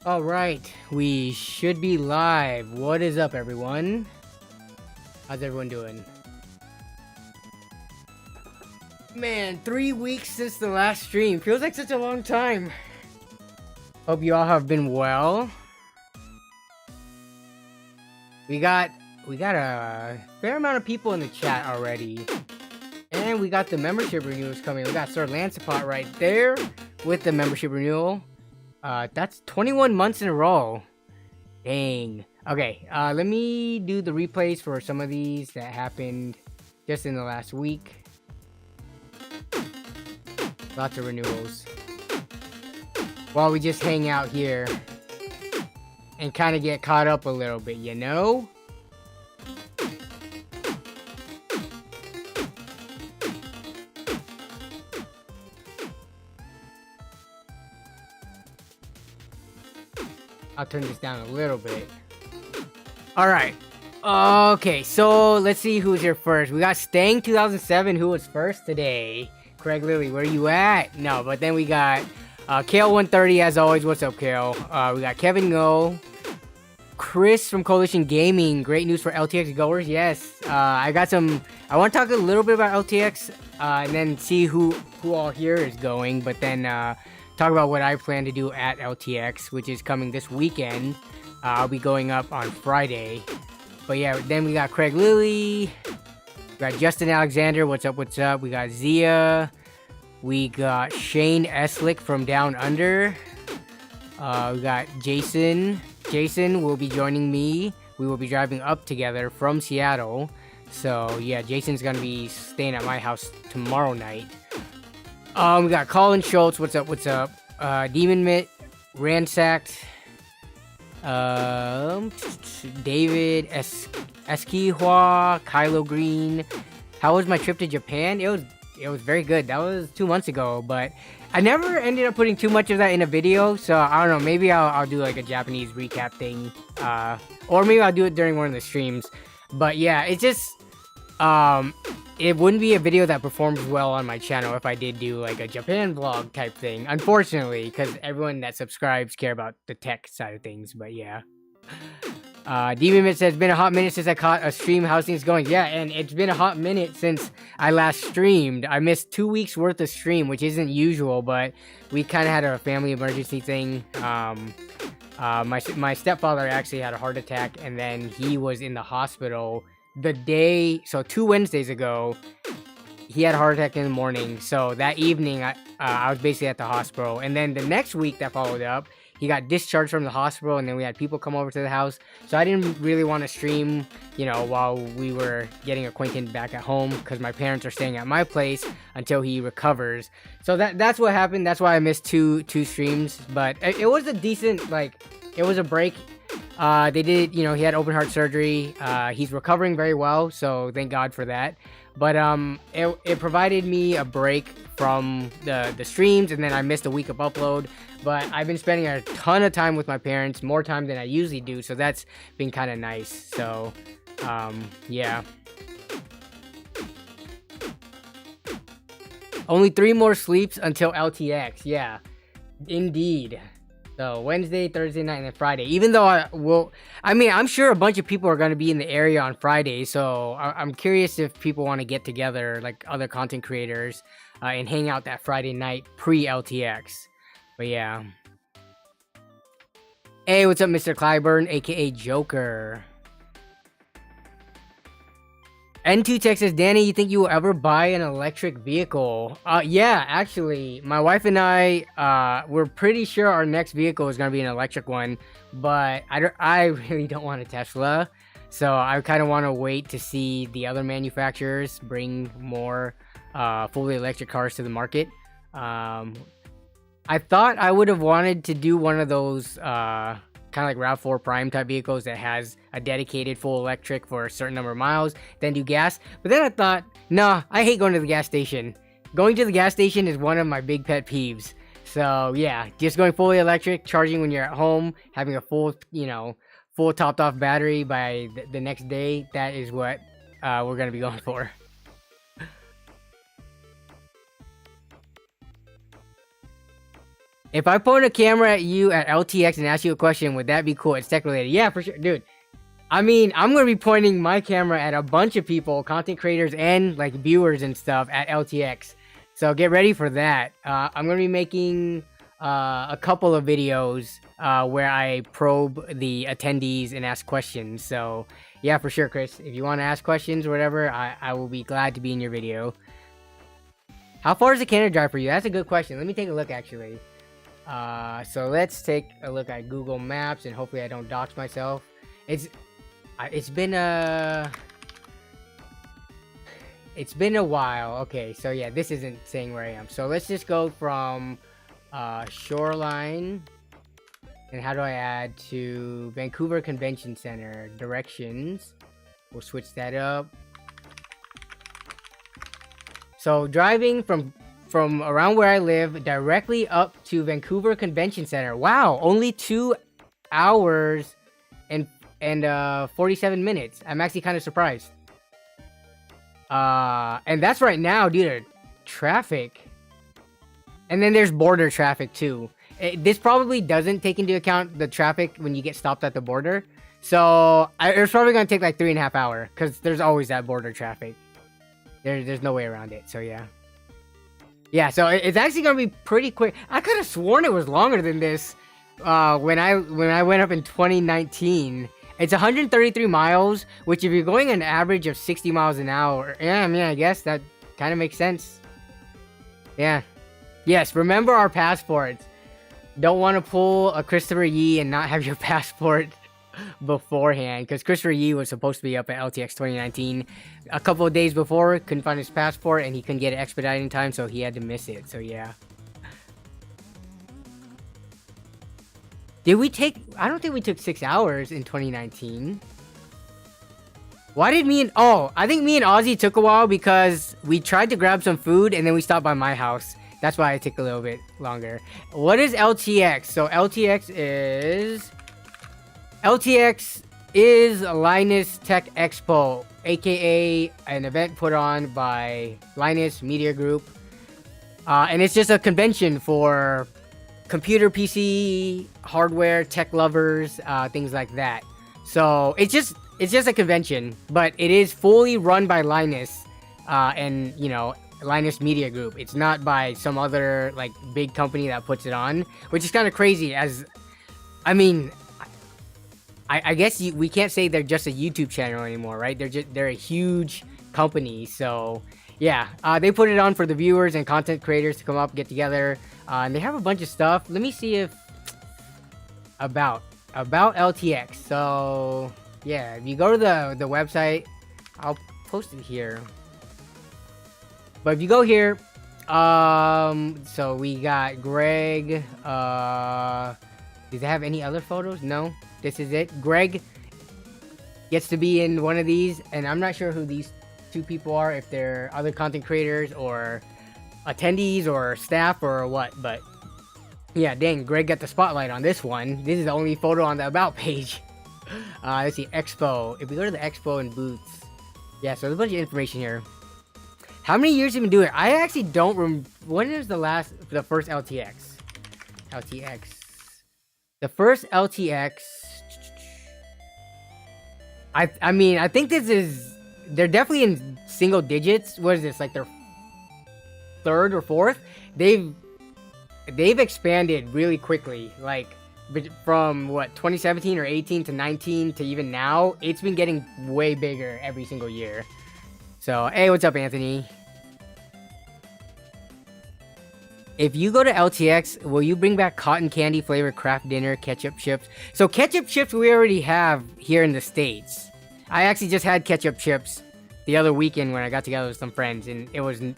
All right, we should be live. What is up, everyone? How's everyone doing? Man, 3 weeks since the last stream. Feels like such a long time. Hope you all have been well. We got a fair amount of people in the chat already. And we got the membership renewals coming. We got Sir Lancepot right there with the membership renewal. That's 21 months in a row. Dang. Okay, let me do the replays for some of these that happened just in the last week. Lots of renewals. While we just hang out here and kind of get caught up a little bit, you know? I'll turn this down a little bit. Alright. Okay, so let's see who's here first. We got Stang 2007, who was first today. Craig Lilly, where you at? No, but then we got Kale 130, as always. What's up, Kale? We got Kevin Ngo. Chris from Coalition Gaming. Great news for LTX goers. Yes. I want to talk a little bit about LTX and then see who all here is going. But then talk about what I plan to do at LTX, which is coming this weekend. I'll be going up on Friday. But yeah, then we got Craig Lilly. We got Justin Alexander. What's up? What's up? We got Zia. We got Shane Eslick from Down Under. We got Jason. Jason will be joining me. We will be driving up together from Seattle. So yeah, Jason's gonna be staying at my house tomorrow night. We got Colin Schultz. What's up? What's up? Demon Mitt, Ransacked, David Esquihua, Kylo Green. How was my trip to Japan? It was very good. That was 2 months ago, but I never ended up putting too much of that in a video. So I don't know. Maybe I'll do like a Japanese recap thing, or maybe I'll do it during one of the streams. But yeah, it's just it wouldn't be a video that performs well on my channel if I did do like a Japan vlog type thing, unfortunately, because everyone that subscribes care about the tech side of things. But yeah. Demon Mitt says, it's been a hot minute since I caught a stream. How's things going? Yeah, and it's been a hot minute since I last streamed. I missed 2 weeks worth of stream, which isn't usual, but we kind of had a family emergency thing. My stepfather actually had a heart attack, and then he was in the hospital the day, so 2 Wednesdays ago. He had a heart attack in the morning, so that evening I was basically at the hospital, and then the next week that followed up, he got discharged from the hospital, and then we had people come over to the house. So I didn't really want to stream, you know, while we were getting acquainted back at home, because my parents are staying at my place until he recovers. So that's what happened. That's why I missed two streams. But it was a decent, like, it was a break. They did, you know, he had open heart surgery. He's recovering very well, so thank God for that. But it provided me a break from the streams, and then I missed a week of upload. But I've been spending a ton of time with my parents, more time than I usually do, so that's been kind of nice. So, yeah. Only 3 more sleeps until LTX. Yeah, indeed. So Wednesday, Thursday night, and then Friday. Even though I'm sure a bunch of people are going to be in the area on Friday. So I'm curious if people want to get together, like other content creators, and hang out that Friday night pre-LTX. But yeah. Hey, what's up, Mr. Clyburn, aka Joker? N2 Tech says, Danny, you think you will ever buy an electric vehicle? Yeah, actually, my wife and I, we're pretty sure our next vehicle is going to be an electric one, but I really don't want a Tesla, so I kind of want to wait to see the other manufacturers bring more fully electric cars to the market. I thought I would have wanted to do one of those kind of like RAV4 Prime type vehicles that has a dedicated full electric for a certain number of miles, then do gas. But then I thought, nah, I hate going to the gas station. Going to the gas station is one of my big pet peeves. So yeah, just going fully electric, charging when you're at home, having a full, you know, full topped off battery by the next day, that is what we're going to be going for. If I point a camera at you at LTX and ask you a question, would that be cool? It's tech related. Yeah, for sure, dude. I mean, I'm gonna be pointing my camera at a bunch of people, content creators and like viewers and stuff at LTX. So get ready for that. I'm gonna be making a couple of videos where I probe the attendees and ask questions. So yeah, for sure, Chris. If you want to ask questions or whatever, I will be glad to be in your video. How far is the Canada drive for you? That's a good question. Let me take a look actually. So let's take a look at Google Maps and hopefully I don't dox myself. It's been a while. Okay, so yeah, this isn't saying where I am. So let's just go from Shoreline. And how do I add to Vancouver Convention Center? Directions. We'll switch that up. So driving from around where I live directly up to Vancouver Convention Center. Wow, only 2 hours and 47 minutes. I'm actually kind of surprised. And that's right now due to traffic. And then there's border traffic too. This probably doesn't take into account the traffic when you get stopped at the border. So it's probably gonna take like 3.5 hours because there's always that border traffic. There's no way around it. So yeah. Yeah, so it's actually gonna be pretty quick. I could have sworn it was longer than this when I went up in 2019. It's 133 miles, which if you're going an average of 60 miles an hour, yeah, I mean, I guess that kind of makes sense. Yeah. Yes, remember our passports. Don't want to pull a Christopher Yee and not have your passport beforehand, because Christopher Yee was supposed to be up at LTX 2019 a couple of days before, couldn't find his passport, and he couldn't get it expedited in time, so he had to miss it. So yeah. Did we take... I don't think we took 6 hours in 2019. Why did me and... Oh, I think me and Ozzy took a while because we tried to grab some food and then we stopped by my house. That's why it took a little bit longer. What is LTX? So LTX is Linus Tech Expo, aka an event put on by Linus Media Group. And it's just a convention for computer, PC, hardware, tech lovers, things like that. So it's just a convention, but it is fully run by Linus, and you know, Linus Media Group. It's not by some other like big company that puts it on, which is kind of crazy. As I mean, I guess we can't say they're just a YouTube channel anymore, right? They're a huge company. So yeah, they put it on for the viewers and content creators to come up, get together, and they have a bunch of stuff. Let me see if about LTX. So yeah, if you go to the website, I'll post it here. But if you go here, so we got Greg. Does it have any other photos? No, this is it. Greg gets to be in one of these, and I'm not sure who these two people are, if they're other content creators or attendees or staff or what, but yeah, dang, Greg got the spotlight on this one. This is the only photo on the about page. Let's see, Expo. If we go to the Expo and booths, yeah, so there's a bunch of information here. How many years have you been doing it? I actually don't remember. When is the first LTX? The first LTX. I mean, I think they're definitely in single digits. What is this, like their third or fourth? They've expanded really quickly, like from what, 2017 or 18 to 19 to even now. It's been getting way bigger every single year. So hey, what's up, Anthony? If you go to LTX, will you bring back cotton candy flavored craft dinner ketchup chips? So ketchup chips we already have here in the States. I actually just had ketchup chips the other weekend when I got together with some friends, and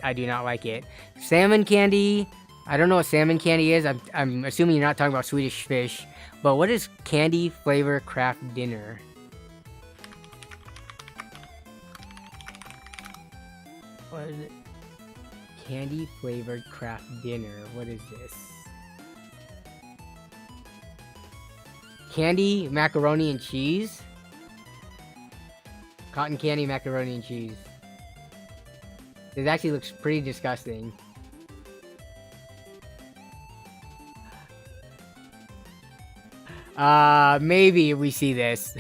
I do not like it. Salmon candy. I don't know what salmon candy is. I'm assuming you're not talking about Swedish fish. But what is candy flavor craft dinner? What is it? Candy flavored craft dinner. What is this? Candy, macaroni and cheese? Cotton candy, macaroni and cheese. This actually looks pretty disgusting. Maybe we see this.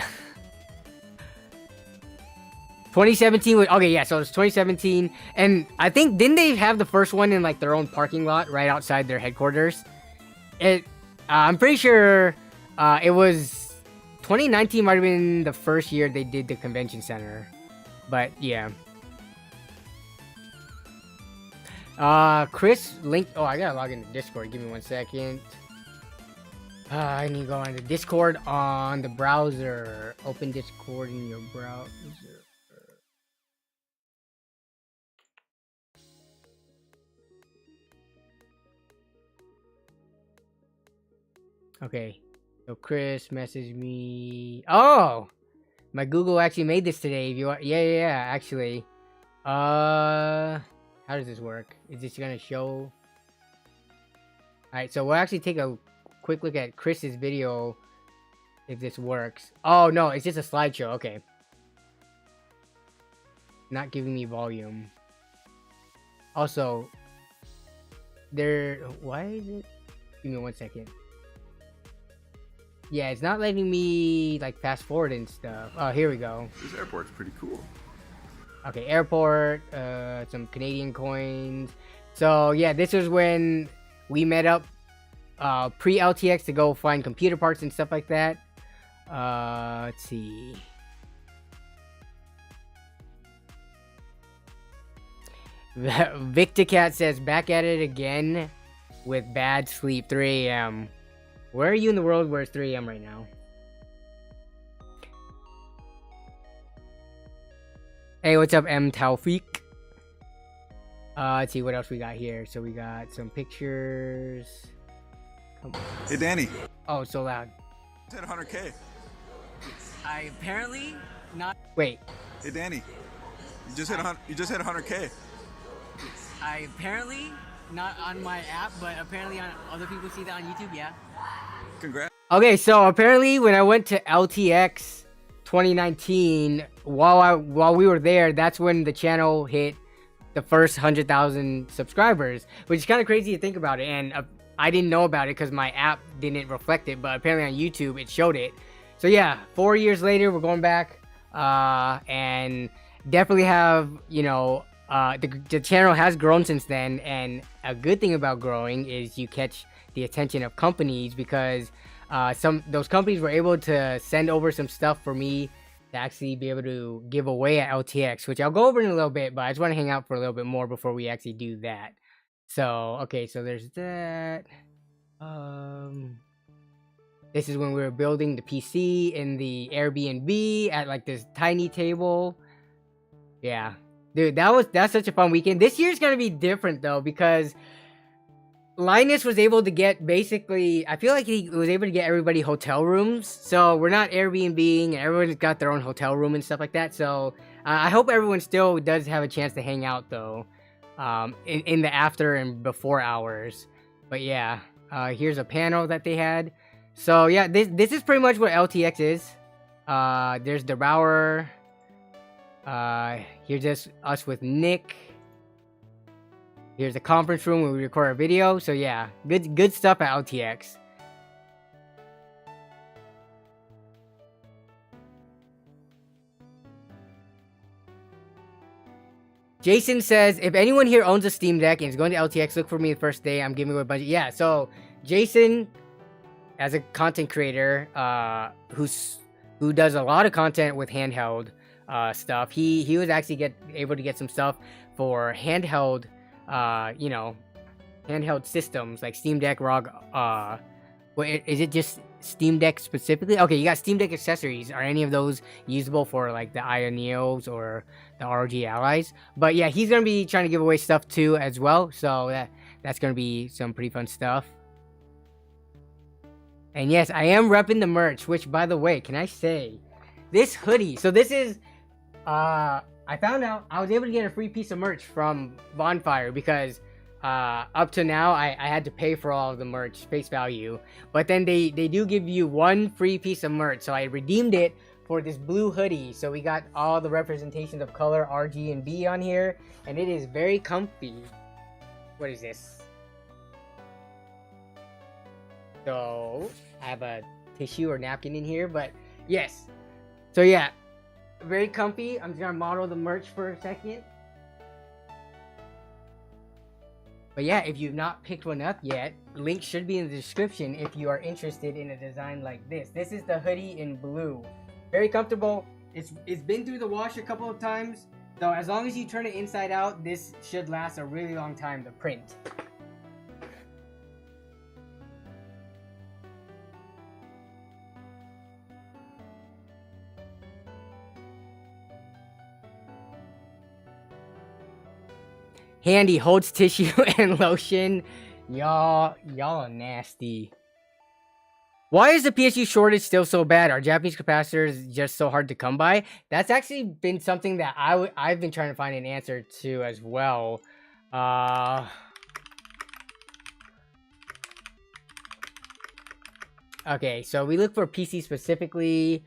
2017 was okay, yeah. So it's 2017, and I think didn't they have the first one in like their own parking lot right outside their headquarters? I'm pretty sure it was 2019 might have been the first year they did the convention center, but yeah. Chris link. Oh, I gotta log into Discord. Give me 1 second. I need to go on the Discord on the browser. Open Discord in your browser. Okay, so Chris messaged me. Oh, my Google actually made this today. If you want, yeah, actually. How does this work? Is this gonna show? All right, so we'll actually take a quick look at Chris's video if this works. Oh no, it's just a slideshow. Okay, not giving me volume. Also, why is it? Give me 1 second. Yeah, it's not letting me like fast forward and stuff. Oh, here we go. This airport's pretty cool. Okay, airport, some Canadian coins. So yeah, this was when we met up pre-LTX to go find computer parts and stuff like that. Let's see. Victor Cat says back at it again with bad sleep, 3 a.m. Where are you in the world where it's 3 a.m. right now? Hey, what's up, M. Taufik? Let's see what else we got here. So we got some pictures. Come on. Hey, Danny. Oh, it's so loud. Hit 100K. I apparently not. Wait. Hey, Danny. You just hit 100K. I apparently not on my app, but apparently on other people see that on YouTube. Yeah. Congrats. Okay, so apparently when I went to LTX 2019, while we were there, that's when the channel hit the first 100,000 subscribers, which is kind of crazy to think about it. And I didn't know about it because my app didn't reflect it, but apparently on YouTube it showed it. So yeah, 4 years later, we're going back, and definitely have, you know, the channel has grown since then. And a good thing about growing is you catch the attention of companies, because those companies were able to send over some stuff for me to actually be able to give away at LTX, which I'll go over in a little bit, but I just want to hang out for a little bit more before we actually do that. So, okay, so there's that. This is when we were building the PC in the Airbnb at like this tiny table. Yeah, dude, that's such a fun weekend. This year's gonna be different though, because Linus was able to get basically, I feel like he was able to get everybody hotel rooms. So we're not Airbnb-ing, and everyone's got their own hotel room and stuff like that. So I hope everyone still does have a chance to hang out though, in the after and before hours. But yeah, here's a panel that they had. So yeah, this is pretty much what LTX is. There's the Bauer. Here's just us with Nick. Here's the conference room where we record our video. So yeah, good stuff at LTX. Jason says, if anyone here owns a Steam Deck and is going to LTX, look for me the first day. I'm giving away a bunch. Yeah, so Jason, as a content creator, who does a lot of content with handheld stuff, he was actually able to get some stuff for handheld, you know, handheld systems like Steam Deck, ROG. Wait, is it just Steam Deck specifically? Okay, you got Steam Deck accessories. Are any of those usable for like the Ioneos or the ROG Allies? But yeah, he's gonna be trying to give away stuff too as well. So that's gonna be some pretty fun stuff. And yes, I am repping the merch. Which, by the way, can I say this hoodie? So this is, I found out I was able to get a free piece of merch from Bonfire, because up to now I had to pay for all of the merch face value, but then they do give you one free piece of merch, so I redeemed it for this blue hoodie. So we got all the representations of color RG and B on here, and it is very comfy. What is this? So I have a tissue or napkin in here, but yes. So yeah, very comfy. I'm just gonna model the merch for a second. But yeah, if you've not picked one up yet, link should be in the description if you are interested in a design like this. This is the hoodie in blue. Very comfortable. It's been through the wash a couple of times, so as long as you turn it inside out, this should last a really long time, the print. Handy, holds tissue and lotion. Y'all are nasty. Why is the PSU shortage still so bad? Are Japanese capacitors just so hard to come by? That's actually been something that I've been trying to find an answer to as well. Okay, so we look for PC specifically.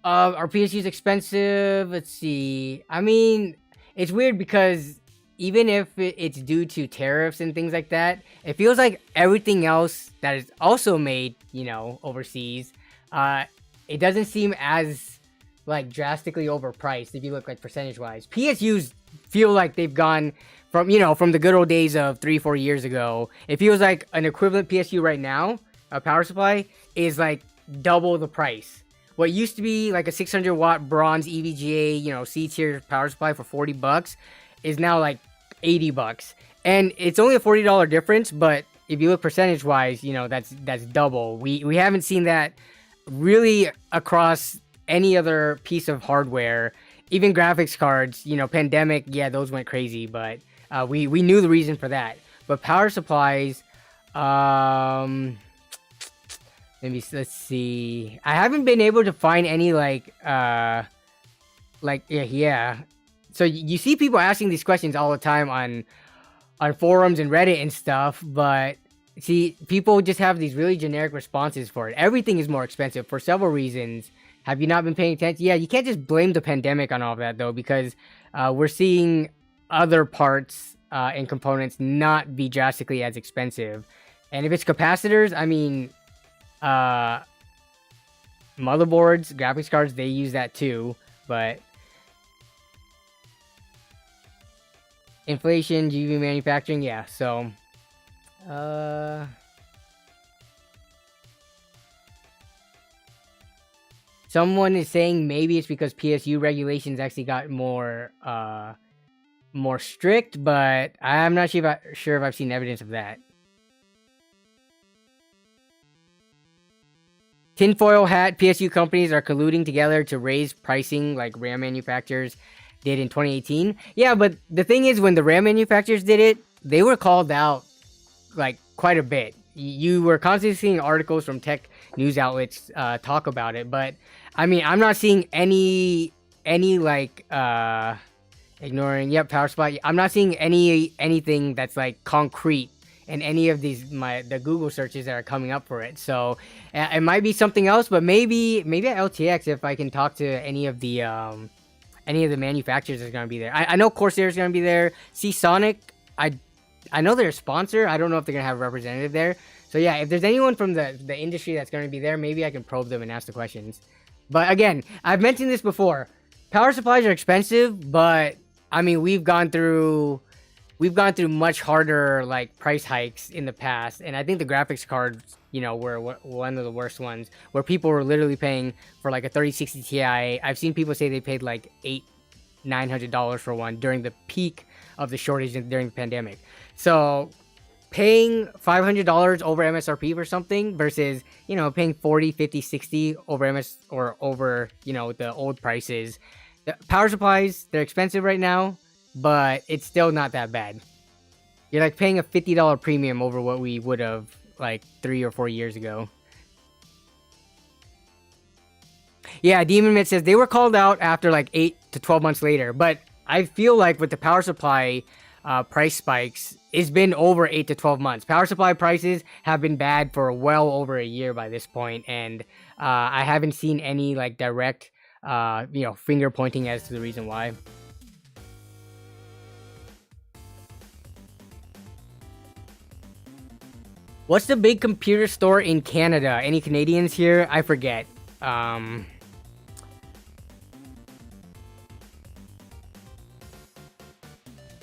Are PSUs expensive? Let's see. I mean, it's weird because even if it's due to tariffs and things like that, it feels like everything else that is also made, you know, overseas, it doesn't seem as like drastically overpriced if you look like percentage wise. PSUs feel like they've gone from, you know, from the good old days of 3-4 years ago. It feels like an equivalent PSU right now, a power supply, is like double the price. What used to be like a 600 watt bronze EVGA, you know, C tier power supply for $40 is now like $80, and it's only a $40 difference. But if you look percentage wise, you know, that's double. We haven't seen that really across any other piece of hardware. Even graphics cards, you know, pandemic, yeah, those went crazy, but we knew the reason for that. But power supplies, let's see. I haven't been able to find any yeah. So you see people asking these questions all the time on forums and Reddit and stuff, but see, people just have these really generic responses for it. Everything is more expensive for several reasons. Have you not been paying attention? Yeah, you can't just blame the pandemic on all of that though, because we're seeing other parts and components not be drastically as expensive. And if it's capacitors, I mean, motherboards, graphics cards, they use that too, but inflation, GV manufacturing, yeah, so someone is saying maybe it's because PSU regulations actually got more strict, but I'm not sure if I've seen evidence of that. Tinfoil hat, PSU companies are colluding together to raise pricing like RAM manufacturers did in 2018. Yeah, but the thing is, when the RAM manufacturers did it, they were called out like quite a bit. You were constantly seeing articles from tech news outlets talk about it, but I mean, I'm not seeing any like ignoring, yep, power supply. I'm not seeing anything that's like concrete in any of these the Google searches that are coming up for it. So it might be something else, but maybe at LTX, if I can talk to any of the manufacturers that's going to be there. I know Corsair is going to be there. Seasonic, I know they're a sponsor. I don't know if they're going to have a representative there. So yeah, if there's anyone from the industry that's going to be there, maybe I can probe them and ask the questions. But again, I've mentioned this before. Power supplies are expensive, but I mean, we've gone through much harder like price hikes in the past, and I think the graphics cards, you know, were one of the worst ones, where people were literally paying for like a 3060 Ti. I've seen people say they paid like $800-900 for one during the peak of the shortage during the pandemic. So paying $500 over MSRP for something versus, you know, paying 40, 50, 60 over over, you know, the old prices. The power supplies, they're expensive right now, but it's still not that bad. You're like paying a $50 premium over what we would have like 3 or 4 years ago. Yeah, Demon Myth says they were called out after like 8 to 12 months later, but I feel like with the power supply price spikes, it's been over 8 to 12 months. Power supply prices have been bad for well over a year by this point, and I haven't seen any like direct you know, finger pointing as to the reason why. What's the big computer store in Canada? Any Canadians here? I forget.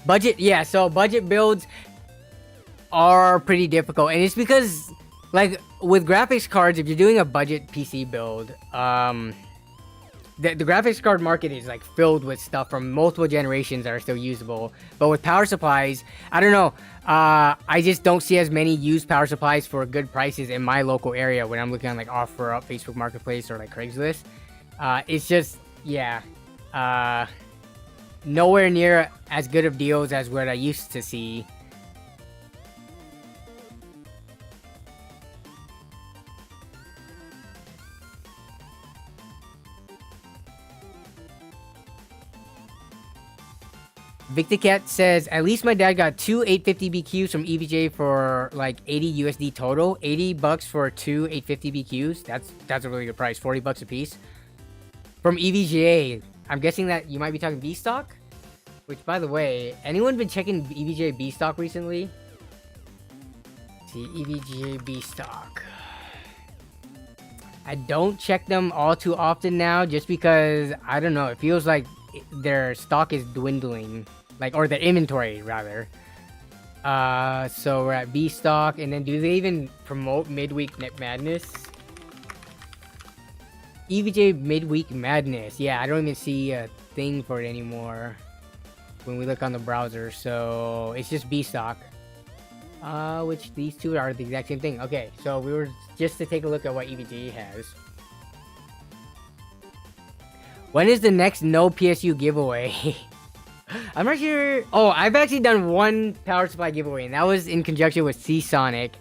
Budget, yeah, so budget builds are pretty difficult, and it's because, like, with graphics cards, if you're doing a budget PC build, the graphics card market is, like, filled with stuff from multiple generations that are still usable, but with power supplies, I don't know, I just don't see as many used power supplies for good prices in my local area when I'm looking on, like, OfferUp, Facebook Marketplace, or, like, Craigslist. It's just, yeah, nowhere near as good of deals as what I used to see. Victor Cat says, at least my dad got two 850 BQs from EVJ for like 80 USD total. 80 bucks for two 850 BQs. That's a really good price. 40 bucks a piece. From EVGA. I'm guessing that you might be talking B-Stock? Which, by the way, anyone been checking EVGA B-Stock recently? Let's see, EVGA B-Stock. I don't check them all too often now, just because, I don't know, it feels like their stock is dwindling. Like, or their inventory, rather. So we're at B-Stock, and then do they even promote Midweek Net Madness? EVJ Midweek Madness. Yeah, I don't even see a thing for it anymore when we look on the browser, so it's just B-Stock. Which these two are the exact same thing. Okay, so we were just to take a look at what EVJ has. When is the next no PSU giveaway? I'm not sure. Oh, I've actually done one power supply giveaway, and that was in conjunction with Seasonic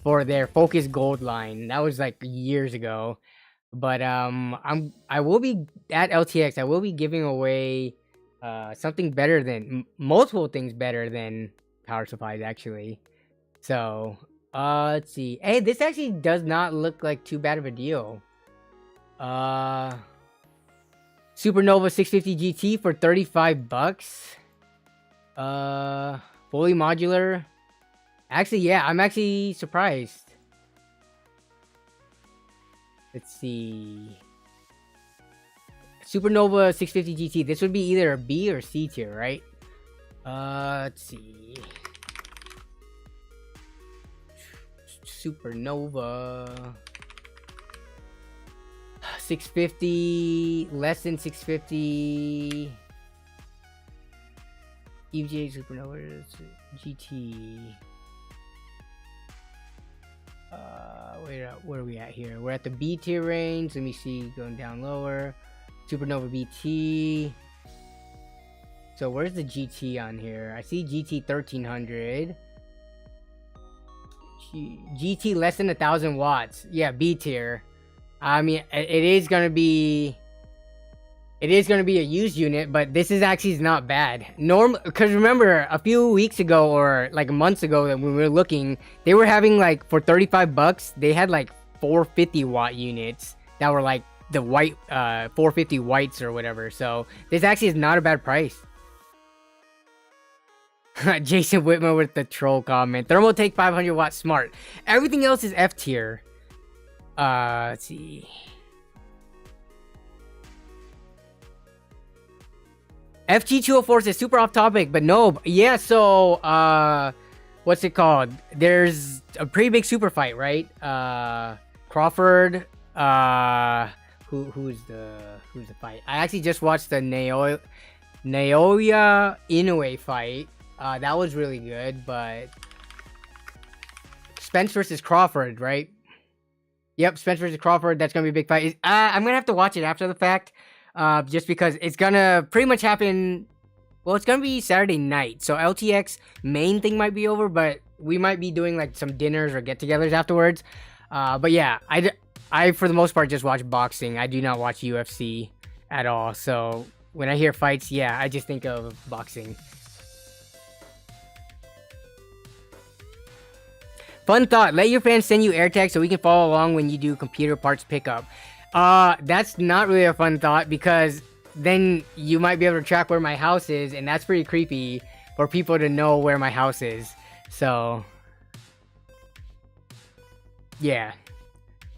for their Focus Gold line. That was like years ago. But I will be at LTX. I will be giving away something better than multiple things better than power supplies, actually. So let's see. Hey, this actually does not look like too bad of a deal. Supernova 650 GT for 35 bucks. Fully modular. Actually, yeah, I'm actually surprised. Let's see. Supernova 650 GT. This would be either a B or C tier, right? Let's see. Supernova 650, less than 650. EVGA Supernova GT. Where are we at here? We're at the B tier range. Let me see, going down lower. Supernova BT. So where's the GT on here? I see GT 1300. GT less than 1,000 watts. Yeah, B tier. I mean, it is gonna be a used unit, but this is actually not bad. Because remember, a few weeks ago or like months ago that when we were looking, they were having like for 35 bucks, they had like 450 watt units that were like the white 450 whites or whatever. So this actually is not a bad price. Jason Whitman with the troll comment. Thermaltake 500 watt smart. Everything else is F tier. Let's see. FG204 says super off topic, but no. Yeah, so what's it called? There's a pretty big super fight, right? Crawford. Who's the fight? I actually just watched the Naoya Inoue fight. That was really good, but Spence versus Crawford, right? Yep, Spence versus Crawford. That's gonna be a big fight. I'm gonna have to watch it after the fact, just because it's gonna pretty much happen. Well, it's gonna be Saturday night, so LTX main thing might be over, but we might be doing like some dinners or get-togethers afterwards. But yeah, I for the most part just watch boxing. I do not watch UFC at all. So when I hear fights, yeah, I just think of boxing. Fun thought, let your fans send you AirTags so we can follow along when you do computer parts pickup. That's not really a fun thought, because then you might be able to track where my house is, and that's pretty creepy for people to know where my house is. So Yeah.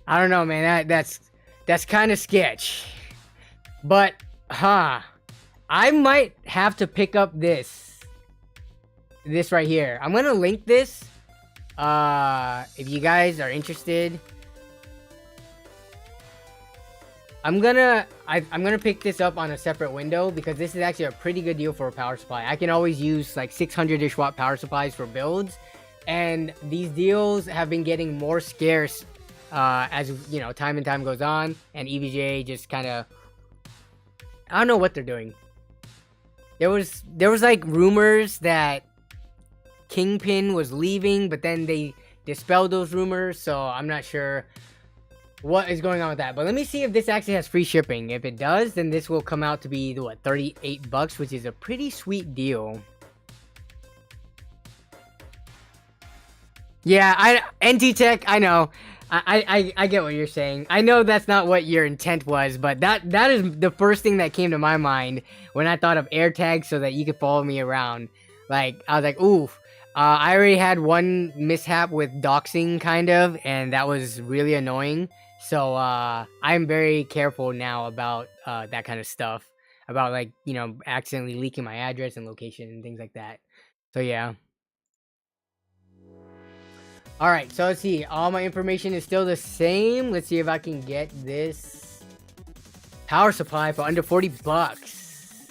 I don't know, man. That's kind of sketch. But, I might have to pick up this right here. I'm gonna link this. If you guys are interested, I'm gonna pick this up on a separate window because this is actually a pretty good deal for a power supply. I can always use like 600-ish watt power supplies for builds, and these deals have been getting more scarce as you know, time and time goes on, and EVGA just kind of, I don't know what they're doing. There was like rumors that Kingpin was leaving, but then they dispelled those rumors, so I'm not sure what is going on with that. But let me see if this actually has free shipping. If it does, then this will come out to be what, 38 bucks, which is a pretty sweet deal. Yeah, NT Tech, I know. I get what you're saying. I know that's not what your intent was, but that is the first thing that came to my mind when I thought of AirTags so that you could follow me around. Like, I was like, oof. I already had one mishap with doxing, kind of, and that was really annoying. So, I'm very careful now about that kind of stuff. About, like, you know, accidentally leaking my address and location and things like that. So, yeah. Alright, so let's see. All my information is still the same. Let's see if I can get this power supply for under 40 bucks.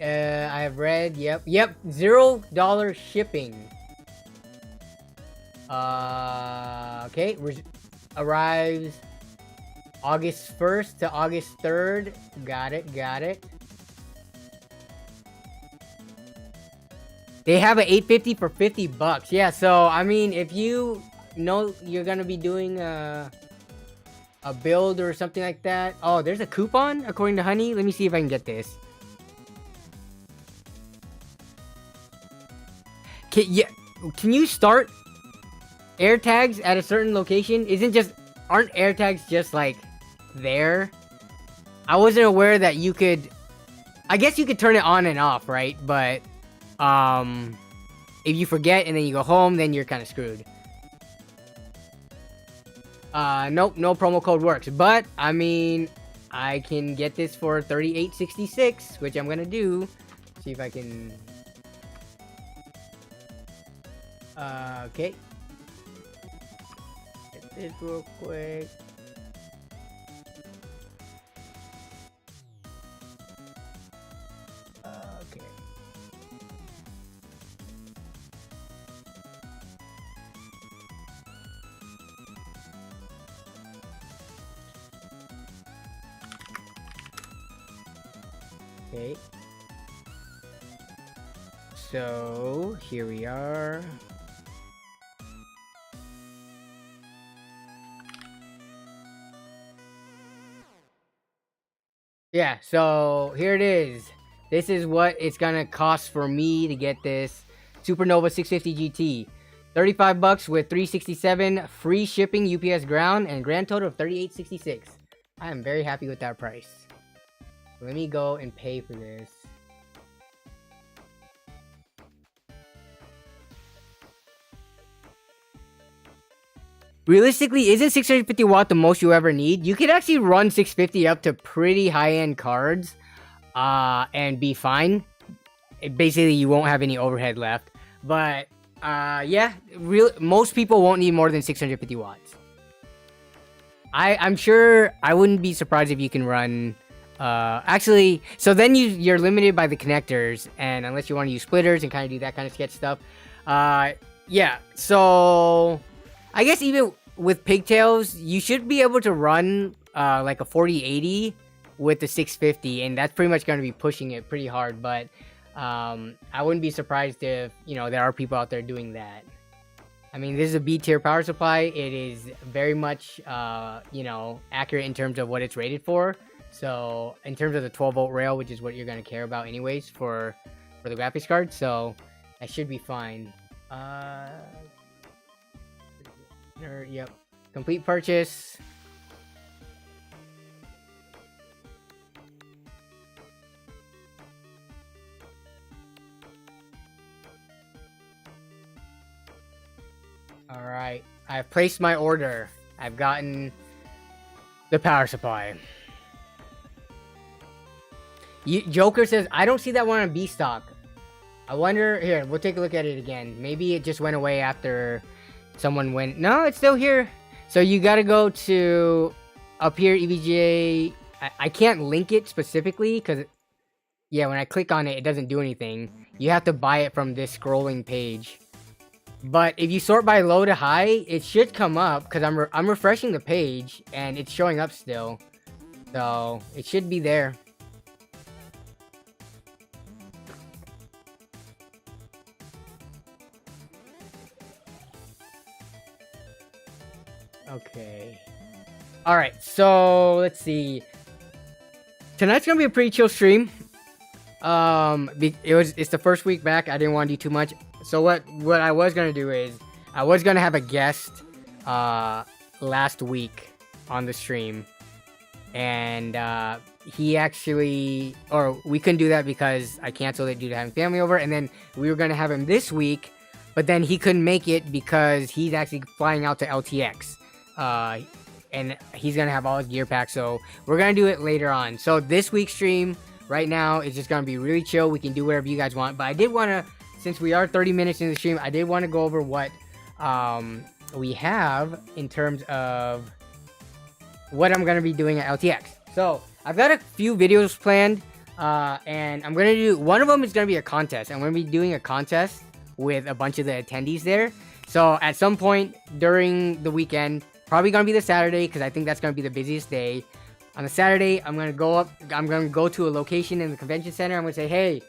I have read, yep, $0 shipping. Okay, arrives August 1st to August 3rd. Got it. They have an 850 for 50 bucks. Yeah, so, I mean, if you know you're gonna be doing a build or something like that. Oh, there's a coupon, according to Honey. Let me see if I can get this. Can you start AirTags at a certain location? Aren't AirTags just, like, there? I wasn't aware that you could... I guess you could turn it on and off, right? But... if you forget and then you go home, then you're kind of screwed. Nope, no promo code works. But, I mean, I can get this for $38.66, which I'm gonna do. See if I can... okay. Get this real quick. Okay. Okay. So, here we are. Yeah, so here it is. This is what it's gonna cost for me to get this Supernova 650 GT. 35 bucks with 367 free shipping, UPS ground, and grand total of 38.66. I am very happy with that price. Let me go and pay for this. Realistically, isn't 650 watt the most you ever need? You could actually run 650 up to pretty high-end cards, and be fine. Basically, you won't have any overhead left. But, yeah, most people won't need more than 650 watts. I'm sure, I wouldn't be surprised if you can run, actually, so then you're limited by the connectors, and unless you want to use splitters and kind of do that kind of sketch stuff. Yeah, so... I guess even with pigtails, you should be able to run like a 4080 with the 650, and that's pretty much going to be pushing it pretty hard. But I wouldn't be surprised if, you know, there are people out there doing that. I mean, this is a B tier power supply. It is very much, you know, accurate in terms of what it's rated for. So in terms of the 12 volt rail, which is what you're going to care about anyways for the graphics card, so that should be fine. Yep. Complete purchase. Alright. I've placed my order. I've gotten the power supply. Joker says, I don't see that one on B stock. I wonder, here, we'll take a look at it again. Maybe it just went away after someone went. No, it's still here. So you got to go to up here, EVGA. I can't link it specifically because, yeah, when I click on it, it doesn't do anything. You have to buy it from this scrolling page. But if you sort by low to high, it should come up because I'm refreshing the page and it's showing up still. So it should be there. Okay. All right. So let's see. Tonight's gonna be a pretty chill stream. It's the first week back. I didn't want to do too much. So what I was gonna do is I was gonna have a guest last week on the stream, and he actually, or we couldn't do that because I canceled it due to having family over, and then we were gonna have him this week, but then he couldn't make it because he's actually flying out to LTX, and he's gonna have all his gear packed. So we're gonna do it later on. So this week's stream right now is just gonna be really chill. We can do whatever you guys want, but I did want to. Since we are 30 minutes in the stream, I did want to go over what we have in terms of what I'm going to be doing at LTX. So, I've got a few videos planned, and I'm going to do... One of them is going to be a contest. I'm going to be doing a contest with a bunch of the attendees there. So, at some point during the weekend, probably going to be the Saturday, because I think that's going to be the busiest day. On the Saturday, I'm going to go to a location in the convention center. I'm going to say, hey...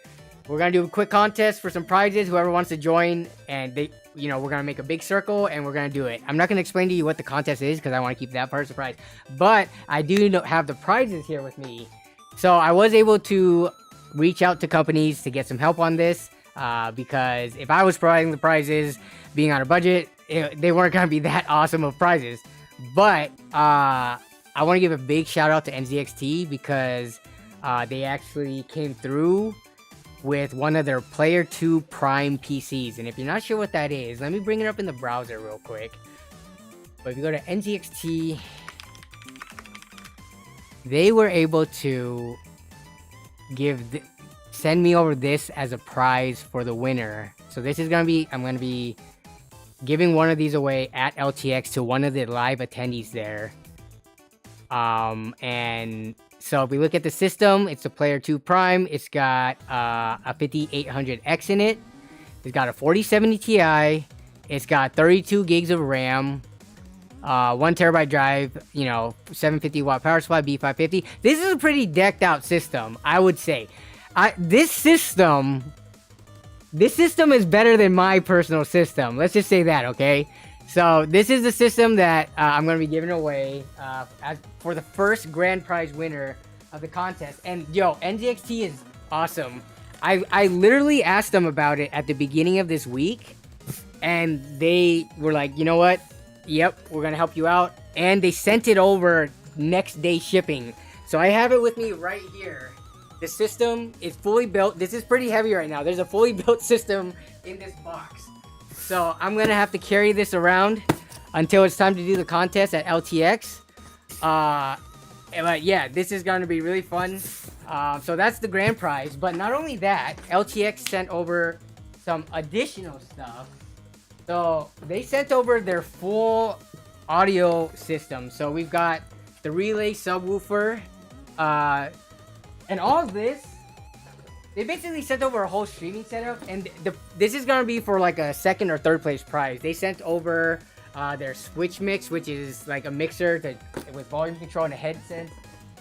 We're going to do a quick contest for some prizes. Whoever wants to join, and we're going to make a big circle, and we're going to do it. I'm not going to explain to you what the contest is, because I want to keep that part a surprise. But I do have the prizes here with me. So I was able to reach out to companies to get some help on this, because if I was providing the prizes, being on a budget, they weren't going to be that awesome of prizes. But I want to give a big shout out to NZXT, because they actually came through with one of their Player 2 Prime PCs. And if you're not sure what that is, let me bring it up in the browser real quick. But if you go to NZXT, they were able to send me over this as a prize for the winner. So this is going to be, I'm going to be giving one of these away at LTX to one of the live attendees there. And so if we look at the system, it's a Player 2 Prime. It's got a 5800X in it. It's got a 4070 Ti. It's got 32 gigs of RAM. 1 terabyte drive, 750 watt power supply, B550. This is a pretty decked out system, I would say. This system is better than my personal system. Let's just say that, okay? So this is the system that I'm going to be giving away for the first grand prize winner of the contest. And yo, NZXT is awesome. I literally asked them about it at the beginning of this week, and they were like, you know what? Yep, we're going to help you out. And they sent it over next day shipping. So I have it with me right here. The system is fully built. This is pretty heavy right now. There's a fully built system in this box. So I'm going to have to carry this around until it's time to do the contest at LTX. But yeah, this is going to be really fun. So that's the grand prize. But not only that, LTX sent over some additional stuff. So they sent over their full audio system. So we've got the relay subwoofer. And all of this, they basically sent over a whole streaming setup, and this is gonna be for like a second or third place prize. They sent over their Switch Mix, which is like a mixer with volume control and a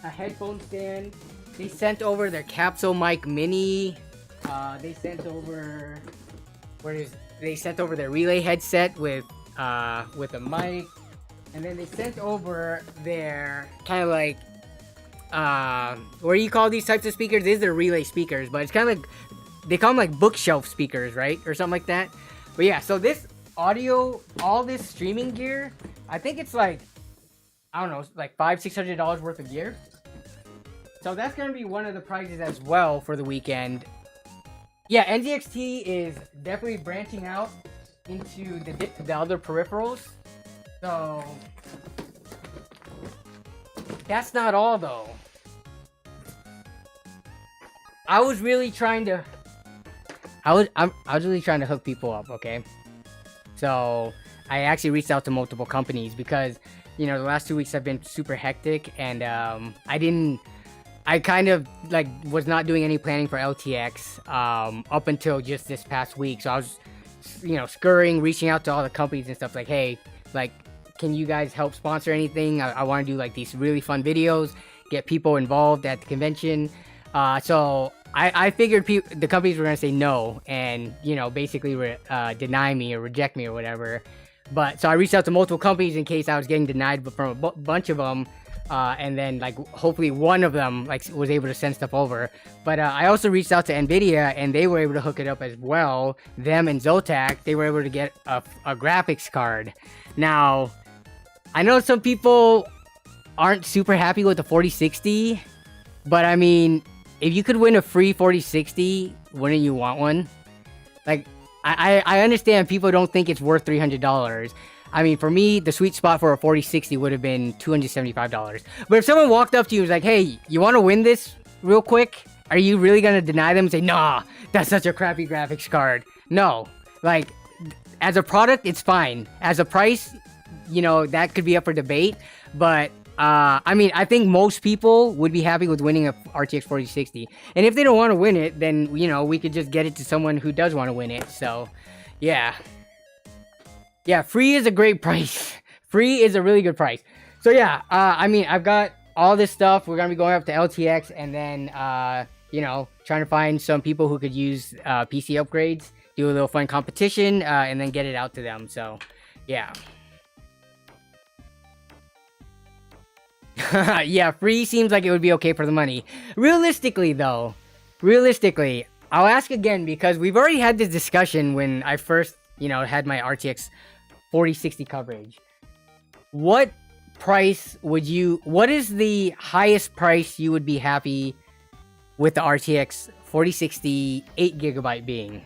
headphone stand. They sent over their Capsule mic mini. They sent over they sent over their relay headset with a mic, and then they sent over their kind of like what do you call these types of speakers? These are relay speakers, but it's kind of like, they call them like bookshelf speakers, right? Or something like that. But yeah, so this audio, all this streaming gear, I think it's like, I don't know, like $500-600 worth of gear. So that's going to be one of the prizes as well for the weekend. Yeah, NZXT is definitely branching out into the other peripherals. So that's not all though. I was really trying to hook people up, okay? So I actually reached out to multiple companies because, you know, the last 2 weeks have been super hectic, and I kind of like was not doing any planning for LTX up until just this past week. So I was, you know, scurrying, reaching out to all the companies and stuff like, hey, like, can you guys help sponsor anything? I want to do like these really fun videos, get people involved at the convention. So I figured the companies were going to say no and, you know, basically deny me or reject me or whatever. But so I reached out to multiple companies in case I was getting denied from a bunch of them. And then like hopefully one of them like was able to send stuff over. But I also reached out to NVIDIA and they were able to hook it up as well. Them and Zotac, they were able to get a graphics card. Now, I know some people aren't super happy with the 4060, but I mean, if you could win a free 4060, wouldn't you want one? Like, I understand people don't think it's worth $300. I mean, for me, the sweet spot for a 4060 would have been $275. But if someone walked up to you and was like, hey, you want to win this real quick? Are you really going to deny them and say, nah, that's such a crappy graphics card? No. Like, as a product, it's fine. As a price, you know, that could be up for debate. But, I mean, I think most people would be happy with winning a RTX 4060. And if they don't want to win it, then, you know, we could just get it to someone who does want to win it. So, yeah. Yeah, free is a great price. Free is a really good price. So yeah, I mean, I've got all this stuff. We're gonna be going up to LTX and then, you know, trying to find some people who could use PC upgrades, do a little fun competition, and then get it out to them. So, yeah. Yeah, free seems like it would be okay for the money. Realistically, though, I'll ask again because we've already had this discussion when I first, you know, had my RTX 4060 coverage. What is the highest price you would be happy with the RTX 4060 8GB being?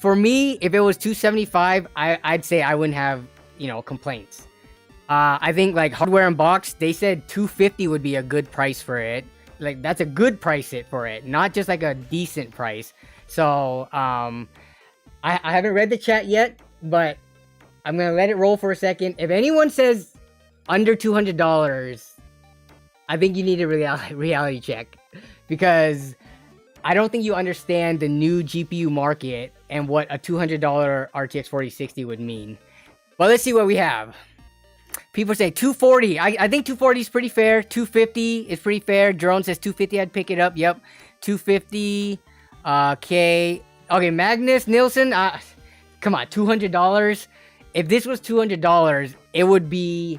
For me, if it was $275, I'd say I wouldn't have, you know, complaints. I think like Hardware Unboxed, they said $250 would be a good price for it. Like, that's a good price for it, not just like a decent price. So, I haven't read the chat yet, but I'm going to let it roll for a second. If anyone says under $200, I think you need a reality check. Because I don't think you understand the new GPU market and what a $200 RTX 4060 would mean. But let's see what we have. People say 240. I think 240 is pretty fair. 250 is pretty fair. Jerome says 250. I'd pick it up. Yep. 250. Okay. Okay, Magnus Nielsen, come on, $200. If this was $200, it would be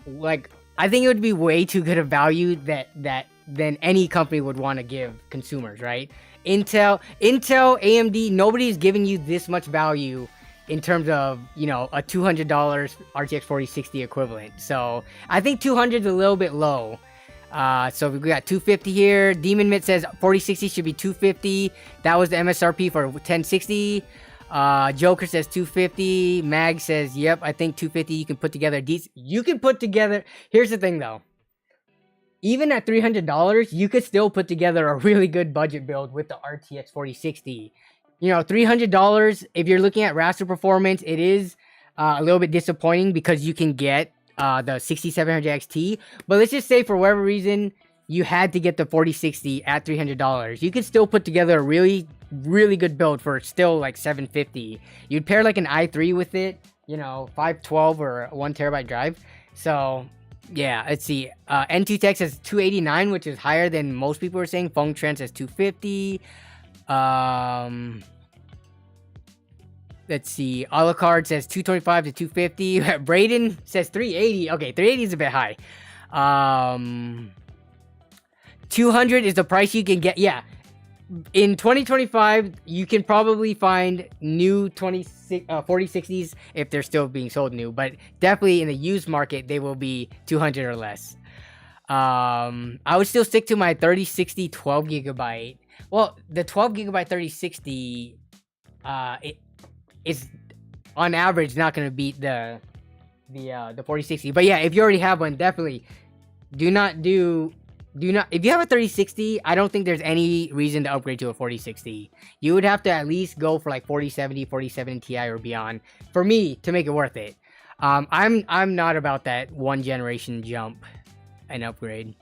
like, I think it would be way too good a value than any company would want to give consumers, right? Intel, AMD, nobody's giving you this much value in terms of, you know, a $200 RTX 4060 equivalent. So I think 200 is a little bit low. So we got 250 here. Demon Mitt says 4060 should be 250. That was the MSRP for 1060. Joker says 250. Mag says, yep, I think 250 you can put together here's the thing though. Even at $300, you could still put together a really good budget build with the RTX 4060. You know, $300, if you're looking at raster performance, it is a little bit disappointing because you can get the 6700 XT, but let's just say for whatever reason you had to get the 4060 at $300, you could still put together a really good build for still like $750. You'd pair like an i3 with it, you know, 512 or a 1TB drive. So yeah, let's see. N2 Tech says 289, which is higher than most people are saying. Feng Trend says 250. Let's see. Alucard says 225 to 250. Braden says 380. Okay, 380 is a bit high. 200 is the price you can get. Yeah. In 2025, you can probably find new 4060s if they're still being sold new, but definitely in the used market, they will be 200 or less. I would still stick to my 3060 12GB. Well, the 12GB 3060, it is on average not gonna beat the 4060. But yeah, if you already have one, definitely do not if you have a 3060, I don't think there's any reason to upgrade to a 4060. You would have to at least go for like 4070, 4070 Ti or beyond for me to make it worth it. I'm not about that one generation jump and upgrade.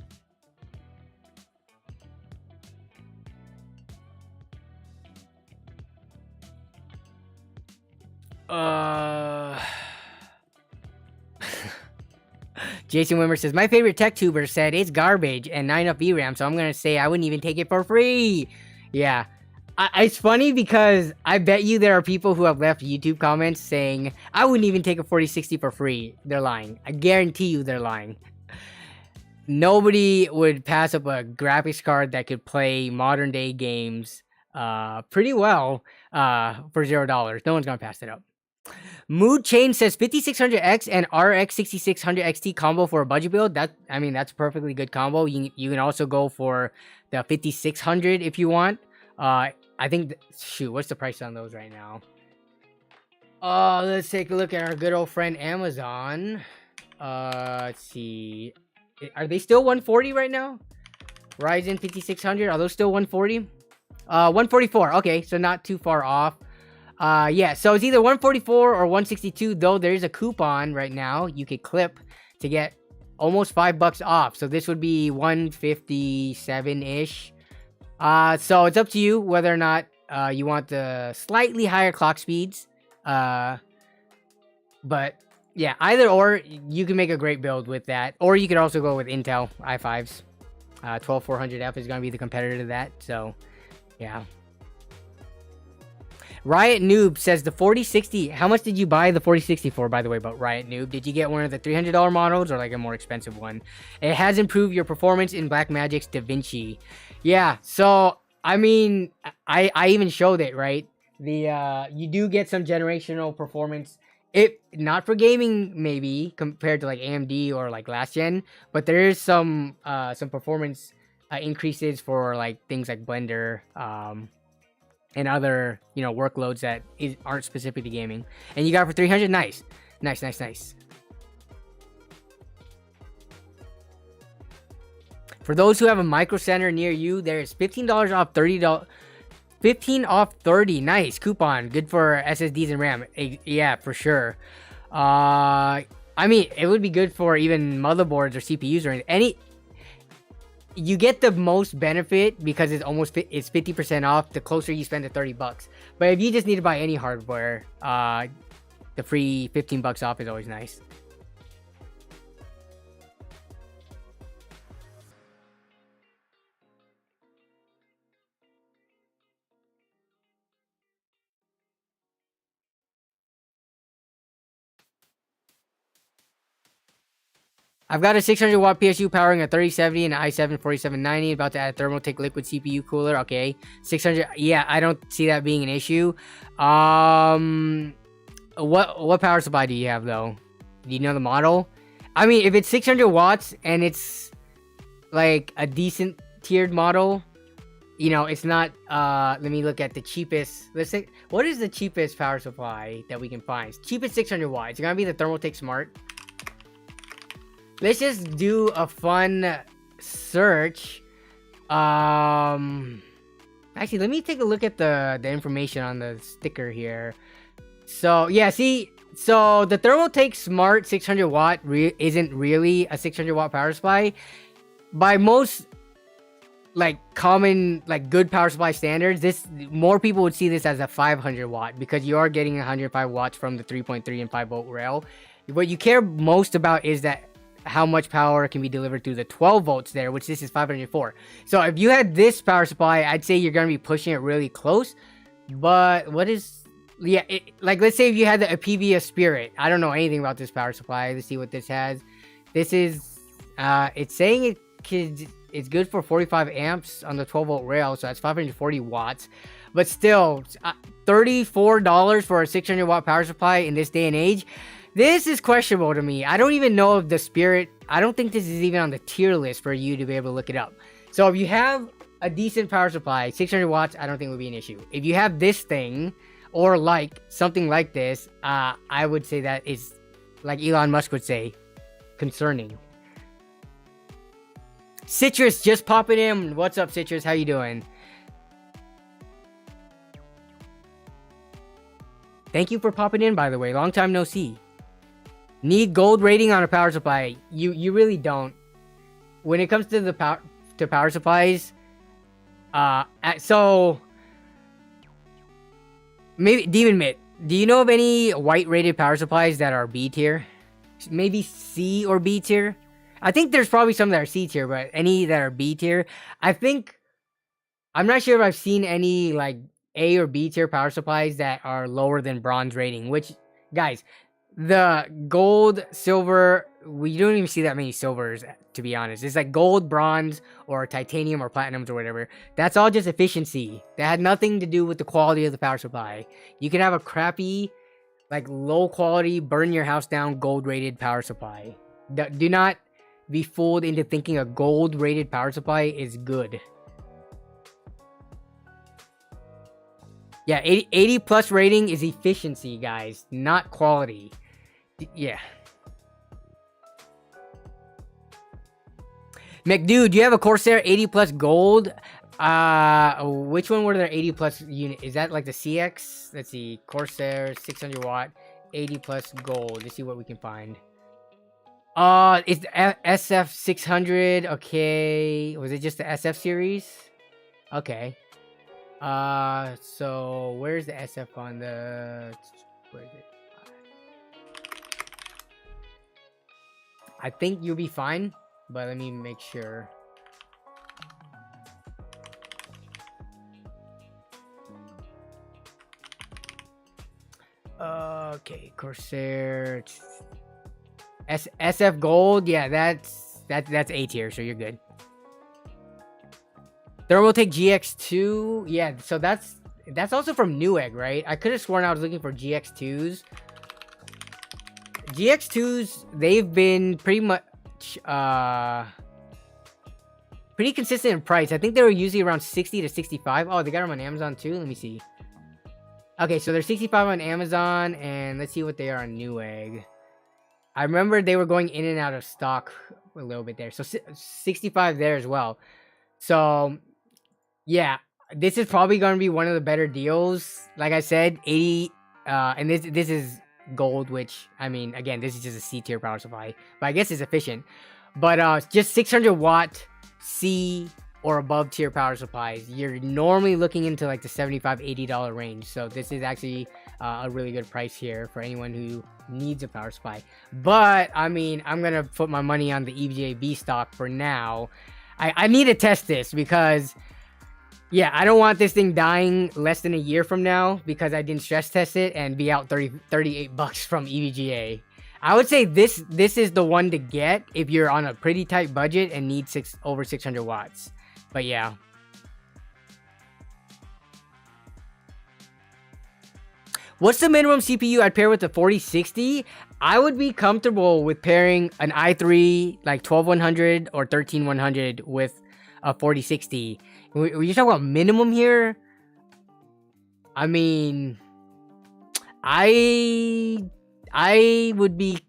Jason Wimmer says, my favorite tech tuber said it's garbage and 9 up VRAM, so I'm gonna say I wouldn't even take it for free. Yeah. It's funny because I bet you there are people who have left YouTube comments saying, I wouldn't even take a 4060 for free. They're lying. I guarantee you they're lying. Nobody would pass up a graphics card that could play modern day games pretty well for $0. No one's gonna pass it up. Mood Chain says 5600X and RX 6600 XT combo for a budget build. That's a perfectly good combo. You can also go for the 5600 if you want. I think shoot, what's the price on those right now? Let's take a look at our good old friend Amazon. Let's see. Are they still 140 right now? Ryzen 5600, are those still 140? 144. Okay, so not too far off. Yeah, so it's either 144 or 162, though there is a coupon right now you could clip to get almost $5 off. So this would be 157-ish. So it's up to you whether or not you want the slightly higher clock speeds. But yeah, either or, you can make a great build with that. Or you could also go with Intel i5s. 12400F is going to be the competitor to that. So, yeah. Riot Noob says the 4060. How much did you buy the 4060 for, by the way, but Riot Noob? Did you get one of the $300 models or like a more expensive one? It has improved your performance in Blackmagic's DaVinci. Yeah, so I mean, I even showed it, right? You do get some generational performance. It not for gaming maybe compared to like AMD or like last gen, but there is some performance increases for like things like Blender and other workloads that aren't specific to gaming. And you got it for 300. Nice. For those who have a Micro Center near you, there's $15 off, $30. 15 off 30. Nice coupon. Good for SSDs and RAM. Yeah, for sure. I mean, it would be good for even motherboards or CPUs or any. You get the most benefit because it's 50% off the closer you spend to $30. But if you just need to buy any hardware, the free $15 off is always nice. I've got a 600 watt PSU powering a 3070 and an i7 4790. About to add a Thermaltake liquid CPU cooler. Okay, 600. Yeah, I don't see that being an issue. What power supply do you have though? Do you know the model? I mean, if it's 600 watts and it's like a decent tiered model, it's not. Let me look at the cheapest. Let's say, what is the cheapest power supply that we can find? Cheapest 600 watts. It's gonna be the Thermaltake Smart. Let's just do a fun search. Actually, let me take a look at the information on the sticker here. So, yeah, see, so the Thermaltake Smart 600 watt isn't really a 600 watt power supply. By most, like, common, like, good power supply standards, more people would see this as a 500 watt because you are getting 105 watts from the 3.3 and 5 volt rail. What you care most about is that how much power can be delivered through the 12 volts there, which this is 504. So if you had this power supply, I'd say you're going to be pushing it really close. But what is, yeah, like let's say if you had the Apivia Spirit. I don't know anything about this power supply. Let's see what this has. This is, it's saying it's good for 45 amps on the 12 volt rail. So that's 540 watts. But still, $34 for a 600 watt power supply in this day and age. This is questionable to me. I don't even know if the Spirit, I don't think this is even on the tier list for you to be able to look it up. So if you have a decent power supply, 600 watts, I don't think it would be an issue. If you have this thing, or like something like this, I would say that is, like Elon Musk would say, concerning. Citrus just popping in. What's up, Citrus? How you doing? Thank you for popping in, by the way. Long time no see. Need gold rating on a power supply? You really don't. When it comes to the power supplies, so maybe Demon Mitt, do you know of any white rated power supplies that are B tier? Maybe C or B tier? I think there's probably some that are C tier, but any that are B tier, I'm not sure if I've seen any like A or B tier power supplies that are lower than bronze rating, which, guys, the gold, silver, we don't even see that many silvers, to be honest. It's like gold, bronze, or titanium or platinums or whatever. That's all just efficiency. That had nothing to do with the quality of the power supply. You can have a crappy, like low quality, burn your house down, gold rated power supply. Do not be fooled into thinking a gold rated power supply is good. Yeah, 80 plus rating is efficiency, guys, not quality. Yeah. McDude, do you have a Corsair 80 plus gold? Which one were there 80 plus unit? Is that like the CX? Let's see. Corsair 600 watt 80 plus gold. Let's see what we can find. It's the SF 600. Okay. Was it just the SF series? Okay. So where's the SF on the, where is it? I think you'll be fine, but let me make sure. Okay, Corsair SF gold. Yeah, that's A tier, so you're good. Thermaltake GX2. Yeah, so that's also from Newegg, right? I could have sworn I was looking for GX2s. GX2s, they've been pretty much pretty consistent in price. I think they were usually around 60 to 65. Oh, they got them on Amazon too. Let me see. Okay, so they're 65 on Amazon, and let's see what they are on Newegg. I remember they were going in and out of stock a little bit there. So 65 there as well. So yeah, this is probably going to be one of the better deals. Like I said, 80 and this is gold, which, I mean, again, this is just a C tier power supply, but I guess it's efficient. But just 600 watt C or above tier power supplies, you're normally looking into like the $75-80 range. So this is actually a really good price here for anyone who needs a power supply. But I mean, I'm gonna put my money on the EVGA B stock for now. I need to test this because, yeah, I don't want this thing dying less than a year from now because I didn't stress test it and be out $38 from EVGA. I would say this is the one to get if you're on a pretty tight budget and need over 600 watts. But yeah. What's the minimum CPU I'd pair with the 4060? I would be comfortable with pairing an i3 like 12100 or 13100 with a 4060. When you talk about minimum here, I mean, I would be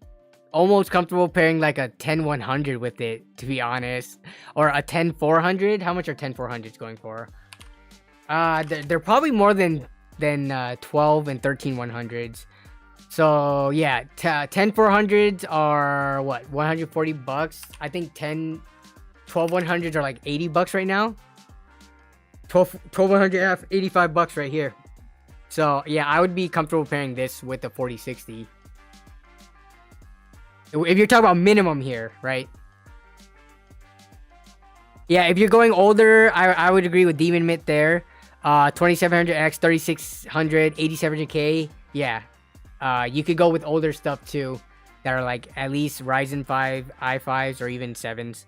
almost comfortable pairing like a 10100 with it, to be honest, or a 10400. How much are 10400s going for? They're probably more than 12 and 13100s. So yeah, 10400s are what, 140 bucks. I think 12100s are like 80 bucks right now. 12100 have 85 bucks right here. So yeah, I would be comfortable pairing this with the 4060. If you're talking about minimum here, right? Yeah, if you're going older, I would agree with Demon Mitt there. 2700X, 3600, 8700K. Yeah. You could go with older stuff too, that are like at least Ryzen 5, i5s, or even 7s.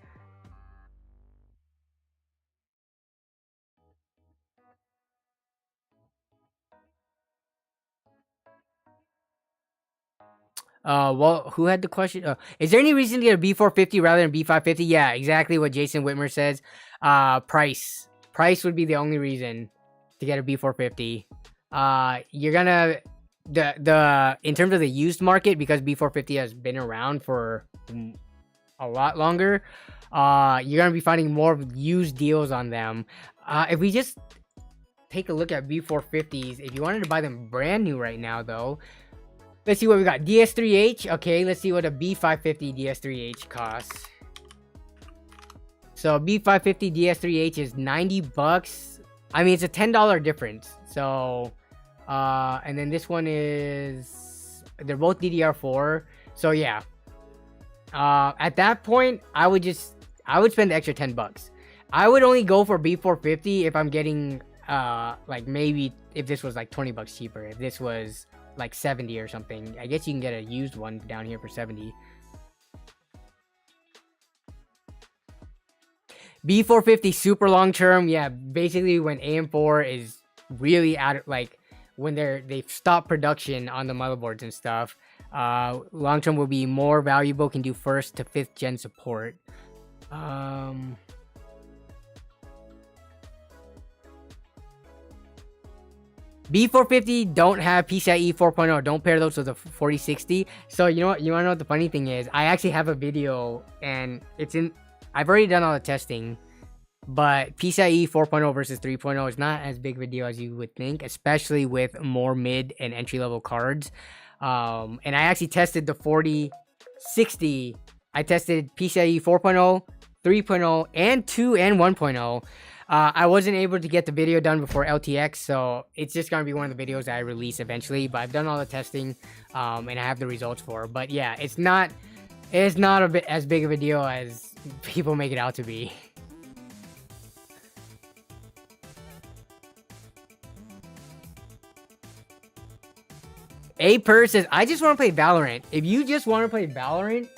Well, who had the question? Is there any reason to get a B450 rather than B550? Yeah, exactly what Jason Whitmer says. Price would be the only reason to get a B450. you're gonna the in terms of the used market, because B450 has been around for a lot longer, you're gonna be finding more used deals on them. If we just take a look at B450s, if you wanted to buy them brand new right now though, let's see what we got. DS3H. Okay, let's see what a B550 DS3H costs. So B550 DS3H is 90 bucks. I mean, it's a $10 difference. So and then this one is, they're both DDR4. So yeah, at that point I would spend the extra 10 bucks. I would only go for B450 if I'm getting like, maybe if this was like 20 bucks cheaper, if this was like 70 or something. I guess you can get a used one down here for 70. B450 super long term, yeah, basically when AM4 is really out of, like, when they've stopped production on the motherboards and stuff, long term will be more valuable, can do 1st to 5th gen support. B450 don't have PCIe 4.0. Don't pair those with the 4060. So you know what? You wanna know what the funny thing is? I actually have a video, and I've already done all the testing, but PCIe 4.0 versus 3.0 is not as big of a deal as you would think, especially with more mid and entry level cards. And I actually tested the 4060. I tested PCIe 4.0, 3.0, and 2 and 1.0. I wasn't able to get the video done before LTX, so it's just gonna be one of the videos that I release eventually. But I've done all the testing, and I have the results for it. But yeah, it's not a bit as big of a deal as people make it out to be. A-Per says, I just want to play Valorant. If you just want to play Valorant,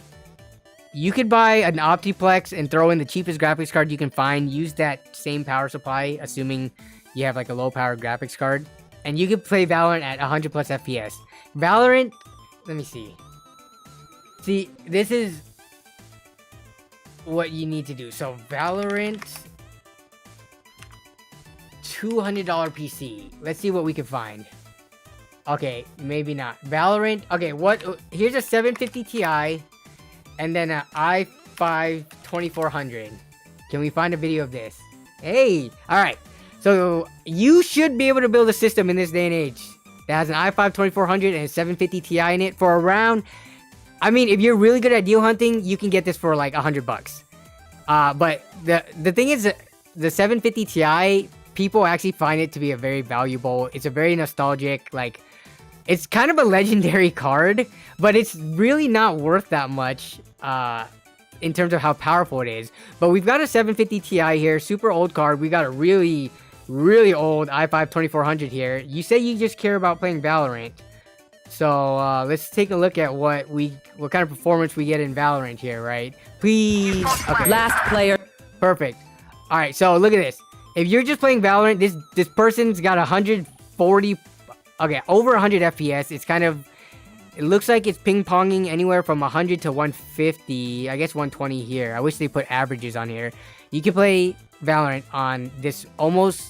you could buy an Optiplex and throw in the cheapest graphics card you can find. Use that same power supply, assuming you have like a low power graphics card. And you can play Valorant at 100 plus FPS. Valorant, let me see. See, this is what you need to do. So Valorant, $200 PC. Let's see what we can find. Okay, maybe not. Valorant, okay, here's a 750 Ti. And then an i5 2400. Can we find a video of this? Hey! Alright. So, you should be able to build a system in this day and age that has an i5 2400 and a 750 Ti in it for around... I mean, if you're really good at deal hunting, you can get this for like 100 bucks. But the thing is, the 750 Ti, people actually find it to be a very valuable... It's a very nostalgic, like... It's kind of a legendary card, but it's really not worth that much in terms of how powerful it is. But we've got a 750 Ti here, super old card. We got a really, really old i5 2400 here. You say you just care about playing Valorant. So let's take a look at what kind of performance we get in Valorant here, right? Please. Okay. Last player. Perfect. All right, so look at this. If you're just playing Valorant, this person's got 140... Okay, over 100 FPS. It's kind of... It looks like it's ping-ponging anywhere from 100 to 150. I guess 120 here. I wish they put averages on here. You can play Valorant on this almost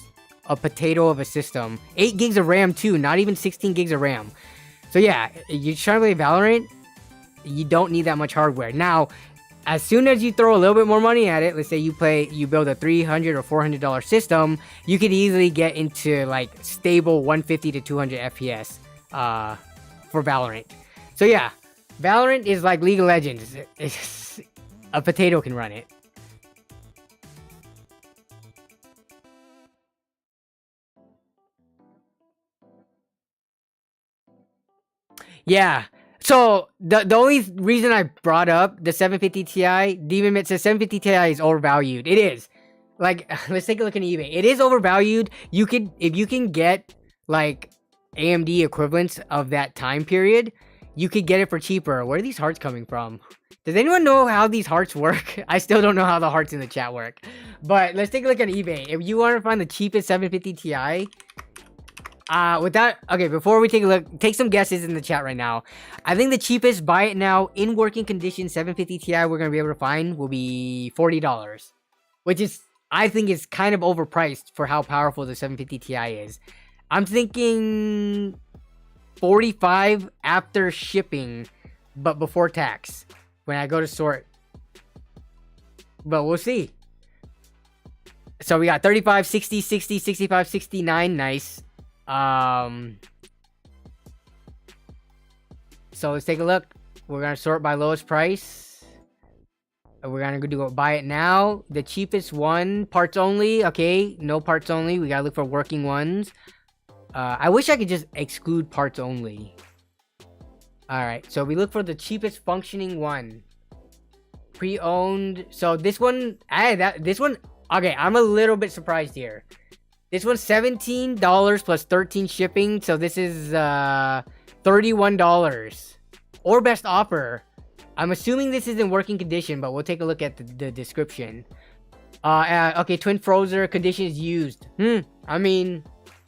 a potato of a system. 8 gigs of RAM too, not even 16 gigs of RAM. So yeah, you're trying to play Valorant, you don't need that much hardware. Now, as soon as you throw a little bit more money at it, let's say you build a $300 or $400 system, you could easily get into like stable 150 to 200 FPS for Valorant. So yeah, Valorant is like League of Legends. It's, a potato can run it. Yeah. So, the only reason I brought up the 750 Ti, Demon says 750 Ti is overvalued. It is. Like, let's take a look at eBay. It is overvalued. If you can get, like, AMD equivalents of that time period, you could get it for cheaper. Where are these hearts coming from? Does anyone know how these hearts work? I still don't know how the hearts in the chat work. But, let's take a look at eBay. If you want to find the cheapest 750 Ti... okay, before we take a look, take some guesses in the chat right now. I think the cheapest buy it now in working condition 750 Ti we're going to be able to find will be $40. Which is, I think is kind of overpriced for how powerful the 750 Ti is. I'm thinking 45 after shipping, but before tax when I go to sort. But we'll see. So we got 35, 60, 60, 65, 69. Nice. So let's take a look. We're gonna sort by lowest price. We're gonna go buy it now. The cheapest one, parts only. Okay, no parts only. We gotta look for working ones. I wish I could just exclude parts only. Alright, so we look for the cheapest functioning one. Pre-owned. So this one, this one, okay, I'm a little bit surprised here. This one's $17 plus 13 shipping. So this is $31. Or best offer. I'm assuming this is in working condition, but we'll take a look at the description. Okay, twin frozer, conditions used. I mean,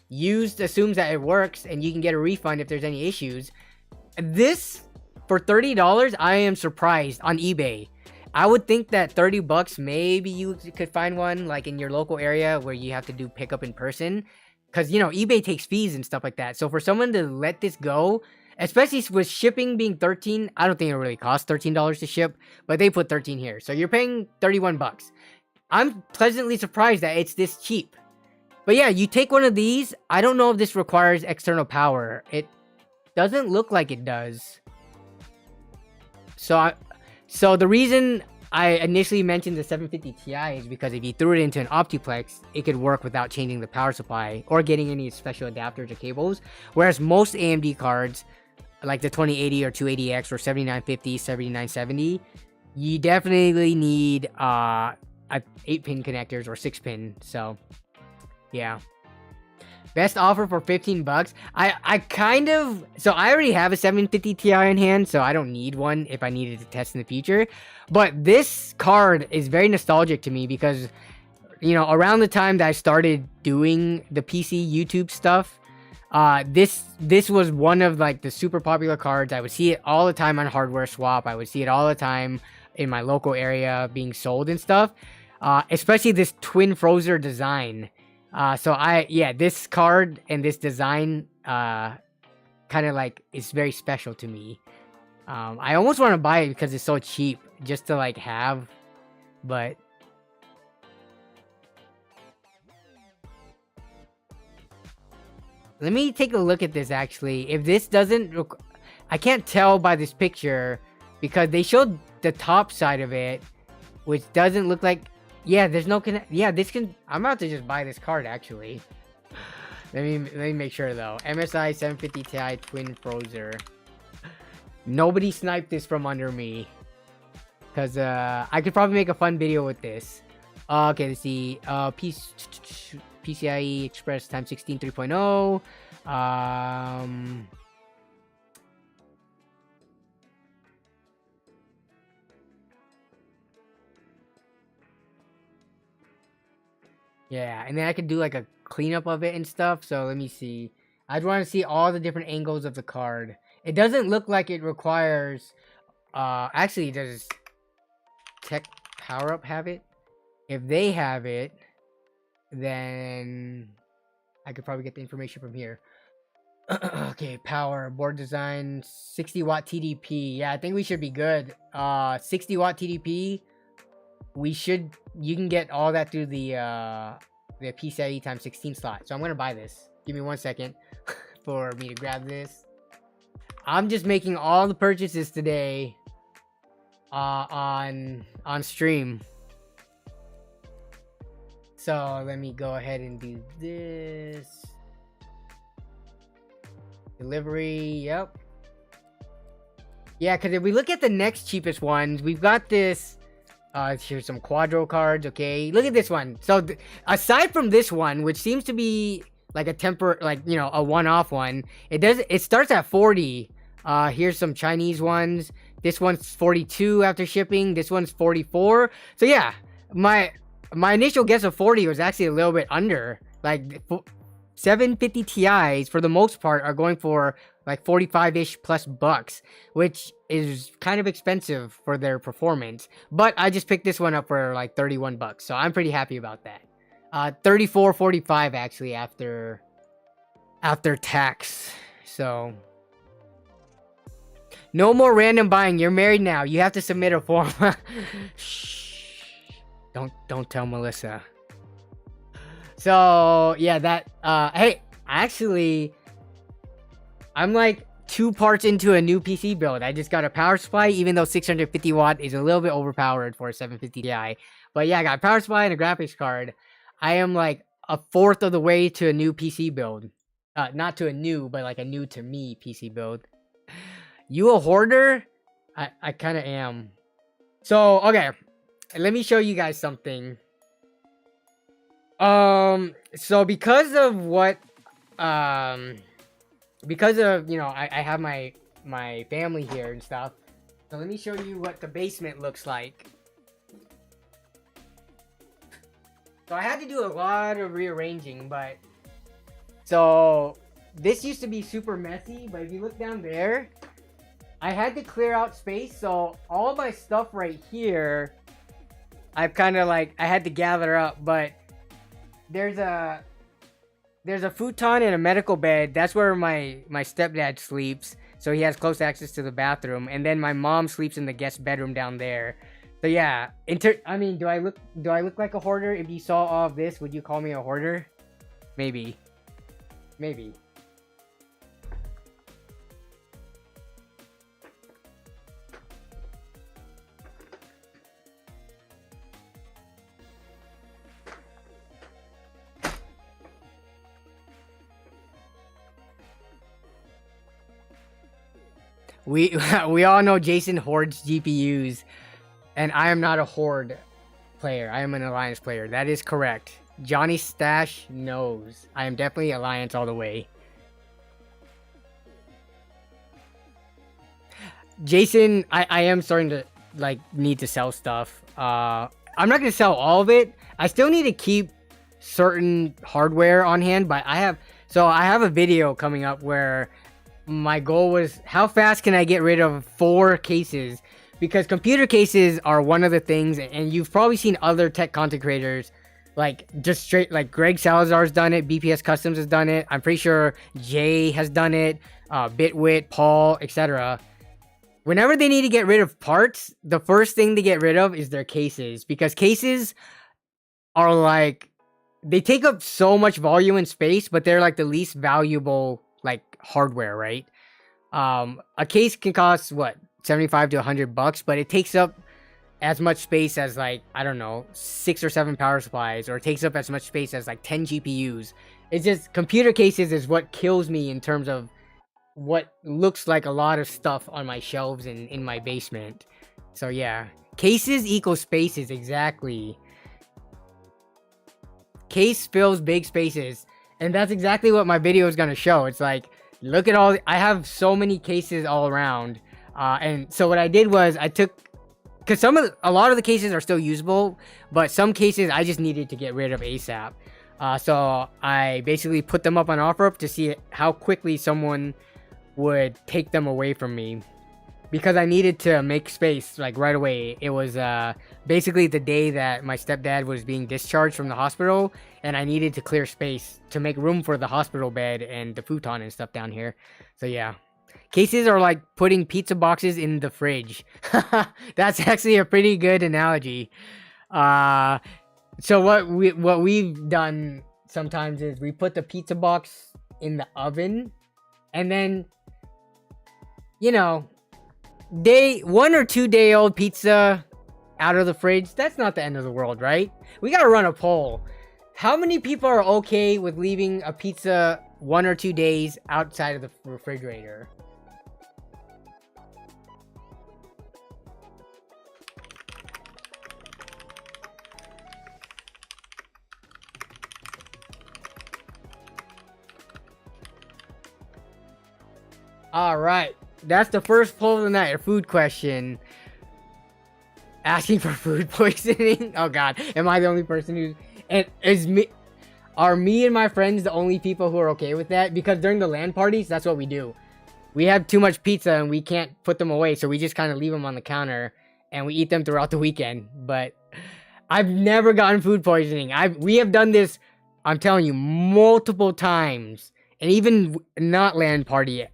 used assumes that it works and you can get a refund if there's any issues. This, for $30, I am surprised on eBay. I would think that 30 bucks, maybe you could find one like in your local area where you have to do pickup in person. Because, you know, eBay takes fees and stuff like that. So for someone to let this go, especially with shipping being 13, I don't think it really costs $13 to ship, but they put 13 here. So you're paying 31 bucks. I'm pleasantly surprised that it's this cheap. But yeah, you take one of these. I don't know if this requires external power. It doesn't look like it does. So the reason I initially mentioned the 750 Ti is because if you threw it into an Optiplex, it could work without changing the power supply or getting any special adapters or cables. Whereas most AMD cards, like the 2080 or 280X or 7950, 7970, you definitely need 8-pin connectors or 6-pin. So yeah, best offer for 15 bucks. I kind of, so I already have a 750 Ti in hand, so I don't need one if I needed to test in the future. But this card is very nostalgic to me because, you know, around the time that I started doing the PC YouTube stuff, this was one of like the super popular cards. I would see it all the time on Hardware Swap. I would see it all the time in my local area being sold and stuff. Especially this twin frozer design. This card and this design kind of like is very special to me. I almost want to buy it because it's so cheap just to like have, but let me take a look at this actually. If this doesn't, I can't tell by this picture because they showed the top side of it, which doesn't look like. Yeah, there's no connect. Yeah, this can. I'm about to just buy this card actually. Let me make sure though. MSI 750 Ti Twin Frozer. Nobody sniped this from under me, cause I could probably make a fun video with this. Okay, let's see. PCIe Express times 16 3.0. Yeah, and then I could do like a cleanup of it and stuff. So let me see. I'd want to see all the different angles of the card. It doesn't look like it requires. Actually, does Tech Power Up have it? If they have it, then I could probably get the information from here. Okay, power, board design, 60 watt TDP. Yeah, I think we should be good. 60 watt TDP. You can get all that through the PCIe times 16 slot. So I'm gonna buy this. Give me 1 second for me to grab this. I'm just making all the purchases today on stream. So let me go ahead and do this. Delivery, yep. Yeah, because if we look at the next cheapest ones, we've got this. Here's some Quadro cards, okay? Look at this one. So, aside from this one, which seems to be like a one-off one, it starts at 40. Here's some Chinese ones. This one's 42 after shipping. This one's 44. So, yeah, my initial guess of 40 was actually a little bit under. Like, 750 Ti's, for the most part, are going for like 45-ish plus bucks, which is kind of expensive for their performance. But I just picked this one up for like 31 bucks, so I'm pretty happy about that. 34.45 actually after after tax. So no more random buying. You're married now. You have to submit a form. Shh. Don't tell Melissa. So yeah, that hey, actually I'm like 2 parts into a new PC build. I just got a power supply, even though 650 watt is a little bit overpowered for a 750 Ti. But yeah, I got a power supply and a graphics card. I am like a fourth of the way to a new PC build. Not to a new, but like a new to me PC build. You a hoarder? I kind of am. So, okay. Let me show you guys something. So because of what, because of, you know, I have my family here and stuff. So let me show you what the basement looks like. So I had to do a lot of rearranging, but so this used to be super messy, but if you look down there, I had to clear out space. So all my stuff right here, I've kind of like, I had to gather up, but there's a futon and a medical bed. That's where my stepdad sleeps. So he has close access to the bathroom. And then my mom sleeps in the guest bedroom down there. So yeah, I mean, do I look like a hoarder? If you saw all of this, would you call me a hoarder? Maybe. Maybe. We all know Jason hoards GPUs, and I am not a hoard player. I am an Alliance player. That is correct. Johnny Stash knows. I am definitely Alliance all the way. Jason, I am starting to like need to sell stuff. I'm not gonna sell all of it. I still need to keep certain hardware on hand, but I have a video coming up where my goal was how fast can I get rid of 4 cases, because computer cases are one of the things, and you've probably seen other tech content creators like just straight, like Greg Salazar's done it, BPS Customs has done it, I'm pretty sure Jay has done it, Bitwit, Paul, etc. Whenever they need to get rid of parts, the first thing to get rid of is their cases, because cases are like, they take up so much volume and space, but they're like the least valuable like hardware, right? A case can cost what, 75 to 100 bucks, but it takes up as much space as like, I don't know, 6 or 7 power supplies, or it takes up as much space as like 10 GPUs. It's just, computer cases is what kills me in terms of what looks like a lot of stuff on my shelves in my basement. So yeah, cases equal spaces, exactly. Case fills big spaces, and that's exactly what my video is going to show. It's like, look at all, I have so many cases all around. And so what I did was I took, because a lot of the cases are still usable, but some cases I just needed to get rid of ASAP. So I basically put them up on OfferUp to see how quickly someone would take them away from me, because I needed to make space like right away. It was basically the day that my stepdad was being discharged from the hospital, and I needed to clear space to make room for the hospital bed and the futon and stuff down here. So yeah, cases are like putting pizza boxes in the fridge. That's actually a pretty good analogy. So what we've done sometimes is we put the pizza box in the oven, and then, you know, 1 or 2 day old pizza out of the fridge, that's not the end of the world, right? We gotta run a poll. How many people are okay with leaving a pizza 1 or 2 days outside of the refrigerator? Alright, that's the first poll of the night, a food question. Asking for food poisoning? Oh god, am I the only person who... Are me and my friends the only people who are okay with that? Because during the LAN parties, that's what we do. We have too much pizza and we can't put them away, so we just kind of leave them on the counter and we eat them throughout the weekend. But I've never gotten food poisoning. We have done this, I'm telling you, multiple times. and even not LAN party.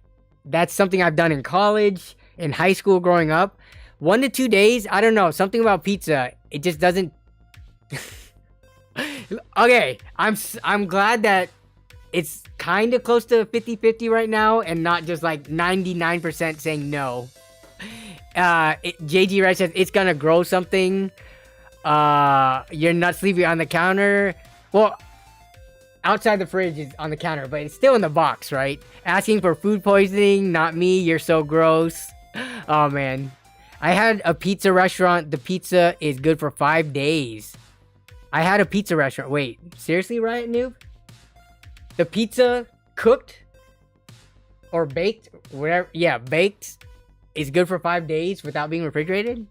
That's something I've done in college, in high school, growing up. 1 to 2 days, I don't know, something about pizza, it just doesn't. Okay, I'm glad that it's kind of close to 50-50 right now, and not just like 99% saying no. JG Wright says it's gonna grow something. You're not sleeping on the counter. Well, outside the fridge is on the counter, but it's still in the box, right? Asking for food poisoning, not me. You're so gross. Oh man, I had a pizza restaurant. The pizza is good for 5 days. I had a pizza restaurant. Wait, seriously, Riot Noob? The pizza cooked or baked, whatever. Yeah, baked is good for 5 days without being refrigerated.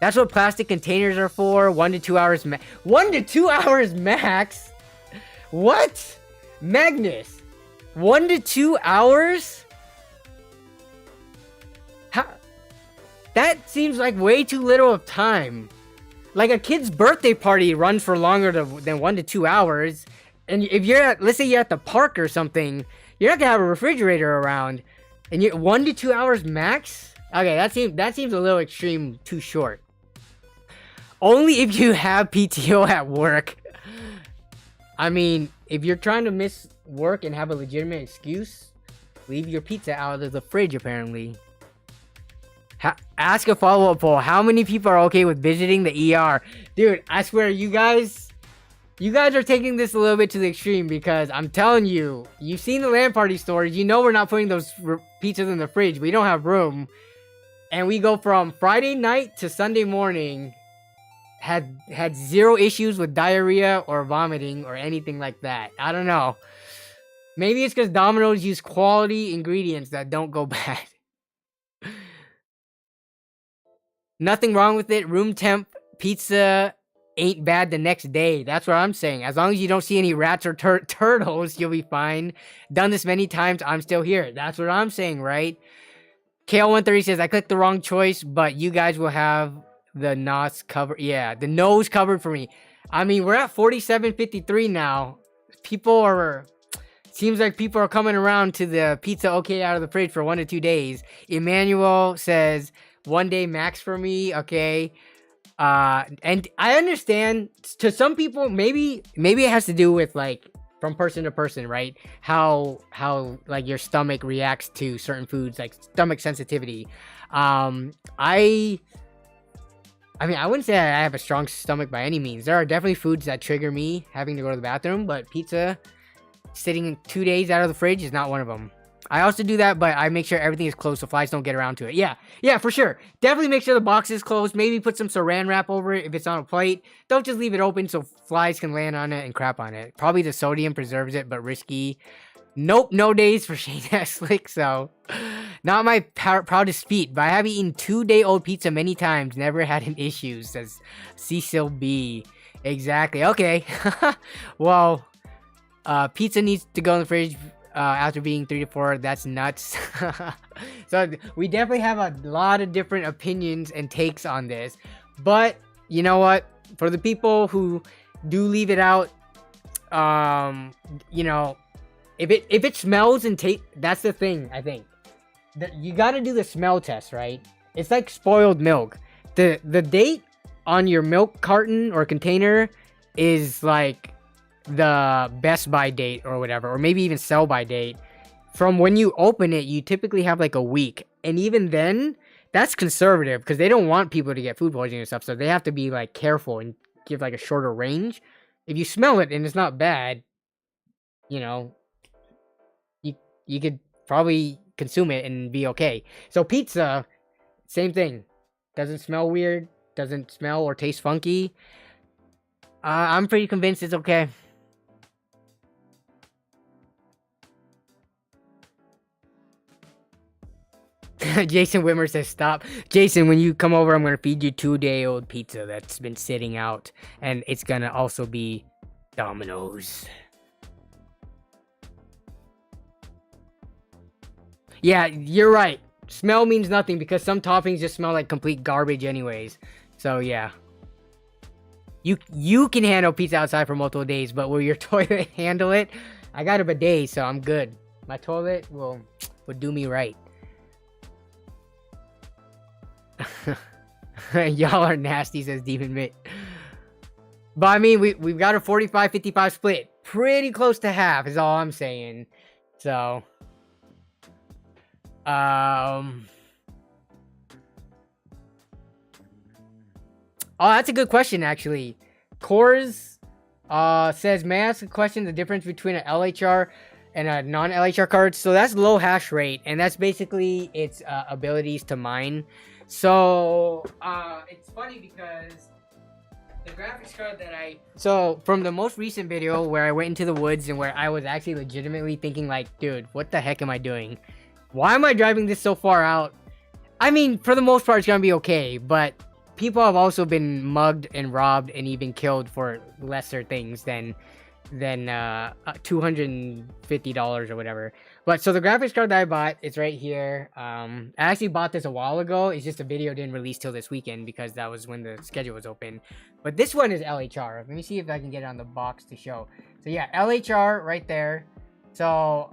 That's what plastic containers are for. 1 to 2 hours. 1 to 2 hours max. What? Magnus, 1 to 2 hours? How? That seems like way too little of time. Like a kid's birthday party runs for longer than 1 to 2 hours. And if you're at, let's say you're at the park or something, you're not gonna have a refrigerator around. And you're 1 to 2 hours max? Okay, that seems a little extreme, too short. Only if you have PTO at work. I mean, if you're trying to miss work and have a legitimate excuse, leave your pizza out of the fridge, apparently. Ask a follow-up poll. How many people are okay with visiting the ER? Dude, I swear, you guys are taking this a little bit to the extreme, because I'm telling you, you've seen the LAN party stories. You know we're not putting those pizzas in the fridge. We don't have room. And we go from Friday night to Sunday morning. Had zero issues with diarrhea or vomiting or anything like that. I don't know. Maybe it's because Domino's use quality ingredients that don't go bad. Nothing wrong with it. Room temp pizza ain't bad the next day. That's what I'm saying. As long as you don't see any rats or turtles, you'll be fine. Done this many times, I'm still here. That's what I'm saying, right? KL130 says, I clicked the wrong choice, but you guys will have the nose covered. Yeah, the nose covered for me. I mean, we're at 47.53 now. Seems like people are coming around to the pizza okay out of the fridge for 1 to 2 days. Emmanuel says, 1 day max for me, okay. And I understand, to some people, maybe it has to do with, like, from person to person, right? How like your stomach reacts to certain foods, like stomach sensitivity. I mean, I wouldn't say I have a strong stomach by any means. There are definitely foods that trigger me having to go to the bathroom, but pizza sitting 2 days out of the fridge is not one of them. I also do that, but I make sure everything is closed so flies don't get around to it. Yeah, for sure. Definitely make sure the box is closed. Maybe put some saran wrap over it if it's on a plate. Don't just leave it open so flies can land on it and crap on it. Probably the sodium preserves it, but risky. Nope, no days for Shane Slick, so not my proudest feat, but I have eaten 2-day-old pizza many times, never had an issue, says Cecil B. Exactly, okay. Well, pizza needs to go in the fridge after being 3 to 4, that's nuts. So we definitely have a lot of different opinions and takes on this, but you know what, for the people who do leave it out, you know, if it smells and tastes, that's the thing. I think that you got to do the smell test, right? It's like spoiled milk. The date on your milk carton or container is like the best by date or whatever, or maybe even sell by date. From when you open it, you typically have like a week, and even then, that's conservative because they don't want people to get food poisoning and stuff, so they have to be like careful and give like a shorter range. If you smell it and it's not bad, you know, you could probably consume it and be okay. So pizza, same thing. Doesn't smell weird, doesn't smell or taste funky. I'm pretty convinced it's okay. Jason Wimmer says stop. Jason, when you come over, I'm going to feed you 2-day-old pizza that's been sitting out. And it's going to also be Domino's. Yeah, you're right. Smell means nothing because some toppings just smell like complete garbage anyways. So yeah. You can handle pizza outside for multiple days, but will your toilet handle it? I got a bidet, so I'm good. My toilet will do me right. Y'all are nasty, says Demon Mitt. But I mean, we've got a 45-55 split. Pretty close to half is all I'm saying. So, oh, that's a good question, actually. Cores says, may I ask a question? The difference between an LHR and a non-LHR card. So that's low hash rate, and that's basically its abilities to mine. So it's funny because the graphics card that so from the most recent video where I went into the woods and where I was actually legitimately thinking like, dude, what the heck am I doing? Why am I driving this so far out? I mean, for the most part, it's gonna be okay, but people have also been mugged and robbed and even killed for lesser things than $250 or whatever. But so the graphics card that I bought is right here. I actually bought this a while ago. It's just the video didn't release till this weekend because that was when the schedule was open. But this one is LHR. Let me see if I can get it on the box to show. So yeah, LHR right there. So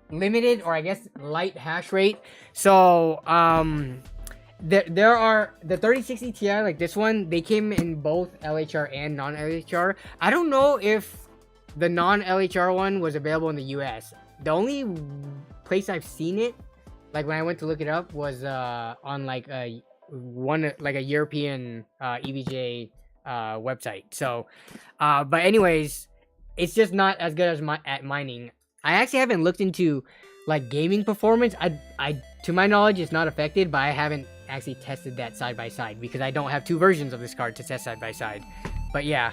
limited, or I guess light hash rate. So there are the 3060 Ti, like this one, they came in both LHR and non-LHR. I don't know if the non-LHR one was available in the US. The only place I've seen it, like when I went to look it up, was on like a European EVJ website. So but anyways, it's just not as good as at mining. I actually haven't looked into like gaming performance. I to my knowledge, it's not affected, but I haven't actually tested that side by side because I don't have two versions of this card to test side by side. But yeah.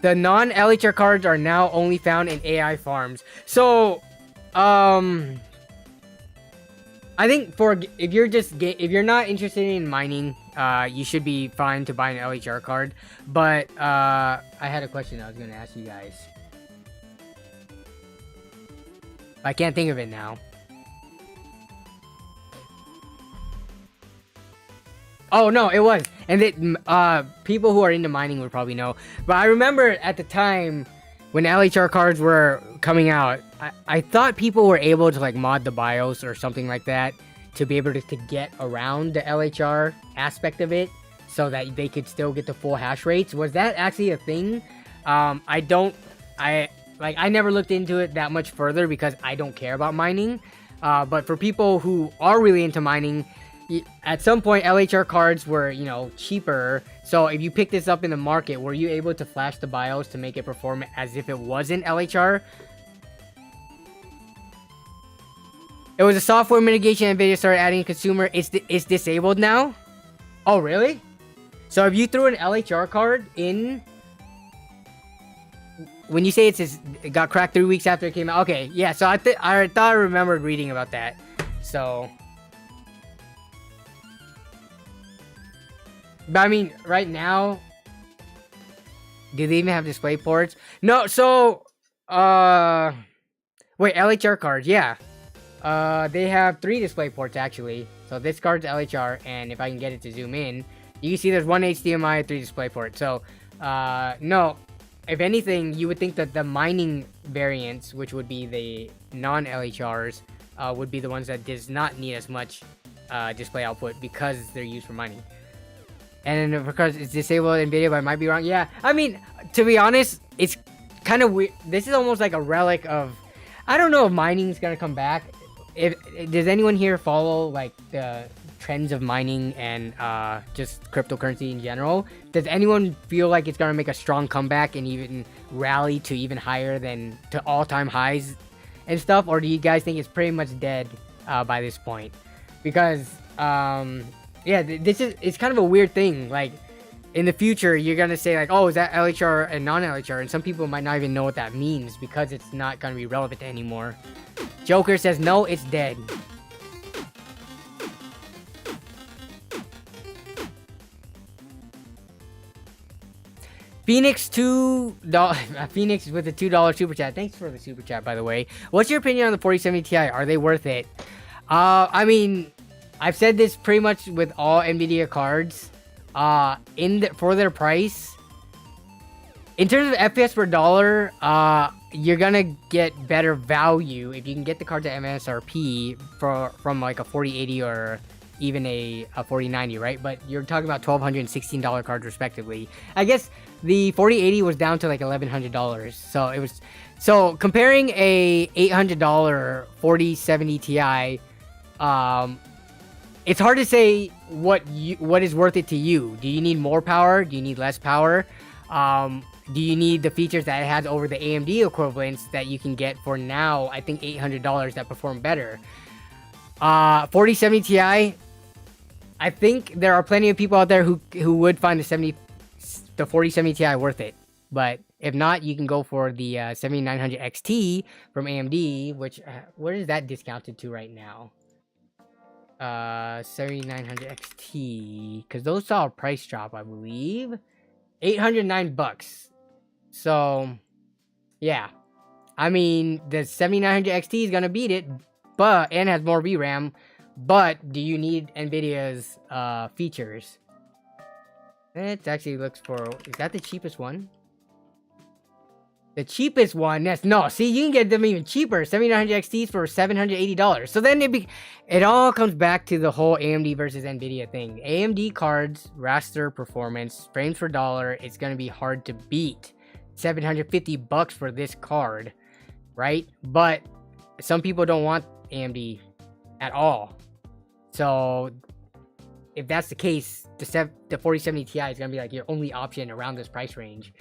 The non-LHR cards are now only found in AI farms. So, I think if you're not interested in mining, you should be fine to buy an LHR card. But I had a question I was gonna ask you guys. I can't think of it now. Oh no, it was, and people who are into mining would probably know. But I remember at the time when LHR cards were coming out, I thought people were able to like mod the BIOS or something like that to be able to get around the LHR aspect of it, so that they could still get the full hash rates. Was that actually a thing? I never looked into it that much further because I don't care about mining. But for people who are really into mining, at some point LHR cards were, cheaper. So if you pick this up in the market, were you able to flash the BIOS to make it perform as if it wasn't LHR? It was a software mitigation NVIDIA started adding consumer. It's disabled now? Oh, really? So if you threw an LHR card in, when you say it got cracked 3 weeks after it came out. Okay, yeah, so I thought I remembered reading about that. So, but I mean, right now, do they even have display ports? No, so, wait, LHR cards, yeah. They have 3 display ports, actually. So this card's LHR, and if I can get it to zoom in, you can see there's 1 HDMI, 3 display ports. So, no, if anything, you would think that the mining variants, which would be the non-LHRs, would be the ones that does not need as much display output because they're used for mining. And because it's disabled NVIDIA, but I might be wrong. Yeah, I mean, to be honest, it's kind of weird. This is almost like a relic of, I don't know if mining's gonna come back. Does anyone here follow like the trends of mining and just cryptocurrency in general? Does anyone feel like it's gonna make a strong comeback and even rally to even higher than to all-time highs and stuff, or do you guys think it's pretty much dead by this point? Because yeah, it's kind of a weird thing. Like in the future, you're gonna say like, oh, is that LHR and non-LHR? And some people might not even know what that means because it's not gonna be relevant anymore. Joker says no, it's dead. Phoenix Phoenix with a $2 super chat. Thanks for the super chat, by the way. What's your opinion on the 4070 Ti? Are they worth it? I mean, I've said this pretty much with all NVIDIA cards. For their price, in terms of FPS per dollar, you're gonna get better value if you can get the cards at MSRP from like a 4080 or even a 4090, right? But you're talking about $1,200 and $16 cards respectively. I guess the 4080 was down to like $1,100, so comparing a $800 4070 Ti, it's hard to say what is worth it to you. Do you need more power? Do you need less power? Do you need the features that it has over the AMD equivalents that you can get for now, I think $800 that perform better? 4070 Ti, I think there are plenty of people out there who would find the 4070 Ti worth it. But if not, you can go for the 7900 XT from AMD, which, what is that discounted to right now? 7900 XT, because those saw a price drop, I believe. $809. So, yeah. I mean, the 7900 XT is gonna beat it, and has more VRAM. But do you need NVIDIA's features? It actually looks for. Is that the cheapest one? The cheapest one, see, you can get them even cheaper. 7900 XTs for $780. So then it all comes back to the whole AMD versus NVIDIA thing. AMD cards, raster performance, frames per dollar, it's gonna be hard to beat. $750 for this card, right? But some people don't want AMD at all. So if that's the case, the 4070 Ti is gonna be like your only option around this price range.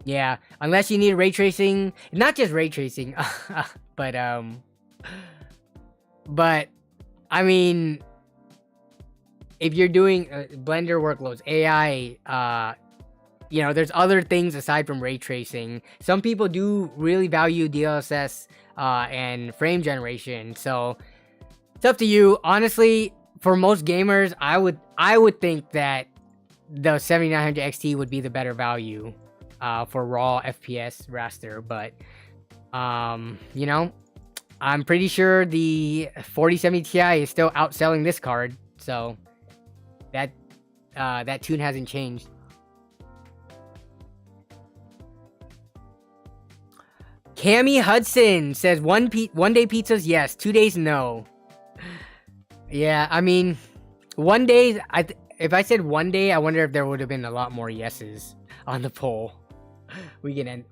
Yeah, unless you need ray tracing, not just ray tracing, but I mean, if you're doing Blender workloads, AI, there's other things aside from ray tracing. Some people do really value DLSS and frame generation, so it's up to you. Honestly, for most gamers, I would think that the 7900 XT would be the better value. For raw FPS raster, but I'm pretty sure the 4070 Ti is still outselling this card, so that tune hasn't changed. Cammy Hudson says one day pizzas, yes. 2 days, no. Yeah, I mean, 1 day. If I said 1 day, I wonder if there would have been a lot more yeses on the poll. We can end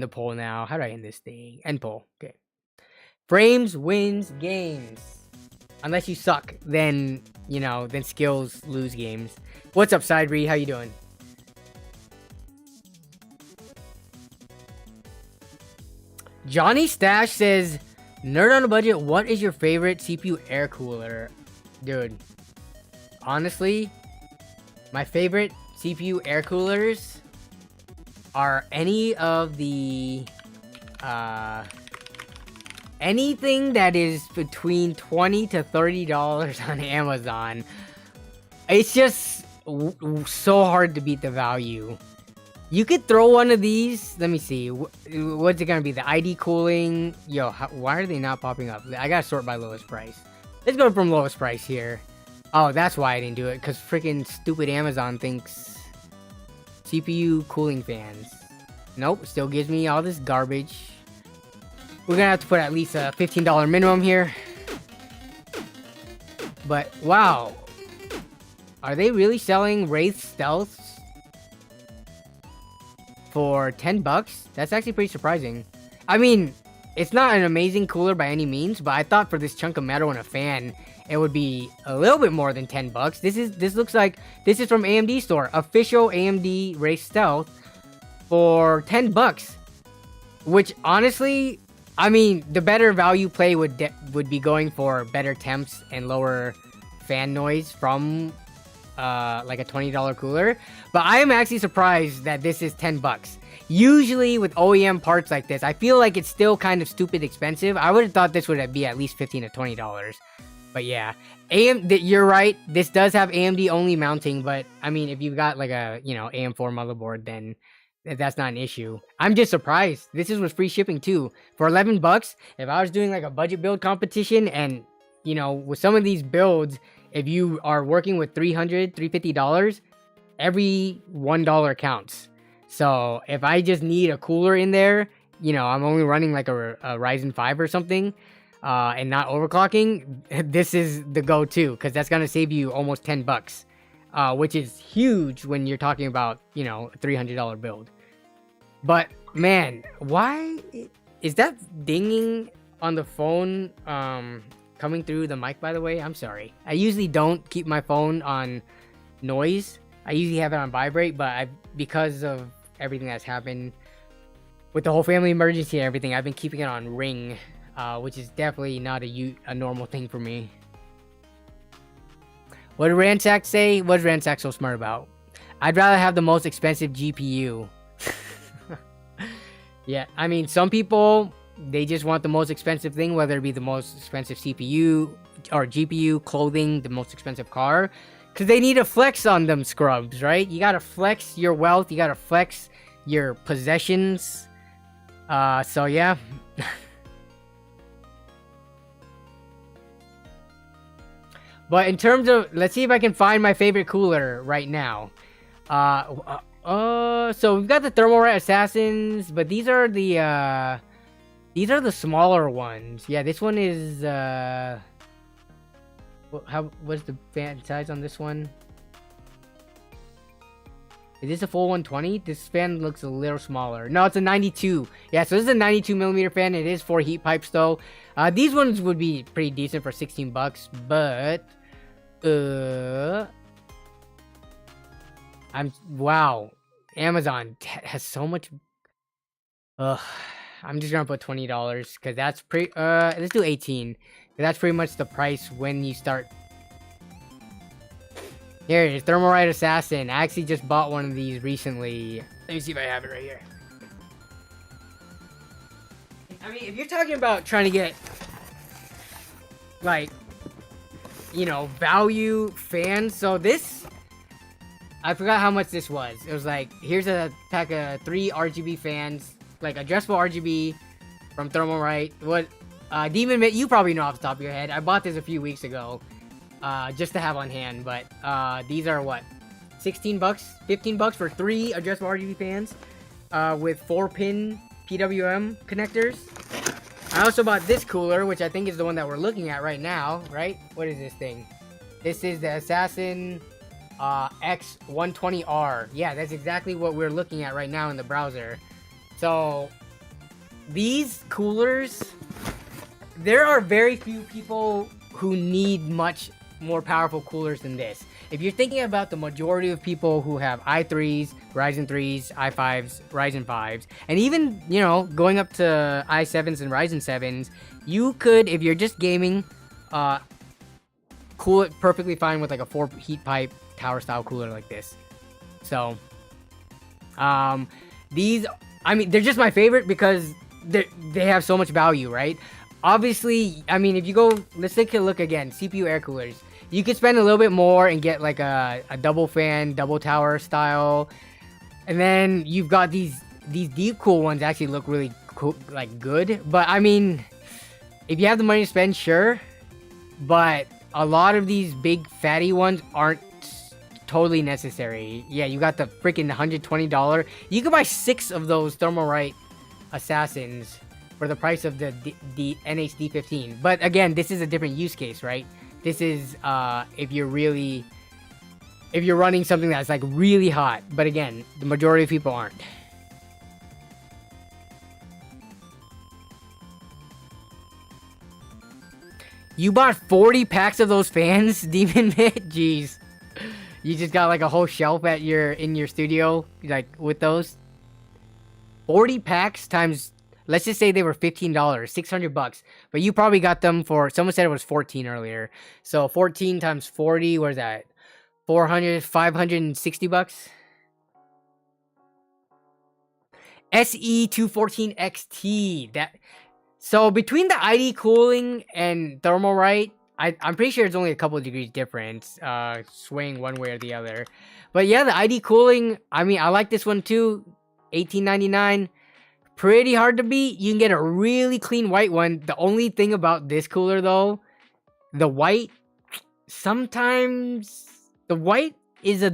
the poll now. How do I end this thing? End poll. Okay. Frames wins games. Unless you suck, then skills lose games. What's up, Sidree? How you doing? Johnny Stash says, nerd on a budget, what is your favorite CPU air cooler? Dude, honestly, my favorite CPU air coolers are any of the anything that is between $20 to $30 on Amazon. It's just so hard to beat the value. You could throw one of these. Let me see. What's it gonna be? The ID cooling. Yo, why are they not popping up? I gotta sort by lowest price. Let's go from lowest price here. Oh, that's why I didn't do it. Because freaking stupid Amazon thinks CPU cooling fans. Nope, still gives me all this garbage. We're gonna have to put at least a $15 minimum here. But wow, are they really selling Wraith Stealths for $10? That's actually pretty surprising. I mean, it's not an amazing cooler by any means, but I thought for this chunk of metal and a fan, it would be a little bit more than $10. This looks like this is from AMD store, official AMD Wraith Stealth for $10. Which honestly, I mean, the better value play would be going for better temps and lower fan noise from like a $20 cooler. But I am actually surprised that this is $10. Usually with OEM parts like this, I feel like it's still kind of stupid expensive. I would have thought this would be at least $15 to $20. But yeah, You're right. This does have AMD only mounting, but I mean, if you've got like a AM4 motherboard, then that's not an issue. I'm just surprised. This was free shipping too for $11. If I was doing like a budget build competition, and with some of these builds, if you are working with $350, every $1 counts. So if I just need a cooler in there, I'm only running like a Ryzen 5 or something, and not overclocking, this is the go-to, because that's gonna save you almost $10, which is huge when you're talking about a $300 build. But man, why is that dinging on the phone coming through the mic? By the way, I'm sorry. I usually don't keep my phone on noise. I usually have it on vibrate, but because of everything that's happened with the whole family emergency and everything, I've been keeping it on ring, which is definitely not a normal thing for me. What did Ransack say? What's Ransack so smart about? I'd rather have the most expensive GPU. Yeah, I mean, some people, they just want the most expensive thing, whether it be the most expensive CPU or GPU, clothing, the most expensive car. Because they need to flex on them scrubs, right? You gotta flex your wealth. You gotta flex your possessions. So yeah. But in terms of, let's see if I can find my favorite cooler right now. So we've got the Thermalright Assassins, but these are the smaller ones. Yeah, this one is what's the fan size on this one? Is this a full 120? This fan looks a little smaller. No, it's a 92. Yeah, so this is a 92 millimeter fan. It is 4 heat pipes though. These ones would be pretty decent for $16, but wow. Amazon has so much. I'm just gonna put $20 because that's let's do 18. That's pretty much the price when you start. Here it is, Thermalright Assassin. I actually just bought one of these recently. Let me see if I have it right here. I mean, if you're talking about trying to get, like, value fans, so this, I forgot how much this was. It was like, here's a pack of 3 RGB fans, like adjustable RGB from Thermalright. What, Demon Mitt, you probably know off the top of your head. I bought this a few weeks ago. Just to have on hand, but these are what, $16, $15 for 3 adjustable RGB fans with 4-pin PWM connectors. I also bought this cooler, which I think is the one that we're looking at right now, right? What is this thing? This is the Assassin X120R. Yeah, that's exactly what we're looking at right now in the browser. So these coolers, there are very few people who need much more powerful coolers than this. If you're thinking about the majority of people who have i3s, Ryzen 3s, i5s, Ryzen 5s, and even, going up to i7s and Ryzen 7s, you could, if you're just gaming, cool it perfectly fine with like a 4 heat pipe tower style cooler like this. So, these, I mean, they're just my favorite because they have so much value, right? Obviously, I mean, if you go, let's take a look again, CPU air coolers. You could spend a little bit more and get like a double fan, double tower style. And then you've got these deep cool ones actually look really cool, like good. But I mean, if you have the money to spend, sure. But a lot of these big fatty ones aren't totally necessary. Yeah, you got the freaking $120. You could buy 6 of those Thermalright Assassins for the price of the NHD15. But again, this is a different use case, right? This is if you're running something that's like really hot. But again, the majority of people aren't. You bought 40 packs of those fans, Demon Mitt? Jeez. You just got like a whole shelf in your studio, like with those 40 packs times. Let's just say they were $15, $600, but you probably got them for, someone said it was 14 earlier. So 14 times 40, what is that? 400, $560. SE214XT. So between the ID cooling and Thermalright, I'm pretty sure it's only a couple of degrees difference, swing one way or the other. But yeah, the ID cooling, I mean, I like this one too. $18.99. Pretty hard to beat. You can get a really clean white one. The only thing about this cooler though, the white, sometimes the white is a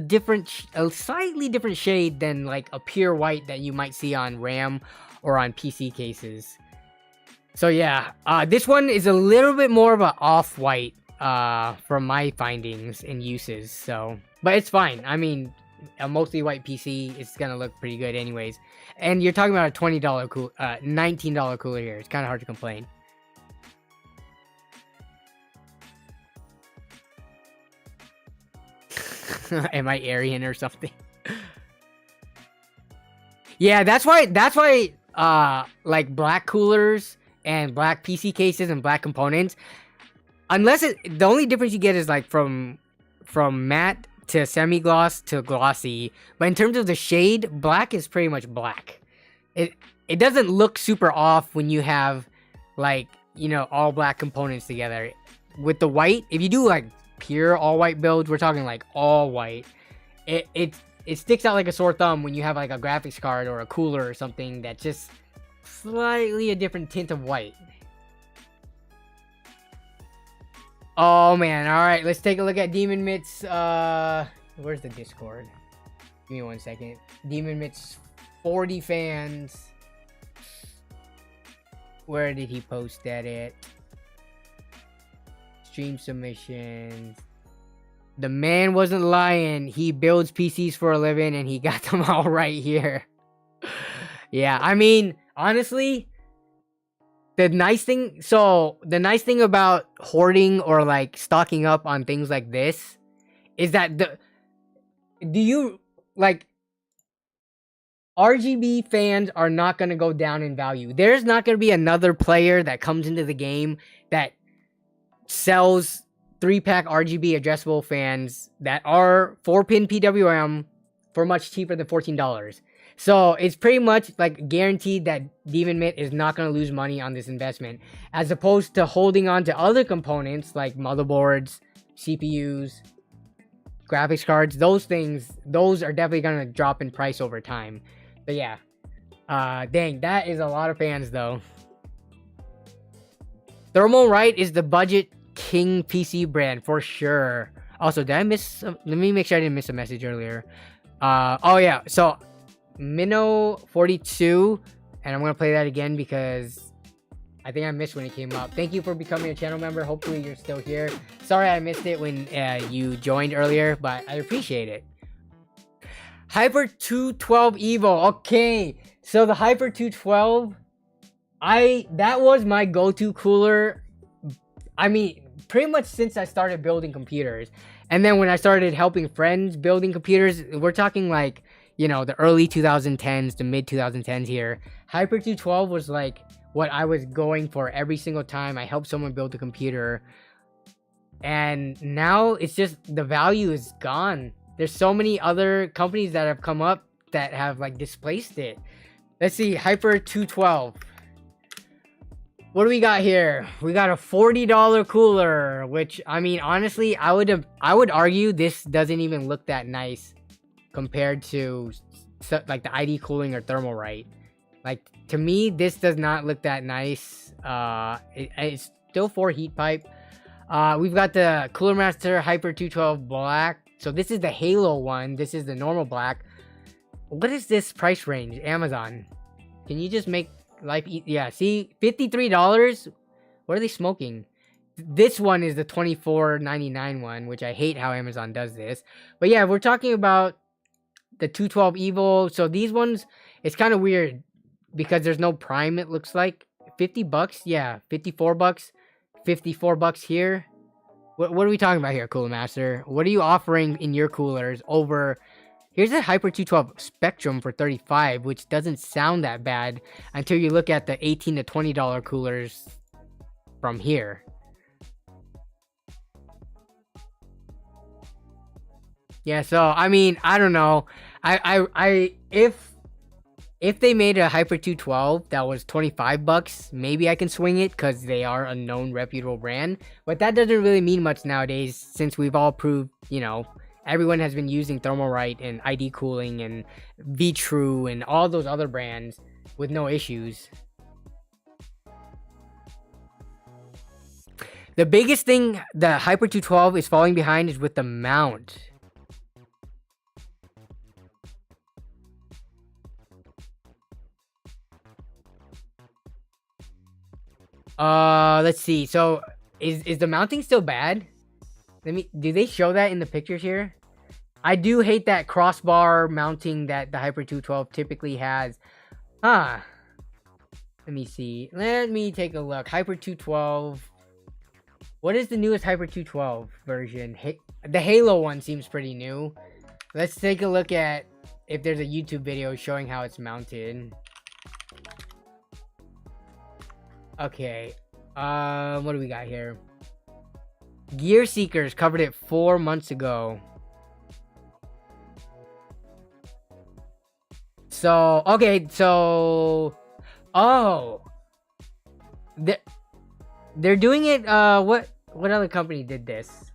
slightly different shade than like a pure white that you might see on RAM or on PC cases. So yeah, this one is a little bit more of an off-white from my findings and uses. So, but it's fine. I mean, a mostly white PC is gonna look pretty good anyways. And you're talking about a $19 cooler here. It's kind of hard to complain. Am I Aryan or something? Yeah, that's why like black coolers and black PC cases and black components, the only difference you get is like from matte to semi-gloss to glossy, but in terms of the shade, black is pretty much black. It doesn't look super off when you have like, you know, all black components together. With the white, if you do like pure all white builds, we're talking like all white, it sticks out like a sore thumb when you have like a graphics card or a cooler or something that's just slightly a different tint of white. Oh man, alright, let's take a look at Demon Mit's, where's the Discord? Give me 1 second. Demon Mit's 40 fans. Where did he post that at? Stream submissions. The man wasn't lying. He builds PCs for a living and he got them all right here. Yeah, I mean, honestly, the nice thing about hoarding or like stocking up on things like this is that RGB fans are not going to go down in value. There's not going to be another player that comes into the game that sells 3-pack RGB addressable fans that are 4-pin PWM for much cheaper than $14. So it's pretty much like guaranteed that Demon Mitt is not going to lose money on this investment, as opposed to holding on to other components like motherboards, CPUs, graphics cards. Those are definitely going to drop in price over time. But yeah, dang, that is a lot of fans though. Thermal Right is the budget king PC brand for sure. Also, did I miss? Let me make sure I didn't miss a message earlier. Oh yeah, so Minnow42, and I'm gonna play that again because I think I missed when it came up. Thank you for becoming a channel member. Hopefully you're still here. Sorry I missed it when you joined earlier, but I appreciate it. Hyper 212 Evo. Okay, so the Hyper 212, that was my go-to cooler. I mean, pretty much since I started building computers. And then when I started helping friends building computers, we're talking like, you know, the early 2010s to mid 2010s here. Hyper 212 was like what I was going for every single time I helped someone build a computer. And now it's just, the value is gone. There's so many other companies that have come up that have like displaced it. Let's see, Hyper 212. What do we got here? We got a $40 cooler, which, I mean, honestly, I would argue this doesn't even look that nice compared to like the ID cooling or Thermal Right. Like, to me, this does not look that nice. It's still 4 heat pipe. We've got the Cooler Master Hyper 212 Black. So this is the Halo one. This is the normal black. What is this price range? Amazon. Can you just make life yeah, see, $53. What are they smoking? This one is the $24.99 one, which I hate how Amazon does this. But yeah, we're talking about the 212 Evo. So these ones, it's kind of weird because there's no prime. It looks like $50. Yeah, $54. $54 here. What are we talking about here, Cooler Master? What are you offering in your coolers over? Here's a Hyper 212 Spectrum for $35, which doesn't sound that bad until you look at the $18 to $20 coolers from here. Yeah, so I mean, I don't know. If if they made a Hyper 212 that was 25 bucks, maybe I can swing it because they are a known reputable brand. But that doesn't really mean much nowadays since we've all proved, you know, everyone has been using Thermalright and ID Cooling and Vetroo and all those other brands with no issues. The biggest thing the Hyper 212 is falling behind is with the mount. Let's see. So, is the mounting still bad? Do they show that in the pictures here? I do hate that crossbar mounting that the Hyper 212 typically has. Let me see. Let me take a look. Hyper 212. What is the newest Hyper 212 version? The Halo one seems pretty new. Let's take a look at if there's a YouTube video showing how it's mounted. Okay. What do we got here? Gear Seekers covered it 4 months ago. So, okay, so... Oh! They're doing it, what other company did this?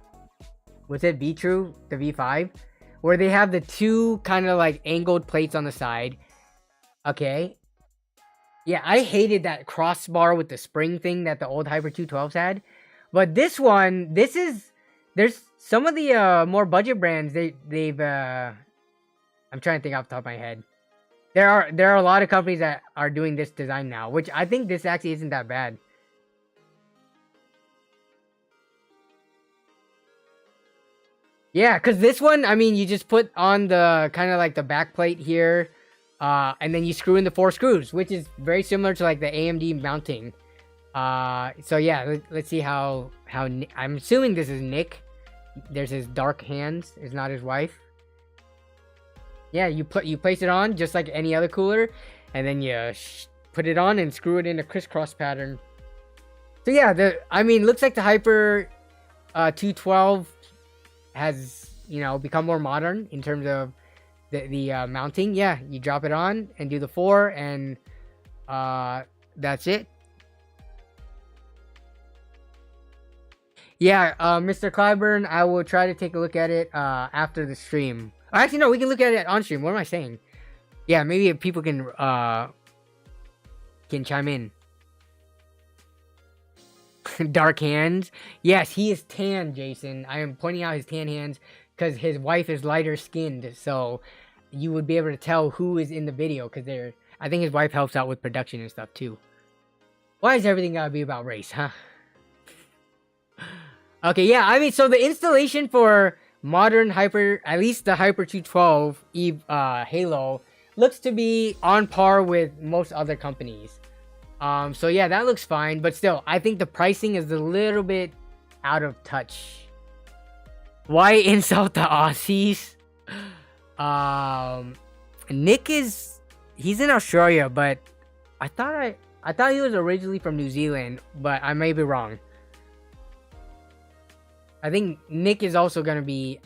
Was it Vetroo, the V5? Where they have the two kind of like angled plates on the side. Okay. Yeah, I hated that crossbar with the spring thing that the old Hyper 212s had. But this one, there's some of the more budget brands, they've I'm trying to think off the top of my head. There are a lot of companies that are doing this design now, which I think this actually isn't that bad. Yeah, because this one, I mean, you just put on the kind of like the back plate here, and then you screw in the 4 screws, which is very similar to like the AMD mounting. So yeah, let's see how I'm assuming this is Nick. There's his dark hands. It's not his wife. Yeah, you place it on just like any other cooler, and then you put it on and screw it in a crisscross pattern. So yeah, I mean, looks like the Hyper 212 has, you know, become more modern in terms of the mounting. Yeah, you drop it on and do the 4, and that's it. Yeah, Mr. Clyburn, I will try to take a look at it after the stream. Actually, no, we can look at it on stream. What am I saying? Yeah, maybe people can chime in. Dark hands. Yes, he is tan, Jason. I am pointing out his tan hands because his wife is lighter skinned, so you would be able to tell who is in the video because I think his wife helps out with production and stuff too. Why is everything gotta be about race, huh? Okay, yeah, I mean, so the installation for modern Hyper, at least the Hyper 212 Eve Halo, looks to be on par with most other companies. So yeah, that looks fine, but still, I think the pricing is a little bit out of touch. Why insult the Aussies? Nick he's in Australia, but I thought he was originally from New Zealand, but I may be wrong. I think Nick is also gonna be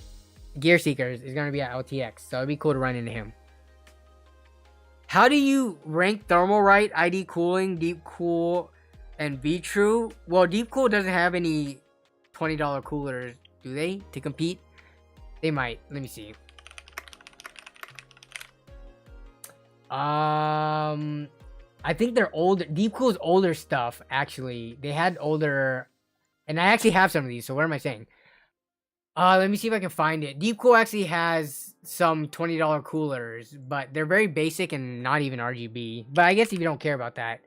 Gear Seekers is gonna be at LTX, so it'd be cool to run into him. How do you rank Thermalright, ID Cooling, Deep Cool, and Vetroo? Well, Deep Cool doesn't have any $20 coolers, do they? To compete? They might. Let me see. I think they're older. Deep Cool's older stuff, actually. They had older... And I actually have some of these, so what am I saying? Let me see if I can find it. Deep Cool actually has some $20 coolers, but they're very basic and not even RGB. But I guess if you don't care about that.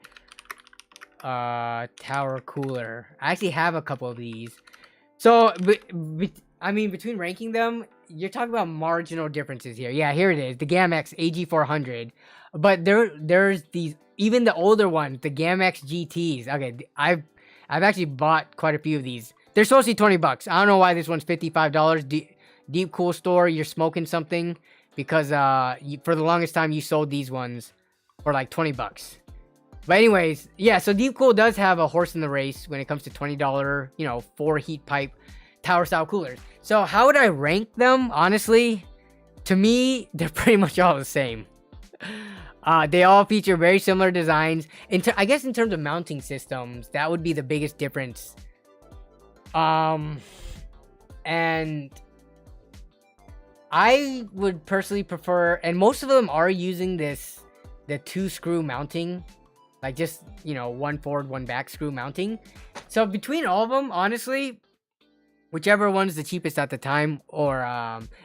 Tower cooler. I actually have a couple of these. So, I mean, between ranking them, you're talking about marginal differences here. Yeah, here it is. The GAMX AG400. But there's these, even the older ones, the GAMX GTs. Okay, I've actually bought quite a few of these. They're supposed to be 20 bucks. I don't know why this one's $55. Deep Cool store, you're smoking something because for the longest time you sold these ones for like 20 bucks. But anyways, yeah, so Deep Cool does have a horse in the race when it comes to $20, you know, 4 heat pipe tower style coolers. So how would I rank them? Honestly, to me, they're pretty much all the same. They all feature very similar designs. I guess in terms of mounting systems, that would be the biggest difference. And I would personally prefer, and most of them are using the 2-screw mounting, like just, you know, 1 forward, 1 back screw mounting. So between all of them, honestly, whichever one's the cheapest at the time, or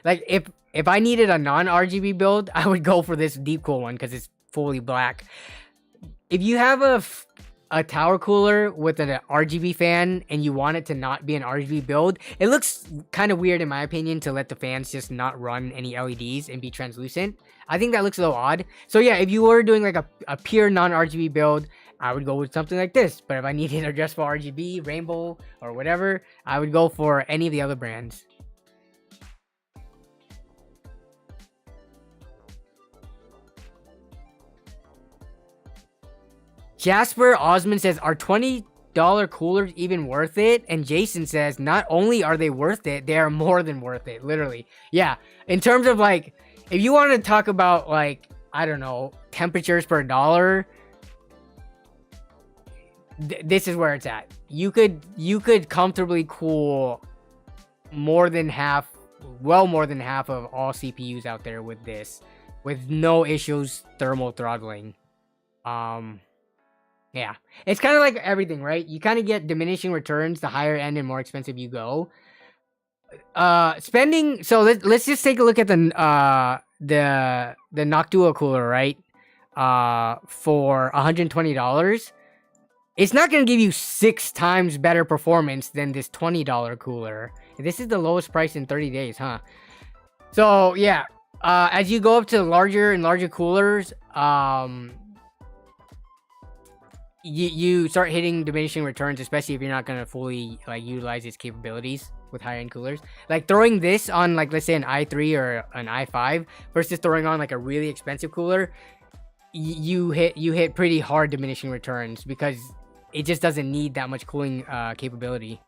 like if I needed a non-RGB build, I would go for this Deep Cool one because it's fully black. If you have a tower cooler with an RGB fan and you want it to not be an RGB build, it looks kind of weird in my opinion to let the fans just not run any LEDs and be translucent. I think that looks a little odd. So yeah, if you were doing like a pure non-RGB build, I would go with something like this. But if I needed adjustable RGB, rainbow, or whatever, I would go for any of the other brands. Jasper Osman says, are $20 coolers even worth it? And Jason says, not only are they worth it, they are more than worth it. Literally. Yeah. In terms of like, if you want to talk about like, I don't know, temperatures per dollar, this is where it's at. You could comfortably cool more than half, well more than half of all CPUs out there with this, with no issues thermal throttling. Yeah, it's kind of like everything, right? You kind of get diminishing returns the higher end and more expensive you go. Spending, so let's just take a look at the Noctua cooler, right? For $120. It's not going to give you 6 times better performance than this $20 cooler. This is the lowest price in 30 days, huh? So, yeah. As you go up to larger and larger coolers, you start hitting diminishing returns, especially if you're not going to fully like utilize its capabilities with high-end coolers. Like throwing this on, like, let's say an i3 or an i5 versus throwing on like a really expensive cooler, you hit pretty hard diminishing returns because it just doesn't need that much cooling capability.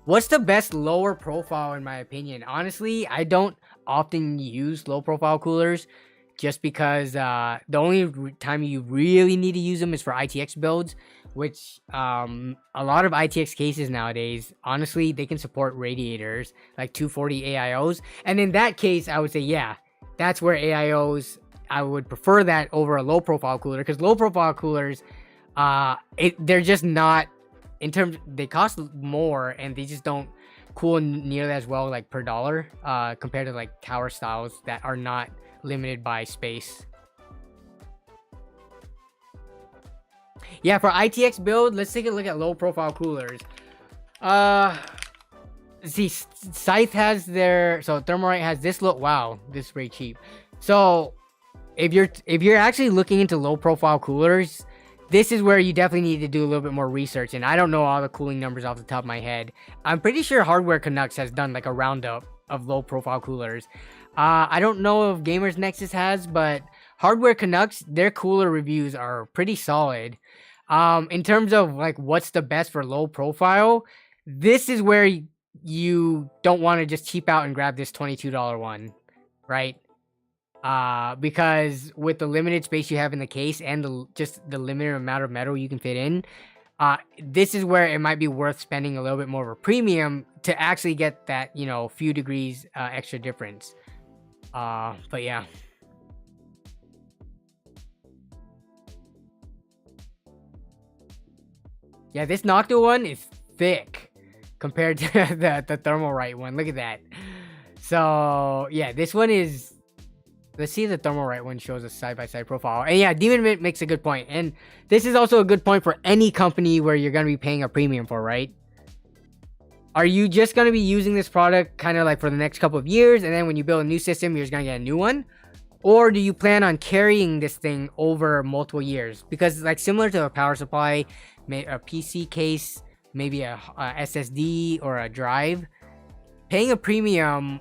What's the best lower profile in my opinion? Honestly, I don't often use low profile coolers just because the only time you really need to use them is for ITX builds, which a lot of ITX cases nowadays, honestly, they can support radiators like 240 AIOs. And in that case, I would say, yeah, that's where AIOs, I would prefer that over a low profile cooler, because low profile coolers, they're just not, in terms, they cost more and they just don't cool nearly as well like per dollar compared to like tower styles that are not limited by space. Yeah, for ITX build, let's take a look at low profile coolers. See, Scythe has their, so Thermalright has this look. Wow, this is pretty cheap. So if you're actually looking into low profile coolers, this is where you definitely need to do a little bit more research. And I don't know all the cooling numbers off the top of my head. I'm pretty sure Hardware Canucks has done like a roundup of low profile coolers. I don't know if Gamers Nexus has, but Hardware Canucks, their cooler reviews are pretty solid. In terms of like what's the best for low profile, this is where you don't want to just cheap out and grab this $22 one, right? Because with the limited space you have in the case and just the limited amount of metal you can fit in, this is where it might be worth spending a little bit more of a premium to actually get that, you know, few degrees extra difference. But yeah. Yeah, this Noctua one is thick compared to the Thermalright one. Look at that. So yeah, this one is, let's see if the Thermalright one shows a side-by-side profile. And yeah, Demon Mint makes a good point. And this is also a good point for any company where you're going to be paying a premium for, right? Are you just going to be using this product kind of like for the next couple of years, and then when you build a new system, you're just going to get a new one? Or do you plan on carrying this thing over multiple years? Because like similar to a power supply, a PC case, maybe a SSD or a drive, paying a premium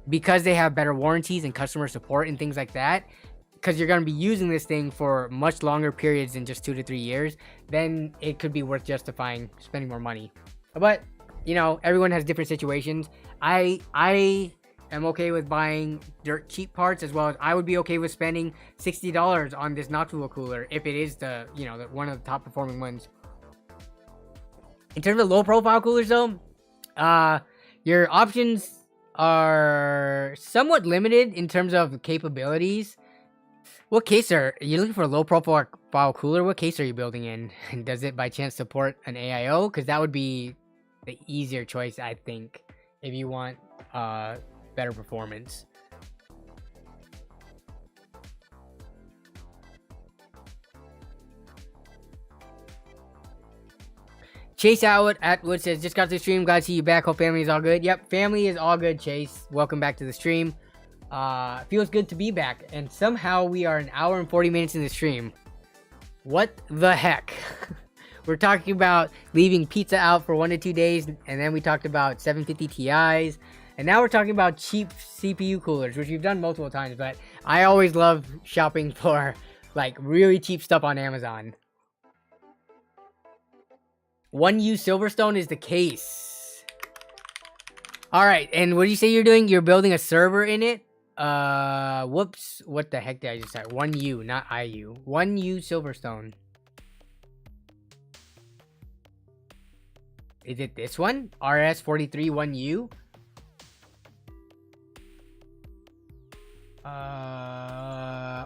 because they have better warranties and customer support and things like that, because you're going to be using this thing for much longer periods than just 2 to 3 years, then it could be worth justifying spending more money. But, you know, everyone has different situations. I am okay with buying dirt cheap parts, as well as I would be okay with spending $60 on this nocturnal cooler if it is the, you know, one of the top performing ones. In terms of low profile coolers though, your options are somewhat limited in terms of capabilities. What case are you looking for? A low profile cooler? What case are you building in? And does it by chance support an AIO? Because that would be the easier choice, I think, if you want better performance. Chase Atwood says, just got to the stream. Glad to see you back. Hope family is all good. Yep, family is all good, Chase. Welcome back to the stream. Feels good to be back. And somehow we are an hour and 40 minutes in the stream. What the heck? We're talking about leaving pizza out for 1 to 2 days. And then we talked about 750 Ti's. And now we're talking about cheap CPU coolers, which we've done multiple times. But I always love shopping for like really cheap stuff on Amazon. 1U Silverstone is the case. Alright, and what did you say you're doing? You're building a server in it? Whoops. What the heck did I just say? 1U, not IU. 1U Silverstone. Is it this one? RS43 1U?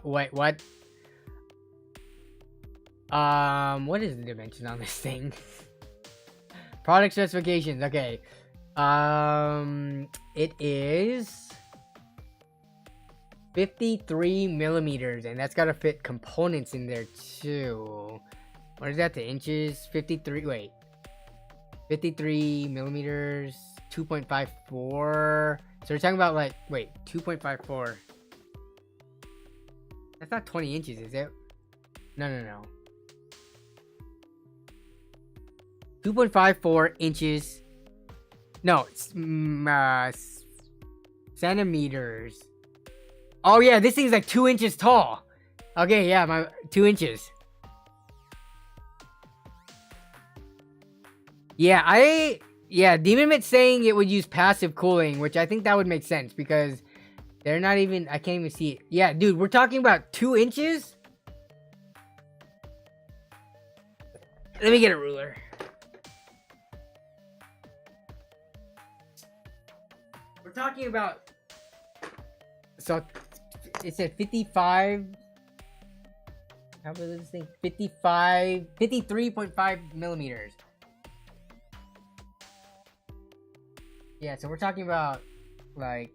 Wait, what? What is the dimension on this thing? Product specifications, okay. It is 53 millimeters, and that's gotta fit components in there too. What is that, the inches? 53, wait. 53 millimeters, 2.54. So we're talking about like, wait, 2.54. That's not 20 inches, is it? No. 2.54 inches. No, centimeters. Oh yeah, this thing's like 2 inches tall. Okay, yeah, 2 inches. Yeah, Demon Mit's saying it would use passive cooling, which I think that would make sense because they're not even, I can't even see it. Yeah, dude, we're talking about 2 inches? Let me get a ruler. We're talking about, so it said 55, how big is this thing? 53.5 millimeters. Yeah, so we're talking about like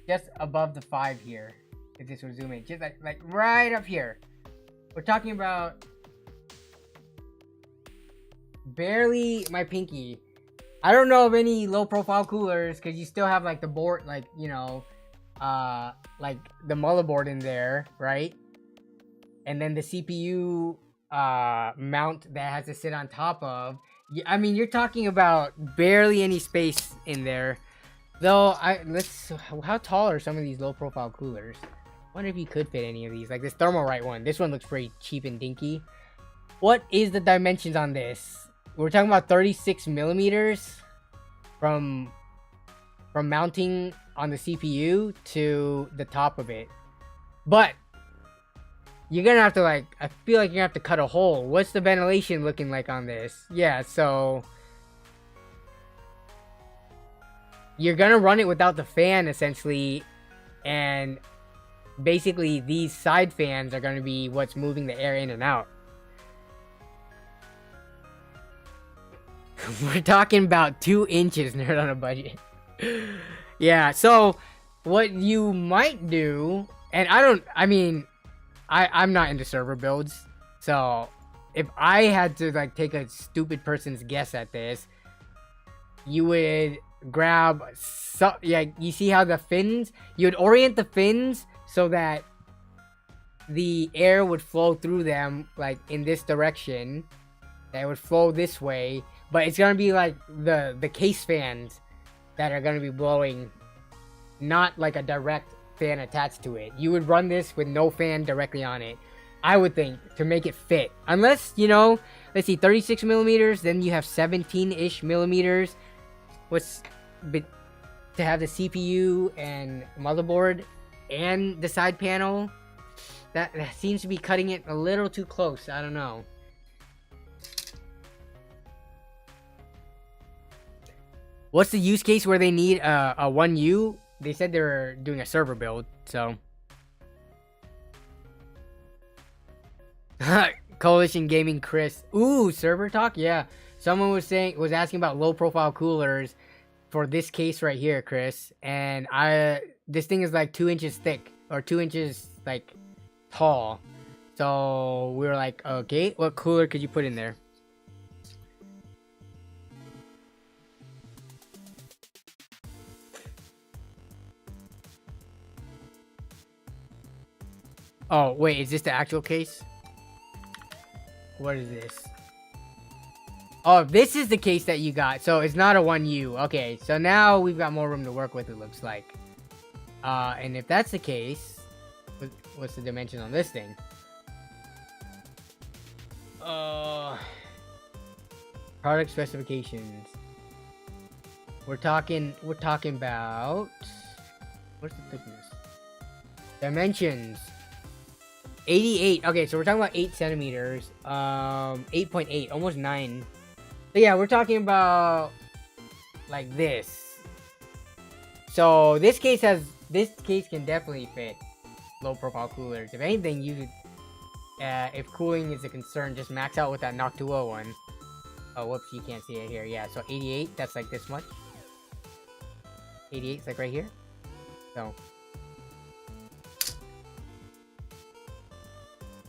just above the 5 here. If this was zoom in, just like right up here. We're talking about barely my pinky. I don't know of any low profile coolers because you still have like the board, like, you know, like the motherboard in there, right? And then the CPU mount that has to sit on top of. I mean, you're talking about barely any space in there. Though, how tall are some of these low profile coolers? I wonder if you could fit any of these. Like this Thermalright one. This one looks pretty cheap and dinky. What is the dimensions on this? We're talking about 36 millimeters from mounting on the CPU to the top of it. But you're gonna have to, like, I feel like you're gonna have to cut a hole. What's the ventilation looking like on this? Yeah, so you're gonna run it without the fan essentially, and basically these side fans are gonna be what's moving the air in and out. We're talking about 2 inches, nerd on a budget. Yeah, so what you might do, and I'm not into server builds, so if I had to like take a stupid person's guess at this, you would grab you see how the fins, you would orient the fins so that the air would flow through them like in this direction, that would flow this way, but it's gonna be like the case fans that are gonna be blowing, not like a direct fan attached to it. You would run this with no fan directly on it, I would think, to make it fit. Unless, you know, let's see, 36 millimeters, then you have 17-ish millimeters. What's to have the CPU and motherboard and the side panel. That seems to be cutting it a little too close. I don't know. What's the use case where they need a 1U? They said they're doing a server build, so. Coalition Gaming Chris. Ooh, server talk? Yeah. Someone was asking about low profile coolers for this case right here, Chris. And this thing is like 2 inches thick or 2 inches like tall. So we were like, okay, what cooler could you put in there? Oh, wait, is this the actual case? What is this? Oh, this is the case that you got. So it's not a 1U. Okay, so now we've got more room to work with, it looks like. And if that's the case, what's the dimension on this thing? Product specifications. We're talking about, what's the thickness? Dimensions. 88. Okay, so we're talking about 8 centimeters. 8.8, almost 9. So yeah, we're talking about like this. So this case can definitely fit low profile coolers. If anything, you could, if cooling is a concern, just max out with that Noctua one. Oh, whoops, you can't see it here. Yeah, so 88, that's like this much. 88 is like right here. So.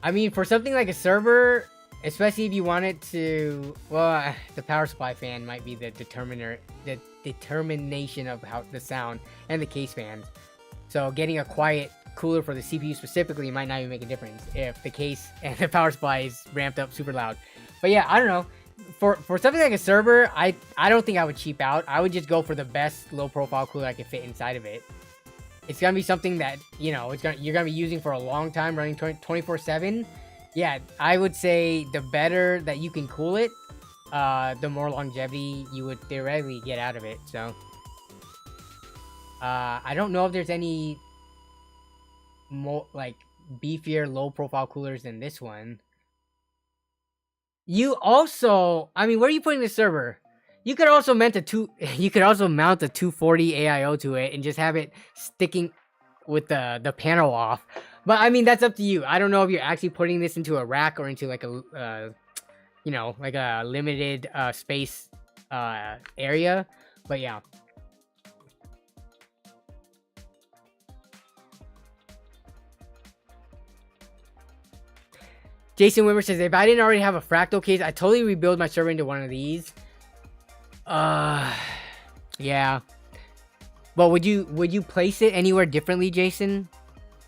I mean, for something like a server, especially if you want it to, well, the power supply fan might be the determination of how the sound and the case fans. So getting a quiet cooler for the CPU specifically might not even make a difference if the case and the power supply is ramped up super loud. But yeah, I don't know. For something like a server, I don't think I would cheap out. I would just go for the best low profile cooler I could fit inside of it. It's gonna be something that, you know, you're gonna be using for a long time, running 24/7. Yeah, I would say the better that you can cool it, the more longevity you would theoretically get out of it. So, I don't know if there's any more like beefier low profile coolers than this one. You also, I mean, where are you putting the server? You could also mount a 240 AIO to it and just have it sticking with the panel off. But I mean, that's up to you. I don't know if you're actually putting this into a rack or into like a, you know, like a limited space area. But yeah. Jason Wimmer says, if I didn't already have a fractal case, I'd totally rebuild my server into one of these. Yeah. But would you place it anywhere differently, Jason?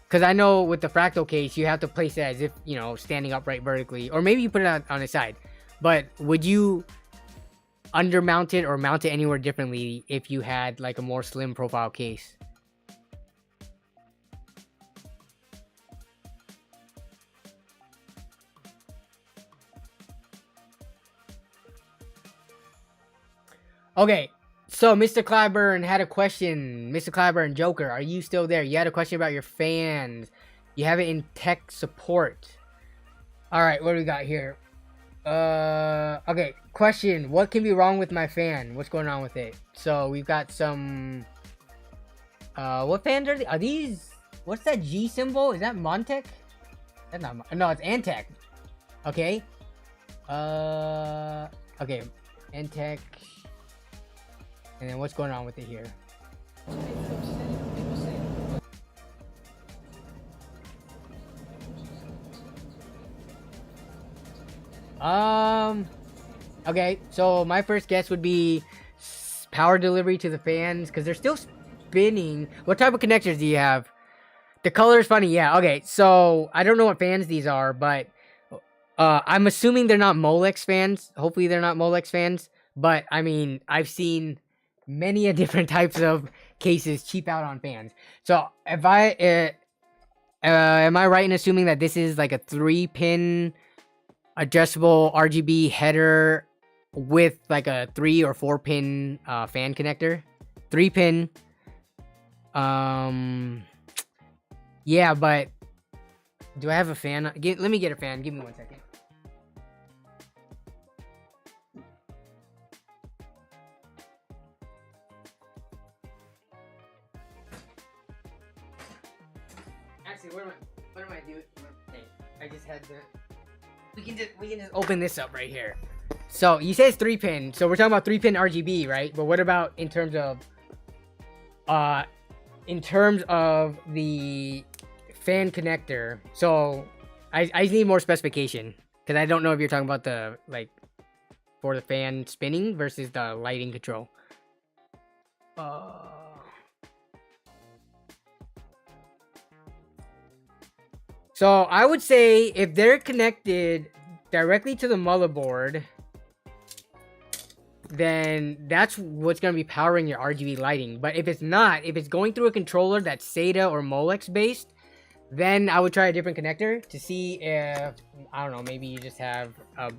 Because I know with the fractal case, you have to place it as if, you know, standing upright vertically. Or maybe you put it on the side. But would you undermount it or mount it anywhere differently if you had like a more slim profile case? Okay, so Mr. Clyburn had a question. Mr. Clyburn, Joker, are you still there? You had a question about your fans. You have it in tech support. Alright, what do we got here? Okay, question. What can be wrong with my fan? What's going on with it? So, we've got some... what fans are these? Are these... What's that G symbol? Is that Montech? That's not... No, it's Antec. Okay. Okay. Antec... And then what's going on with it here? Okay, so my first guess would be power delivery to the fans, because they're still spinning. What type of connectors do you have? The color is funny, yeah. Okay, so I don't know what fans these are, but I'm assuming they're not Molex fans. Hopefully they're not Molex fans. But, I mean, I've seen many a different types of cases cheap out on fans. So if I am I right in assuming that this is like a 3-pin adjustable RGB header with like a 3 or 4-pin fan connector? 3-pin. Yeah, but do I have a fan? Let me get a fan. Give me 1 second. Actually, what am I doing? Okay, I just had to. We can just open this up right here. So you say it's 3-pin. So we're talking about 3-pin RGB, right? But what about in terms of the fan connector? So I just need more specification because I don't know if you're talking about the for the fan spinning versus the lighting control. So I would say if they're connected directly to the motherboard, then that's what's going to be powering your RGB lighting. But if it's not, if it's going through a controller that's SATA or Molex based, then I would try a different connector to see if, I don't know, maybe you just have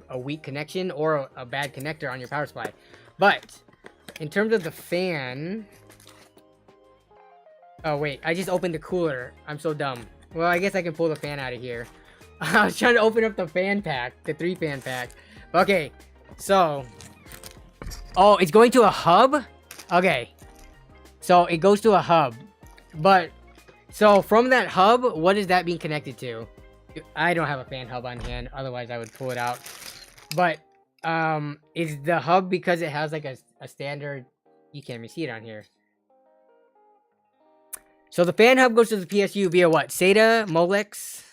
a weak connection or a bad connector on your power supply. But in terms of the fan... Oh, wait, I just opened the cooler. I'm so dumb. Well, I guess I can pull the fan out of here. I was trying to open up the fan pack, the 3-fan pack. Okay, so... Oh, it's going to a hub? Okay. So, it goes to a hub. But, so from that hub, what is that being connected to? I don't have a fan hub on hand, otherwise I would pull it out. But, is the hub because it has like a standard... You can't even see it on here. So the fan hub goes to the PSU via what? SATA? Molex?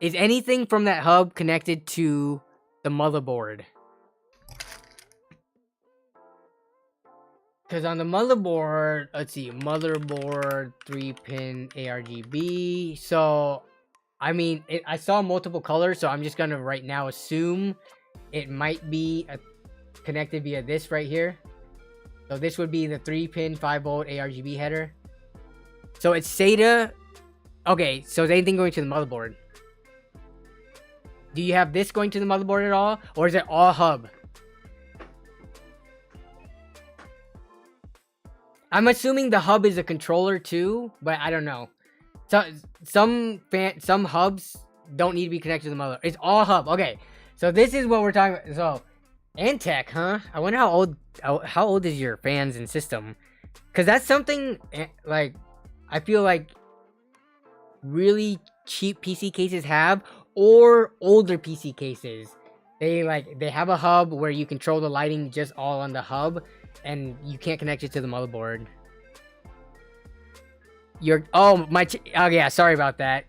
Is anything from that hub connected to the motherboard? Because on the motherboard, let's see, motherboard 3-pin ARGB. So, I mean, I saw multiple colors, so I'm just going to right now assume it might be connected via this right here. So this would be the 3-pin 5-volt ARGB header. So it's SATA. Okay, so is anything going to the motherboard? Do you have this going to the motherboard at all? Or is it all hub? I'm assuming the hub is a controller too, but I don't know. So some hubs don't need to be connected to the mother. It's all hub. Okay, so this is what we're talking about. So Antec, huh? I wonder how old is your fans and system? Because that's something like I feel like really cheap PC cases have, or older PC cases. They have a hub where you control the lighting just all on the hub, and you can't connect it to the motherboard. Oh yeah, sorry about that.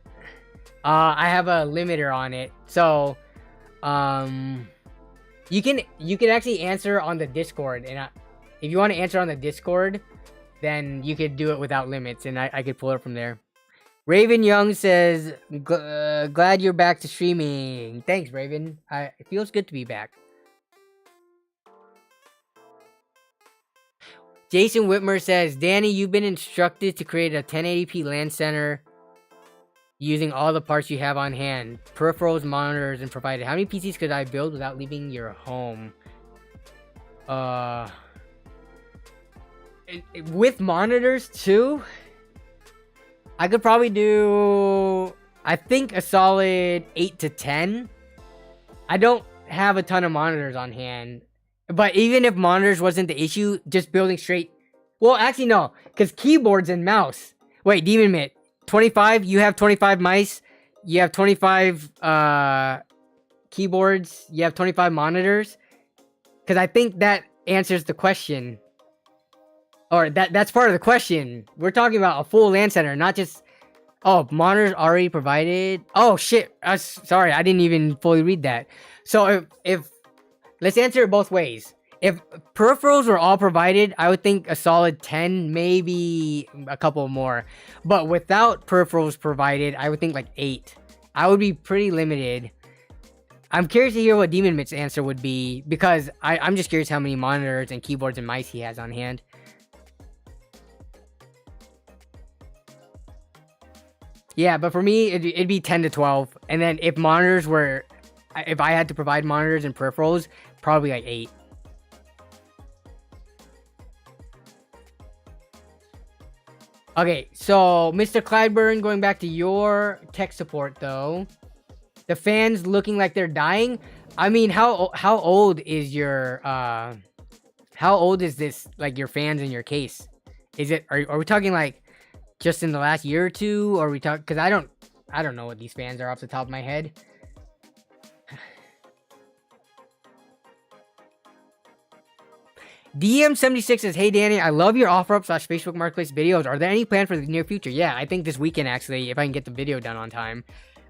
I have a limiter on it, so you can actually answer on the Discord, and if you want to answer on the Discord, then you could do it without limits, and I could pull it from there. Raven Young says, glad you're back to streaming. Thanks, Raven. It feels good to be back. Jason Whitmer says, Danny, you've been instructed to create a 1080p LAN center using all the parts you have on hand. Peripherals, monitors, and provided. How many PCs could I build without leaving your home? With monitors too? I could probably do, I think, a solid 8 to 10. I don't have a ton of monitors on hand. But even if monitors wasn't the issue, just building straight... Well, actually, no. Because keyboards and mouse... Wait, Demon Mitt. 25? You have 25 mice. You have 25 keyboards. You have 25 monitors. Because I think that answers the question. Or that's part of the question. We're talking about a full LAN center, not just... Oh, monitors already provided? Oh, shit. Sorry, I didn't even fully read that. So if let's answer it both ways. If peripherals were all provided, I would think a solid 10, maybe a couple more. But without peripherals provided, I would think like 8. I would be pretty limited. I'm curious to hear what Demon Mitt's answer would be, because I'm just curious how many monitors and keyboards and mice he has on hand. Yeah, but for me, it'd be 10 to 12. And then if monitors were... If I had to provide monitors and peripherals, probably like 8. Okay, so Mr. Clyburn, going back to your tech support though, the fans looking like they're dying. I mean, how old is your how old is this, like, your fans in your case? Is it, are we talking like just in the last year or two, or are we talking, because I don't know what these fans are off the top of my head. DM76 says, hey Danny, I love your OfferUp / Facebook Marketplace videos. Are there any plan for the near future? Yeah, I think this weekend actually, if I can get the video done on time.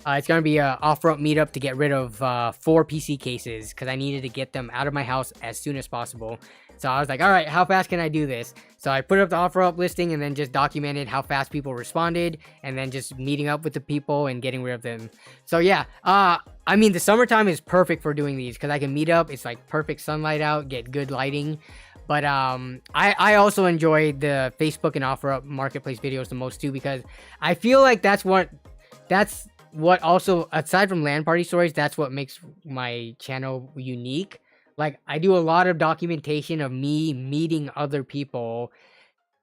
It's going to be a OfferUp meetup to get rid of 4 PC cases, because I needed to get them out of my house as soon as possible. So I was like, all right, how fast can I do this? So I put up the OfferUp listing and then just documented how fast people responded, and then just meeting up with the people and getting rid of them. So yeah, I mean, the summertime is perfect for doing these, because I can meet up. It's like perfect sunlight out, get good lighting. But I also enjoy the Facebook and OfferUp Marketplace videos the most too, because I feel like that's what also, aside from LAN party stories, that's what makes my channel unique. Like, I do a lot of documentation of me meeting other people.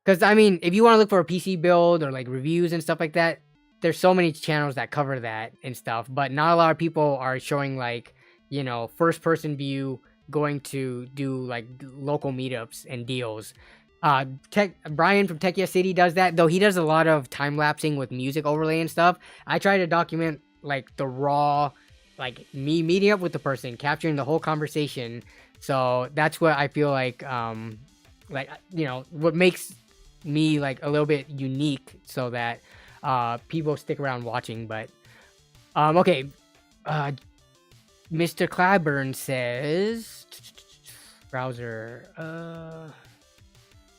Because, I mean, if you want to look for a PC build or, like, reviews and stuff like that, there's so many channels that cover that and stuff. But not a lot of people are showing, like, you know, first-person view, going to do, like, local meetups and deals. Brian from Tech Yes City does that, though he does a lot of time-lapsing with music overlay and stuff. I try to document, like, the raw, like, me meeting up with the person, capturing the whole conversation. So that's what I feel like, you know, what makes me, like, a little bit unique, so that people stick around watching. But okay, Mr. Clyburn says browser,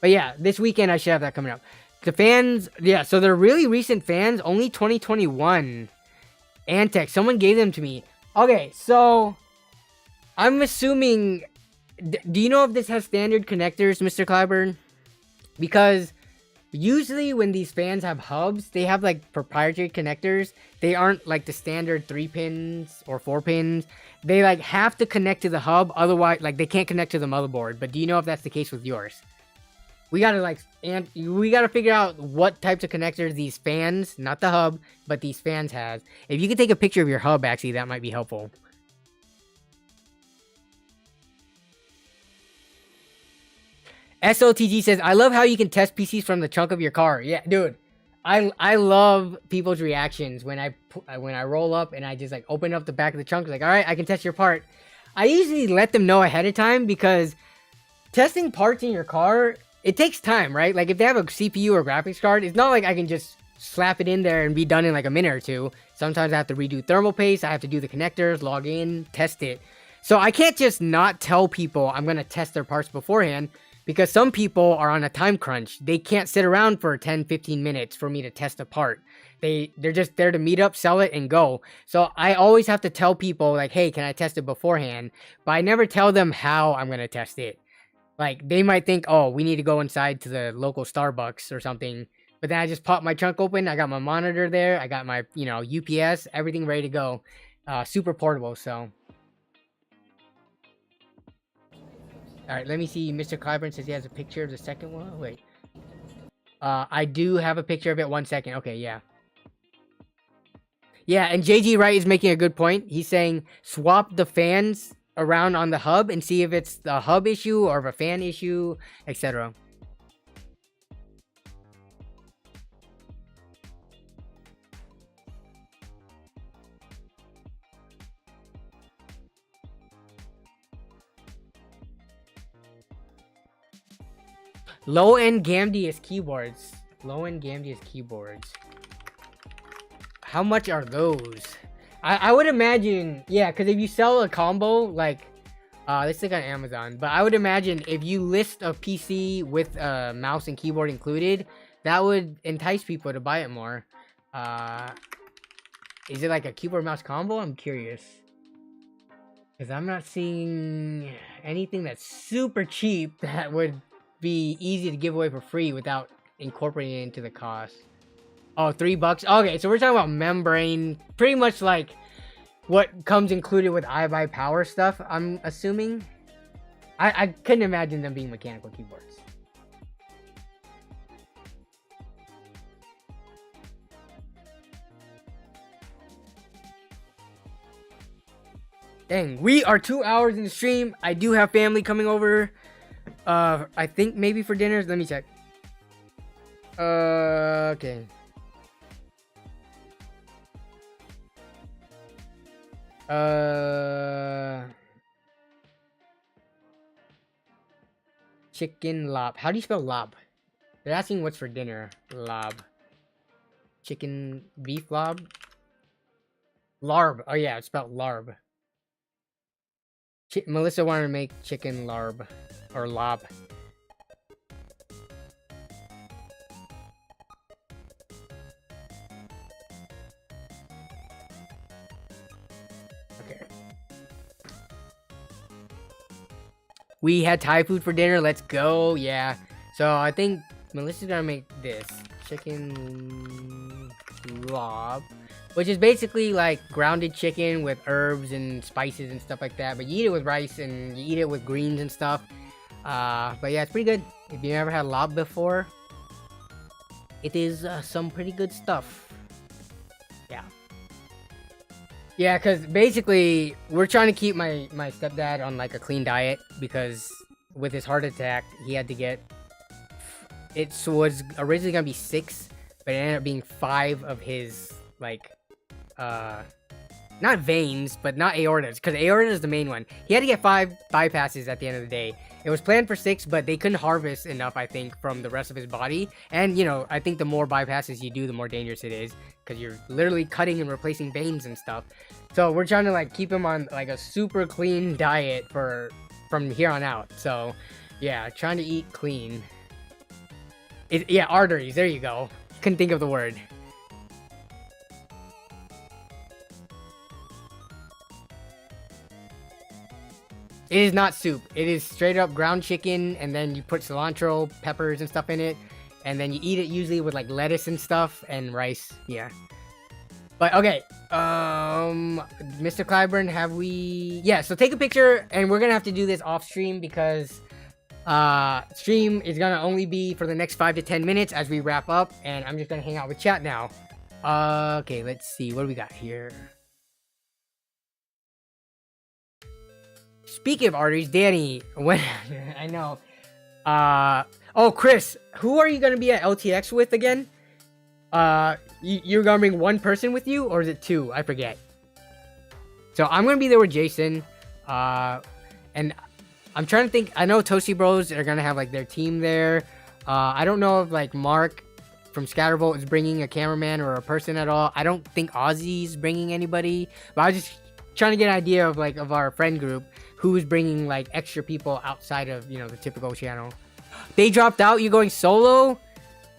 but yeah, this weekend I should have that coming up. The fans, yeah, so they're really recent fans, only 2021. Antec, someone gave them to me. Okay, so I'm assuming, do you know if this has standard connectors, Mr. Clyburn? Because usually when these fans have hubs, they have like proprietary connectors. They aren't like the standard 3 pins or 4 pins. They like have to connect to the hub, otherwise like they can't connect to the motherboard. But do you know if that's the case with yours? We gotta figure out what types of connectors these fans, not the hub, but these fans has. If you could take a picture of your hub, actually, that might be helpful. SOTG says, I love how you can test PCs from the trunk of your car. Yeah, dude. I love people's reactions when I roll up and I just like open up the back of the trunk, like, all right, I can test your part. I usually let them know ahead of time, because testing parts in your car, it takes time, right? Like, if they have a CPU or graphics card, it's not like I can just slap it in there and be done in like a minute or two. Sometimes I have to redo thermal paste, I have to do the connectors, log in, test it. So I can't just not tell people I'm going to test their parts beforehand, because some people are on a time crunch. They can't sit around for 10-15 minutes for me to test a part. They're just there to meet up, sell it, and go. So I always have to tell people, like, hey, can I test it beforehand? But I never tell them how I'm going to test it. Like, they might think, oh, we need to go inside to the local Starbucks or something. But then I just pop my trunk open. I got my monitor there. I got my, you know, UPS, everything ready to go. Super portable, so. All right, let me see. Mr. Clyburn says he has a picture of the second one. Wait. I do have a picture of it. 1 second. Okay, yeah. Yeah, and JG Wright is making a good point. He's saying swap the fans around on the hub and see if it's the hub issue or a fan issue, etc. Low-end Gamdius keyboards. Low-end Gamdius keyboards. How much are those? I would imagine, yeah, because if you sell a combo, like, let's look on Amazon, but I would imagine if you list a PC with a mouse and keyboard included, that would entice people to buy it more. Is it like a keyboard mouse combo? I'm curious. Because I'm not seeing anything that's super cheap that would be easy to give away for free without incorporating it into the cost. Oh, $3. Okay, so we're talking about membrane, pretty much like what comes included with iBuy Power stuff, I'm assuming. I couldn't imagine them being mechanical keyboards. Dang, we are 2 hours in the stream. I do have family coming over. I think maybe for dinner. Let me check. Okay. Chicken lob. How do you spell lob? They're asking what's for dinner. Lob. Chicken beef lob. Larb. Oh yeah, it's spelled larb. Melissa wanted to make chicken larb or lob. Okay. We had Thai food for dinner. Let's go. Yeah. So I think Melissa's gonna make this chicken lob, which is basically like grounded chicken with herbs and spices and stuff like that. But you eat it with rice and you eat it with greens and stuff. But yeah, it's pretty good. If you never had lob before, it is some pretty good stuff. Yeah. Yeah, because basically we're trying to keep my stepdad on like a clean diet because with his heart attack, he had to get. It was originally gonna be 6, but it ended up being 5 of his like not veins, but not aortas, because aorta is the main one. He had to get 5 bypasses at the end of the day. It was planned for 6, but they couldn't harvest enough, I think, from the rest of his body. And you know, I think the more bypasses you do, the more dangerous it is, because you're literally cutting and replacing veins and stuff. So we're trying to like keep him on like a super clean diet from here on out. So yeah, trying to eat clean. Yeah, arteries. There you go. Couldn't think of the word. It is not soup. It is straight up ground chicken, and then you put cilantro, peppers, and stuff in it, and then you eat it usually with like lettuce and stuff and rice. Yeah. But okay, Mr. Clyburn, have we? Yeah. So take a picture, and we're gonna have to do this off stream because stream is gonna only be for the next 5 to 10 minutes as we wrap up, and I'm just gonna hang out with chat now. Okay, let's see what do we got here. Speaking of arteries, Danny, when I know, oh Chris, who are you gonna be at LTX with again? You're gonna bring one person with you, or is it 2? I forget. So I'm gonna be there with Jason, and I'm trying to think. I know Toasty Bros are gonna have like their team there. I don't know if like Mark from Scatterbolt is bringing a cameraman or a person at all. I don't think Ozzy's bringing anybody. But I was just trying to get an idea of like of our friend group who's bringing like extra people outside of, you know, the typical channel. They dropped out. You going solo?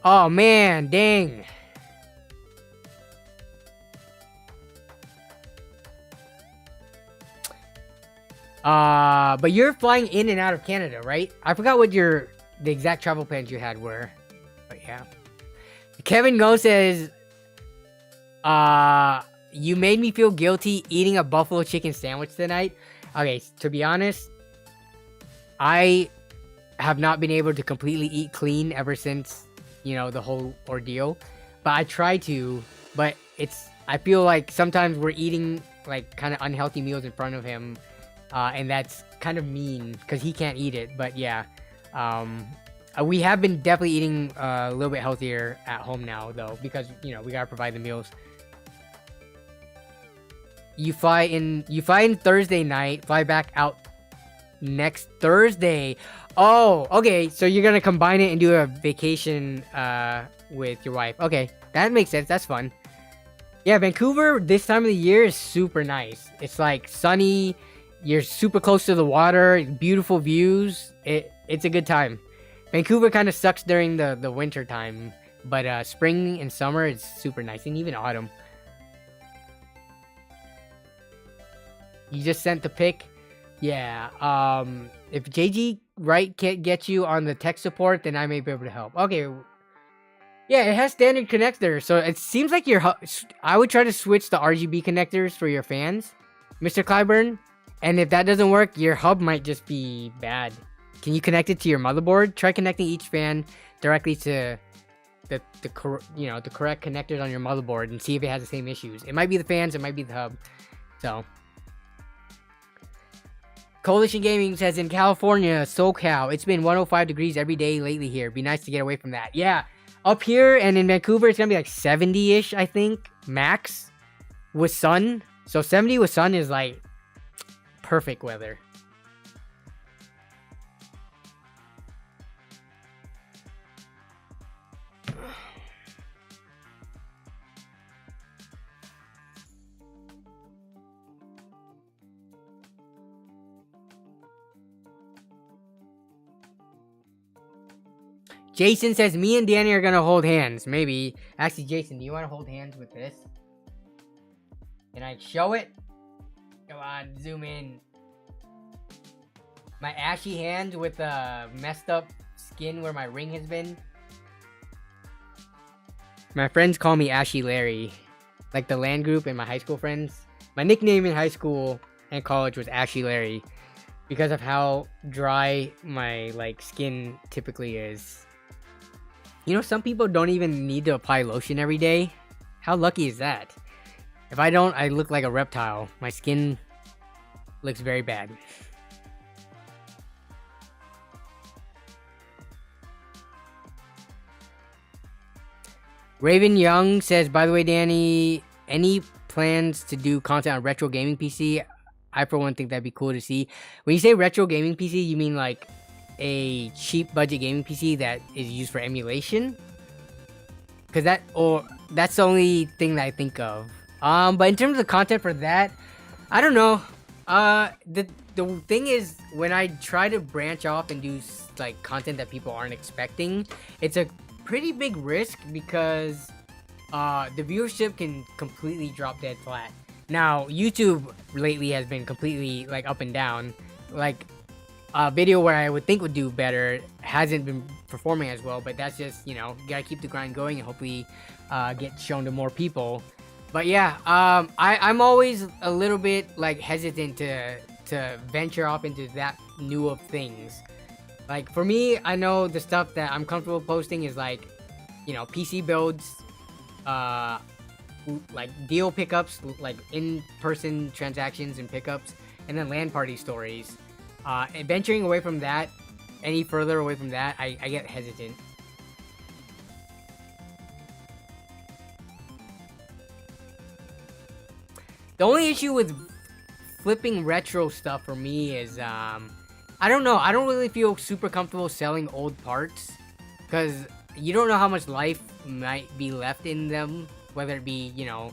Oh man, dang. But you're flying in and out of Canada, right? I forgot what the exact travel plans you had were. But yeah. Kevin Go says, you made me feel guilty eating a buffalo chicken sandwich tonight. Okay, to be honest, I have not been able to completely eat clean ever since, you know, the whole ordeal. But I try to, but I feel like sometimes we're eating like kind of unhealthy meals in front of him. And that's kind of mean because he can't eat it. But yeah, we have been definitely eating a little bit healthier at home now, though, because, you know, we gotta provide the meals. You fly in Thursday night, fly back out next Thursday. Oh, okay. So you're gonna combine it and do a vacation with your wife. Okay, that makes sense. That's fun. Yeah, Vancouver this time of the year is super nice. It's like sunny. You're super close to the water, beautiful views. It's a good time. Vancouver kind of sucks during the winter time, but spring and summer is super nice, and even autumn. You just sent the pic? Yeah. If JG Wright can't get you on the tech support, then I may be able to help. Okay. Yeah, it has standard connectors, so it seems like I would try to switch the RGB connectors for your fans, Mr. Clyburn. And if that doesn't work, your hub might just be bad. Can you connect it to your motherboard? Try connecting each fan directly to the correct connectors on your motherboard and see if it has the same issues. It might be the fans, it might be the hub. So Coalition Gaming says in California, SoCal, it's been 105 degrees every day lately here. Be nice to get away from that. Yeah, up here and in Vancouver, it's gonna be like 70-ish, I think, max, with sun. So 70 with sun is like perfect weather. Jason says, me and Danny are going to hold hands. Maybe. Actually, Jason, do you want to hold hands with this? Can I show it? Come on, zoom in. My ashy hand with messed up skin where my ring has been. My friends call me Ashy Larry. Like the LAN group and my high school friends. My nickname in high school and college was Ashy Larry. Because of how dry my skin typically is. You know, some people don't even need to apply lotion every day. How lucky is that? If I don't, I look like a reptile. My skin looks very bad. Raven Young says, by the way, Danny, any plans to do content on retro gaming PC? I, for one, think that'd be cool to see. When you say retro gaming PC, you mean like a cheap budget gaming PC that is used for emulation? Because that's the only thing that I think of. But in terms of content for that, I don't know. The thing is, when I try to branch off and do like content that people aren't expecting, it's a pretty big risk because the viewership can completely drop dead flat. Now, YouTube lately has been completely like up and down. Like a video where I would think would do better hasn't been performing as well, but that's just, you know, you gotta keep the grind going and hopefully get shown to more people. But yeah, I'm always a little bit like hesitant to venture off into that new of things. Like for me, I know the stuff that I'm comfortable posting is like, you know, PC builds, like deal pickups, like in-person transactions and pickups, and then LAN party stories. And venturing away from that, any further away from that, I get hesitant. The only issue with flipping retro stuff for me is, I don't know, I don't really feel super comfortable selling old parts, because you don't know how much life might be left in them, whether it be, you know,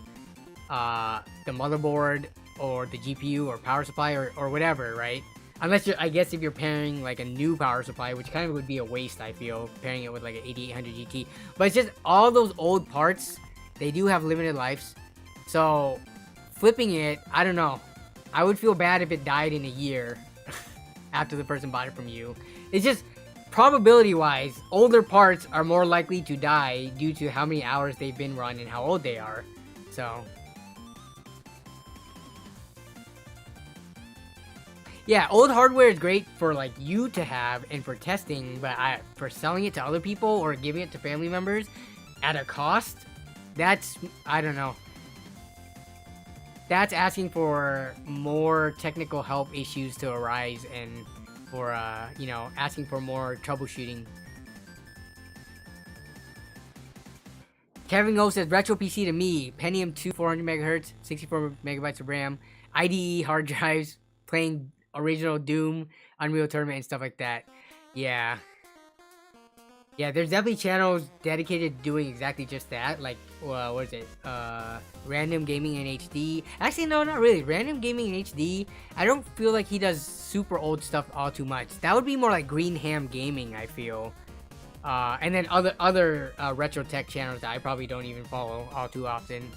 the motherboard, or the GPU, or power supply, or whatever, right? Unless you're, I guess if you're pairing like a new power supply, which kind of would be a waste, I feel, pairing it with like an 8800 GT. But it's just all those old parts, they do have limited lives. So flipping it, I don't know. I would feel bad if it died in a year after the person bought it from you. It's just probability-wise, older parts are more likely to die due to how many hours they've been run and how old they are. So yeah, old hardware is great for like you to have and for testing, but for selling it to other people or giving it to family members at a cost, that's, I don't know. That's asking for more technical help issues to arise and for, you know, asking for more troubleshooting. Kevin Go says, retro PC to me, Pentium 2 400 megahertz, 64 megabytes of RAM, IDE hard drives, playing original Doom, Unreal Tournament, and stuff like that. Yeah. Yeah, there's definitely channels dedicated to doing exactly just that. Like, what is it? Random Gaming in HD. Actually, no, not really. Random Gaming in HD, I don't feel like he does super old stuff all too much. That would be more like Green Ham Gaming, I feel. And then other retro tech channels that I probably don't even follow all too often.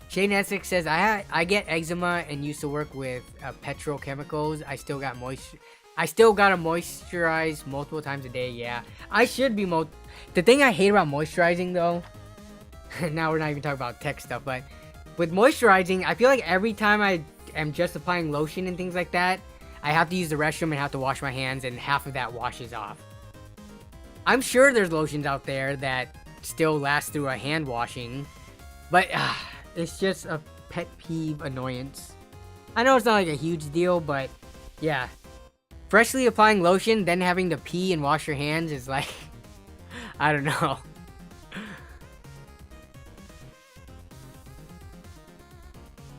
Shane Essex says, I get eczema and used to work with petrochemicals. I still gotta moisturize multiple times a day. Yeah, I should be the thing I hate about moisturizing though, now we're not even talking about tech stuff, but with moisturizing, I feel like every time I am just applying lotion and things like that, I have to use the restroom and have to wash my hands, and half of that washes off. I'm sure there's lotions out there that still last through a hand washing. But it's just a pet peeve annoyance. I know it's not like a huge deal, but yeah. Freshly applying lotion, then having to pee and wash your hands is like, I don't know.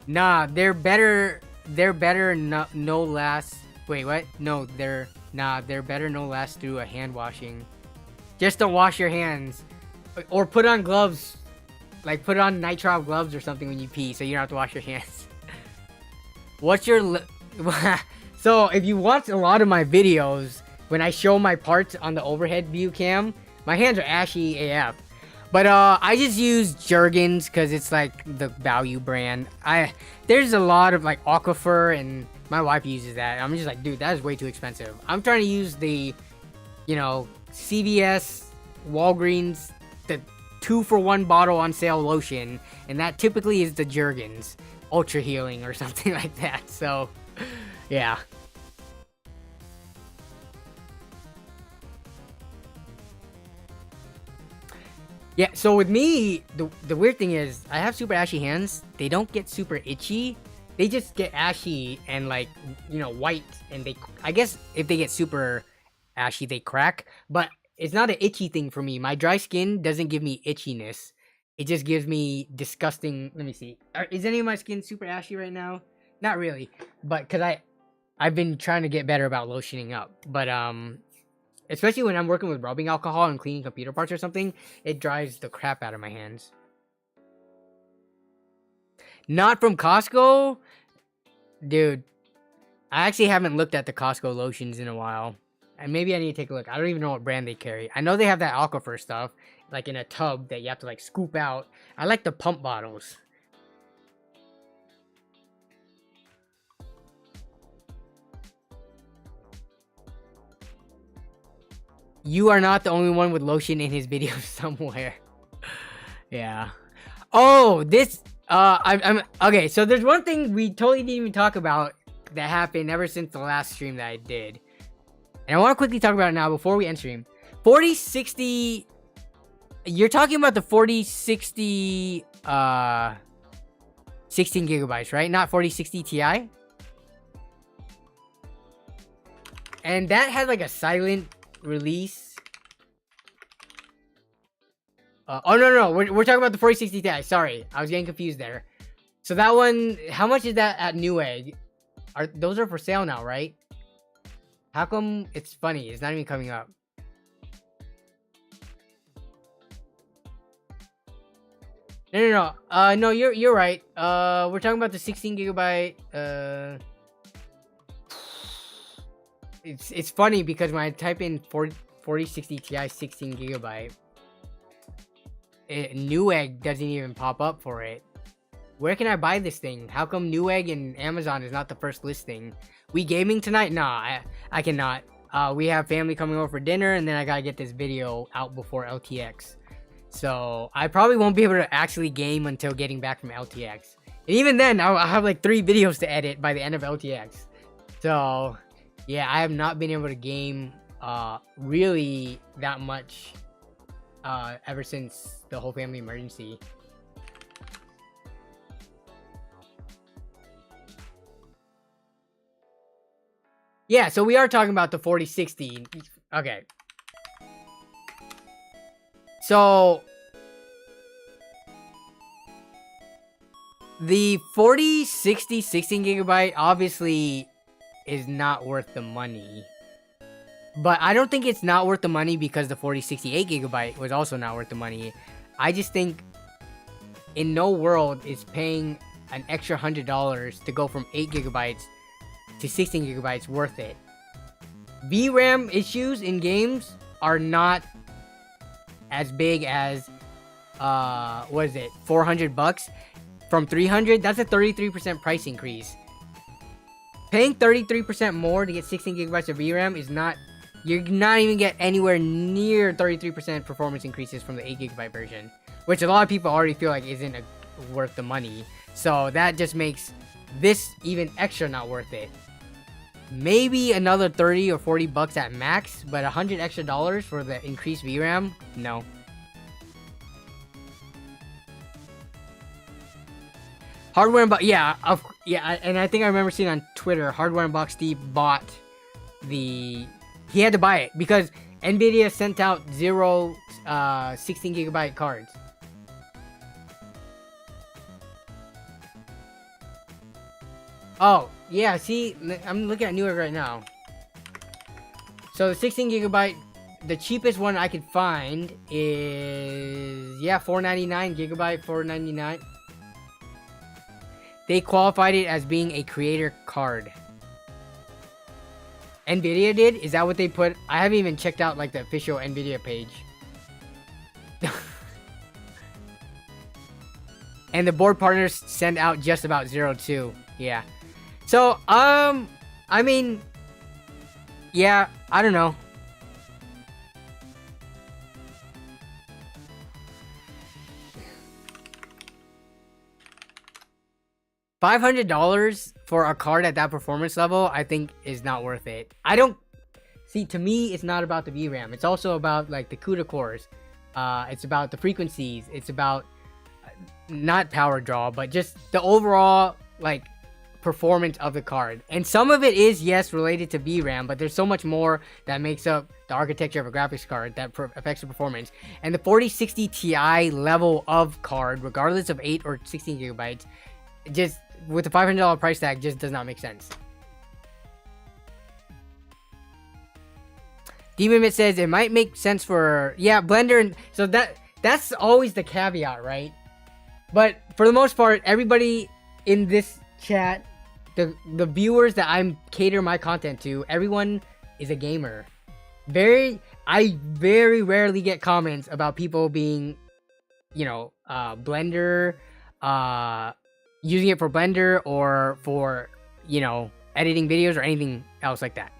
Nah, they're better no last. Wait, what? No, they're better no last through a hand washing. Just don't wash your hands. Or put on gloves. Like put on nitrile gloves or something when you pee so you don't have to wash your hands. What's your So, if you watch a lot of my videos, when I show my parts on the overhead view cam, my hands are ashy AF. But I just use Jergens because it's like the value brand. There's a lot of like Aquifer, and my wife uses that. I'm just like, dude, that is way too expensive. I'm trying to use the, you know, CVS, Walgreens, the 2-for-1 bottle on sale lotion, and that typically is the Jergens Ultra Healing or something like that. So, yeah. Yeah, so with me, the weird thing is, I have super ashy hands. They don't get super itchy. They just get ashy and like, you know, white. And I guess if they get super ashy, they crack. But it's not an itchy thing for me. My dry skin doesn't give me itchiness. It just gives me disgusting. Let me see. Is any of my skin super ashy right now? Not really. But because I've been trying to get better about lotioning up. But especially when I'm working with rubbing alcohol and cleaning computer parts or something, it dries the crap out of my hands. Not from Costco? Dude, I actually haven't looked at the Costco lotions in a while. And maybe I need to take a look. I don't even know what brand they carry. I know they have that Aquifer stuff, like in a tub that you have to like scoop out. I like the pump bottles. You are not the only one with lotion in his videos somewhere. Yeah. Oh, this I'm okay, so there's one thing we totally didn't even talk about that happened ever since the last stream that I did. And I want to quickly talk about it now before we end stream. 4060, you're talking about the 4060 16 gigabytes, right? Not 4060 Ti? And that had like a silent release. Oh no, we're talking about the 4060 Ti. Sorry, I was getting confused there. So that one, how much is that at Newegg? Those are for sale now, right? How come it's funny? It's not even coming up. No. No, you're right. We're talking about the 16 gigabyte. It's funny because when I type in 4060 Ti 16 gigabyte, Newegg doesn't even pop up for it. Where can I buy this thing? How come Newegg and Amazon is not the first listing? We gaming tonight? Nah, I cannot. We have family coming over for dinner, and then I gotta get this video out before LTX. So I probably won't be able to actually game until getting back from LTX. And even then, I'll have like 3 videos to edit by the end of LTX. So yeah, I have not been able to game really that much ever since the whole family emergency. Yeah, so we are talking about the 4060. Okay. So the 4060 16 gigabyte obviously is not worth the money. But I don't think it's not worth the money because the 4068 gigabyte was also not worth the money. I just think in no world is paying an extra $100 to go from 8 gigabytes to 16 gigabytes worth it. VRAM issues in games are not as big as what is it, $400 from 300. That's a 33% price increase. Paying 33% more to get 16 gigabytes of VRAM is not, you're not even get anywhere near 33% performance increases from the 8 gigabyte version, which a lot of people already feel like isn't worth the money. So that just makes this even extra not worth it. Maybe another 30 or 40 bucks at max, but $100 extra for the increased VRAM? No. Hardware Unbox, yeah, and I think I remember seeing on Twitter, Hardware Unbox Steve bought he had to buy it because Nvidia sent out 16 gigabyte cards. Oh, yeah, see, I'm looking at Newegg right now. So the 16 gigabyte, the cheapest one I could find is, yeah, $499 gigabyte, $499. They qualified it as being a creator card. Nvidia did? Is that what they put? I haven't even checked out like the official Nvidia page. And the board partners send out just about 02. Yeah. So, I mean, yeah, I don't know. $500 for a card at that performance level, I think is not worth it. I don't see, to me, it's not about the VRAM. It's also about like the CUDA cores. It's about the frequencies. It's about not power draw, but just the overall like performance of the card. And some of it is, yes, related to VRAM, but there's so much more that makes up the architecture of a graphics card that affects the performance. And the 4060 Ti level of card, regardless of 8 or 16 gigabytes, just with the $500 price tag, just does not make sense. Demon says it might make sense for, yeah, Blender, and so that's always the caveat, right? But for the most part, everybody in this chat, the viewers that I'm cater my content to, everyone is a gamer. I very rarely get comments about people being, you know, Blender, using it for Blender or for, you know, editing videos or anything else like that.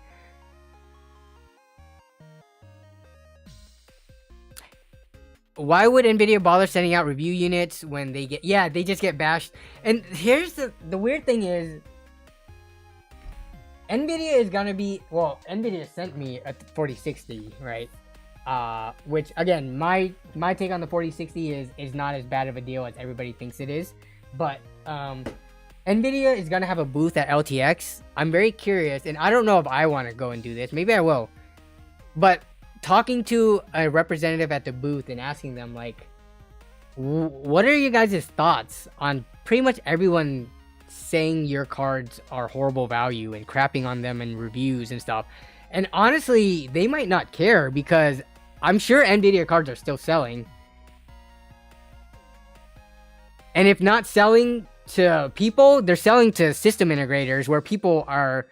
Why would Nvidia bother sending out review units when they get, yeah, they just get bashed. And here's the weird thing is, Nvidia is gonna be, well, Nvidia sent me a 4060, right? Which again, my take on the 4060 is not as bad of a deal as everybody thinks it is. But Nvidia is gonna have a booth at LTX. I'm very curious, and I don't know if I want to go and do this. Maybe I will. But talking to a representative at the booth and asking them like, what are you guys' thoughts on pretty much everyone saying your cards are horrible value and crapping on them in reviews and stuff? And honestly, they might not care because I'm sure Nvidia cards are still selling. And if not selling to people, they're selling to system integrators where people are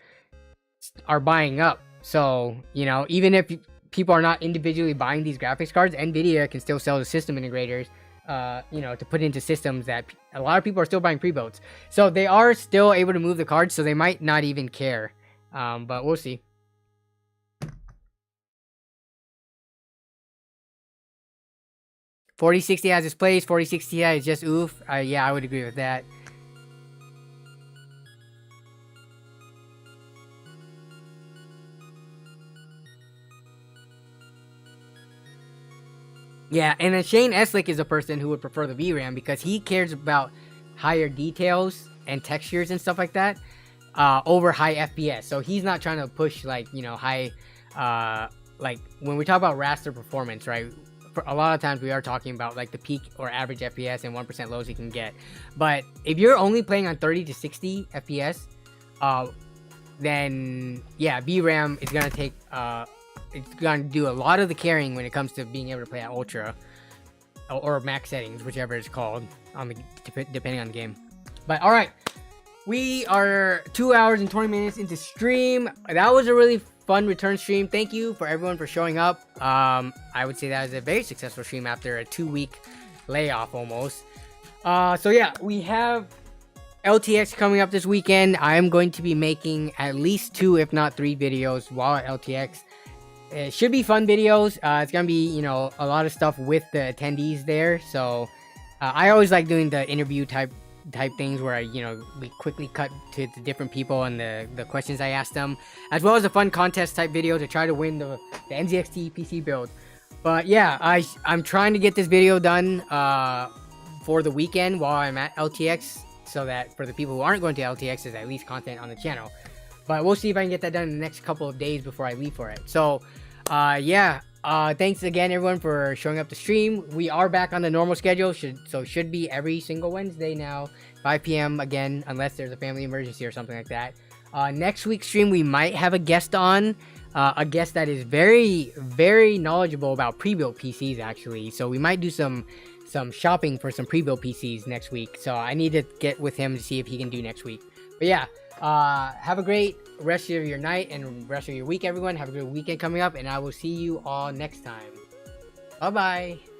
buying up. So, you know, even if people are not individually buying these graphics cards, Nvidia can still sell to system integrators, you know, to put into systems that a lot of people are still buying pre-builds. So they are still able to move the cards, so they might not even care. But we'll see. $4060 has its place. 4060 Ti is just oof. Yeah, I would agree with that. Yeah, and then Shane Eslick is a person who would prefer the VRAM because he cares about higher details and textures and stuff like that over high FPS. So he's not trying to push like, you know, high, like when we talk about raster performance, right? For a lot of times we are talking about like the peak or average FPS and 1% lows you can get. But if you're only playing on 30 to 60 FPS, then yeah, VRAM is going to take, it's going to do a lot of the carrying when it comes to being able to play at ultra or max settings, whichever it's called, depending on the game. But all right, we are 2 hours and 20 minutes into stream. That was a really fun return stream. Thank you for everyone for showing up. I would say that was a very successful stream after a 2-week layoff almost. So yeah, we have LTX coming up this weekend. I'm going to be making at least 2, if not 3 videos while at LTX. It should be fun videos. It's gonna be, you know, a lot of stuff with the attendees there. So I always like doing the interview type things where we quickly cut to the different people and the questions I ask them, as well as a fun contest type video to try to win the NZXT PC build. But yeah, I'm trying to get this video done for the weekend while I'm at LTX. so that for the people who aren't going to LTX, there's at least content on the channel. But we'll see if I can get that done in the next couple of days before I leave for it. So, yeah. Thanks again, everyone, for showing up to stream. We are back on the normal schedule, should be every single Wednesday now, 5 p.m. again, unless there's a family emergency or something like that. Next week's stream, we might have a guest on, a guest that is very, very knowledgeable about pre-built PCs, actually. So we might do some shopping for some pre-built PCs next week. So I need to get with him to see if he can do next week. But yeah, have a great rest of your night and rest of your week, everyone. Have a good weekend coming up, and I will see you all next time. Bye bye.